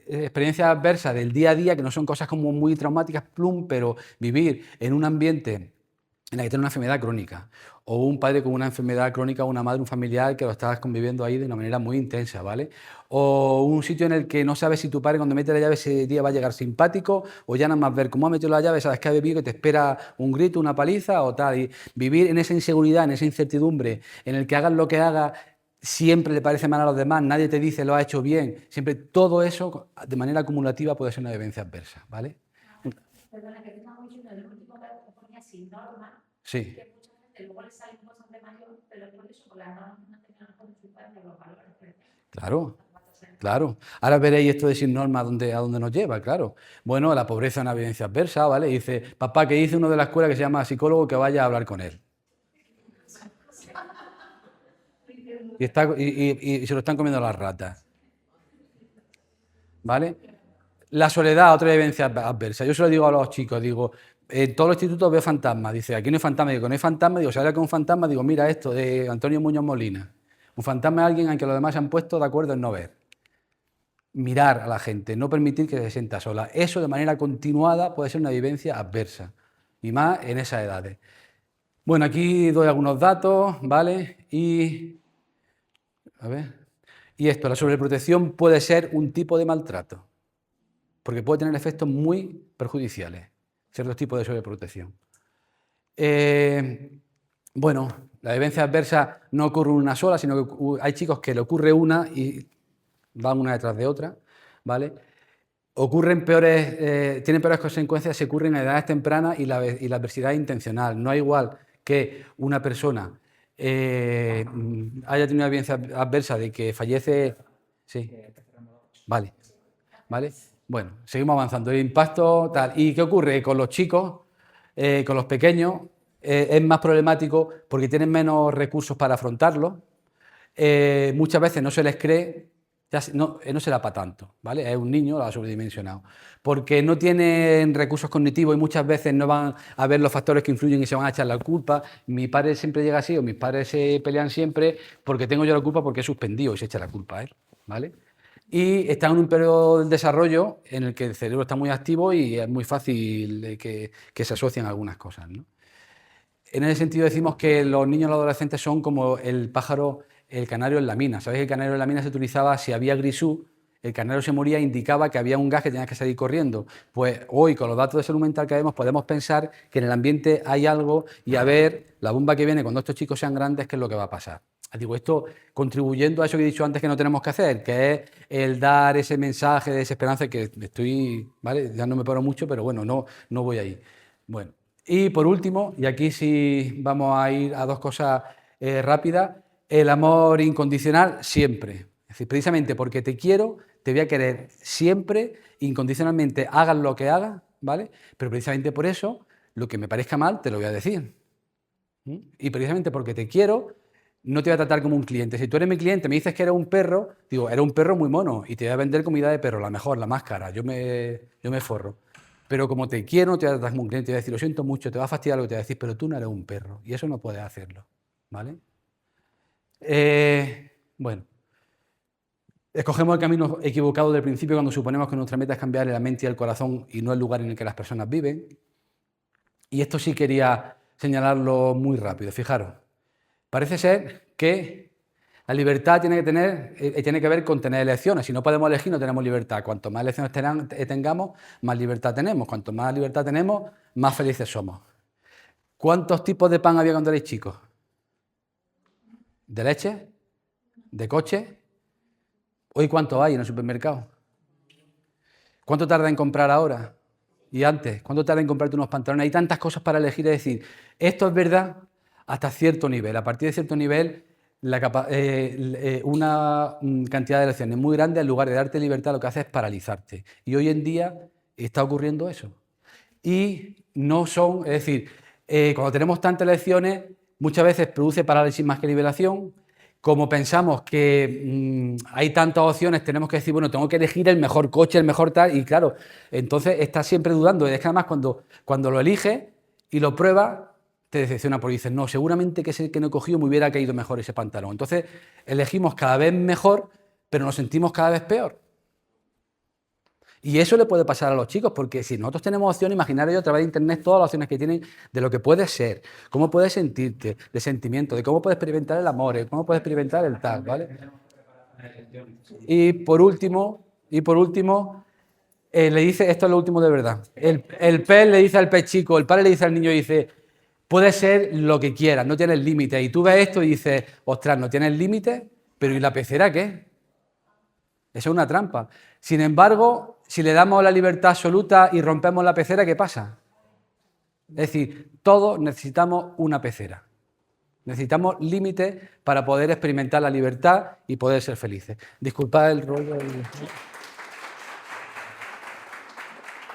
experiencias adversas del día a día que no son cosas como muy traumáticas, plum, pero vivir en un ambiente en la que tiene una enfermedad crónica, o un padre con una enfermedad crónica, o una madre, un familiar que lo estás conviviendo ahí de una manera muy intensa, ¿vale? O un sitio en el que no sabes si tu padre cuando mete la llave ese día va a llegar simpático, o ya nada más ver cómo ha metido la llave, sabes que ha bebido, que te espera un grito, una paliza o tal, y vivir en esa inseguridad, en esa incertidumbre, en el que hagas lo que hagas, siempre le parece mal a los demás, nadie te dice lo ha hecho bien, siempre todo eso de manera acumulativa puede ser una vivencia adversa, ¿vale? Perdona, que tenga mucho en el último que ponía sin norma, Sí. que muchas veces luego le salen cosas de mayor, pero por eso, con las normas no tenían con su padre los valores. Claro, claro. Ahora veréis esto de sin norma a dónde nos lleva, claro. Bueno, la pobreza es una vivencia adversa, ¿vale? Y dice, papá, que dice uno de la escuela que se llama psicólogo que vaya a hablar con él. Y se lo están comiendo las ratas. ¿Vale? La soledad, otra vivencia adversa. Yo se lo digo a los chicos, digo, en todos los institutos veo fantasmas. Dice, aquí no hay fantasma. Digo, no hay fantasma. Digo, si habla con un fantasma, digo, mira esto de Antonio Muñoz Molina. Un fantasma es alguien al que los demás se han puesto de acuerdo en no ver. Mirar a la gente, no permitir que se sienta sola. Eso de manera continuada puede ser una vivencia adversa, y más en esas edades. Bueno, aquí doy algunos datos, ¿vale? A ver. Y esto, la sobreprotección puede ser un tipo de maltrato, porque puede tener efectos muy perjudiciales, ciertos tipos de sobreprotección. Bueno, la vivencia adversa no ocurre una sola, sino que hay chicos que le ocurre una y van una detrás de otra, ¿vale? Tienen peores consecuencias si ocurren a edades tempranas y la adversidad es intencional. No es igual que una persona haya tenido una vivencia adversa de que fallece... Sí, vale, ¿vale? Bueno, seguimos avanzando. El impacto tal. ¿Y qué ocurre con los chicos, con los pequeños? Es más problemático porque tienen menos recursos para afrontarlo. Muchas veces no se les cree, no será para tanto, ¿vale? Es un niño, lo ha sobredimensionado. Porque no tienen recursos cognitivos y muchas veces no van a ver los factores que influyen y se van a echar la culpa. Mi padre siempre llega así o mis padres se pelean siempre porque tengo yo la culpa porque he suspendido y se echa la culpa a él, ¿vale? Y están en un periodo del desarrollo en el que el cerebro está muy activo y es muy fácil que se asocien algunas cosas, ¿no? En ese sentido decimos que los niños y los adolescentes son como el pájaro, el canario en la mina. ¿Sabéis que el canario en la mina se utilizaba si había grisú? El canario se moría, indicaba que había un gas que tenías que salir corriendo. Pues hoy, con los datos de salud mental que vemos, podemos pensar que en el ambiente hay algo y a ver la bomba que viene cuando estos chicos sean grandes, qué es lo que va a pasar. Digo, esto contribuyendo a eso que he dicho antes que no tenemos que hacer, que es el dar ese mensaje de desesperanza que ¿vale? Ya no me paro mucho, pero bueno, no voy ahí. Bueno, y por último, y aquí sí vamos a ir a dos cosas rápidas, el amor incondicional siempre. Es decir, precisamente porque te quiero, te voy a querer siempre, incondicionalmente, hagas lo que hagas, ¿vale? Pero precisamente por eso, lo que me parezca mal, te lo voy a decir. Y precisamente porque te quiero, no te voy a tratar como un cliente. Si tú eres mi cliente, me dices que eres un perro, digo, eres un perro muy mono y te voy a vender comida de perro, la mejor, la más cara, yo me forro. Pero como te quiero, no te voy a tratar como un cliente, te voy a decir, lo siento mucho, te va a fastidiar lo que te voy a decir, pero tú no eres un perro y eso no puedes hacerlo, ¿vale? Bueno, escogemos el camino equivocado del principio cuando suponemos que nuestra meta es cambiar la mente y el corazón y no el lugar en el que las personas viven. Y esto sí quería señalarlo muy rápido, fijaros. Parece ser que La libertad tiene que ver con tener elecciones. Si no podemos elegir, no tenemos libertad. Cuanto más elecciones tengamos, más libertad tenemos. Cuanto más libertad tenemos, más felices somos. ¿Cuántos tipos de pan había cuando erais chicos? ¿De leche? ¿De coche? ¿Hoy cuánto hay en el supermercado? ¿Cuánto tarda en comprar ahora? ¿Y antes? ¿Cuánto tarda en comprarte unos pantalones? Hay tantas cosas para elegir, es decir, esto es verdad hasta cierto nivel. A partir de cierto nivel, una cantidad de elecciones muy grande, en lugar de darte libertad, lo que hace es paralizarte. Y hoy en día está ocurriendo eso. Y no son, es decir, cuando tenemos tantas elecciones, muchas veces produce parálisis más que liberación. Como pensamos que hay tantas opciones, tenemos que decir, bueno, tengo que elegir el mejor coche, el mejor tal, y claro, entonces estás siempre dudando. Y es que además cuando lo eliges y lo pruebas, te decepciona porque dices, no, seguramente que ese que no he cogido me hubiera caído mejor ese pantalón. Entonces elegimos cada vez mejor, pero nos sentimos cada vez peor. Y eso le puede pasar a los chicos, porque si nosotros tenemos opciones, imaginaros a través de internet todas las opciones que tienen de lo que puedes ser, cómo puedes sentirte, de sentimiento, de cómo puedes experimentar el amor, de cómo puedes experimentar el tal, ¿vale? Y por último, le dice, esto es lo último de verdad, el pez le dice al pez chico, el padre le dice al niño, dice, puede ser lo que quieras, no tienes límites. Y tú ves esto y dices, ostras, no tienes límites, pero ¿y la pecera qué? Eso es una trampa. Sin embargo, si le damos la libertad absoluta y rompemos la pecera, ¿qué pasa? Es decir, todos necesitamos una pecera. Necesitamos límites para poder experimentar la libertad y poder ser felices. Disculpad el rollo.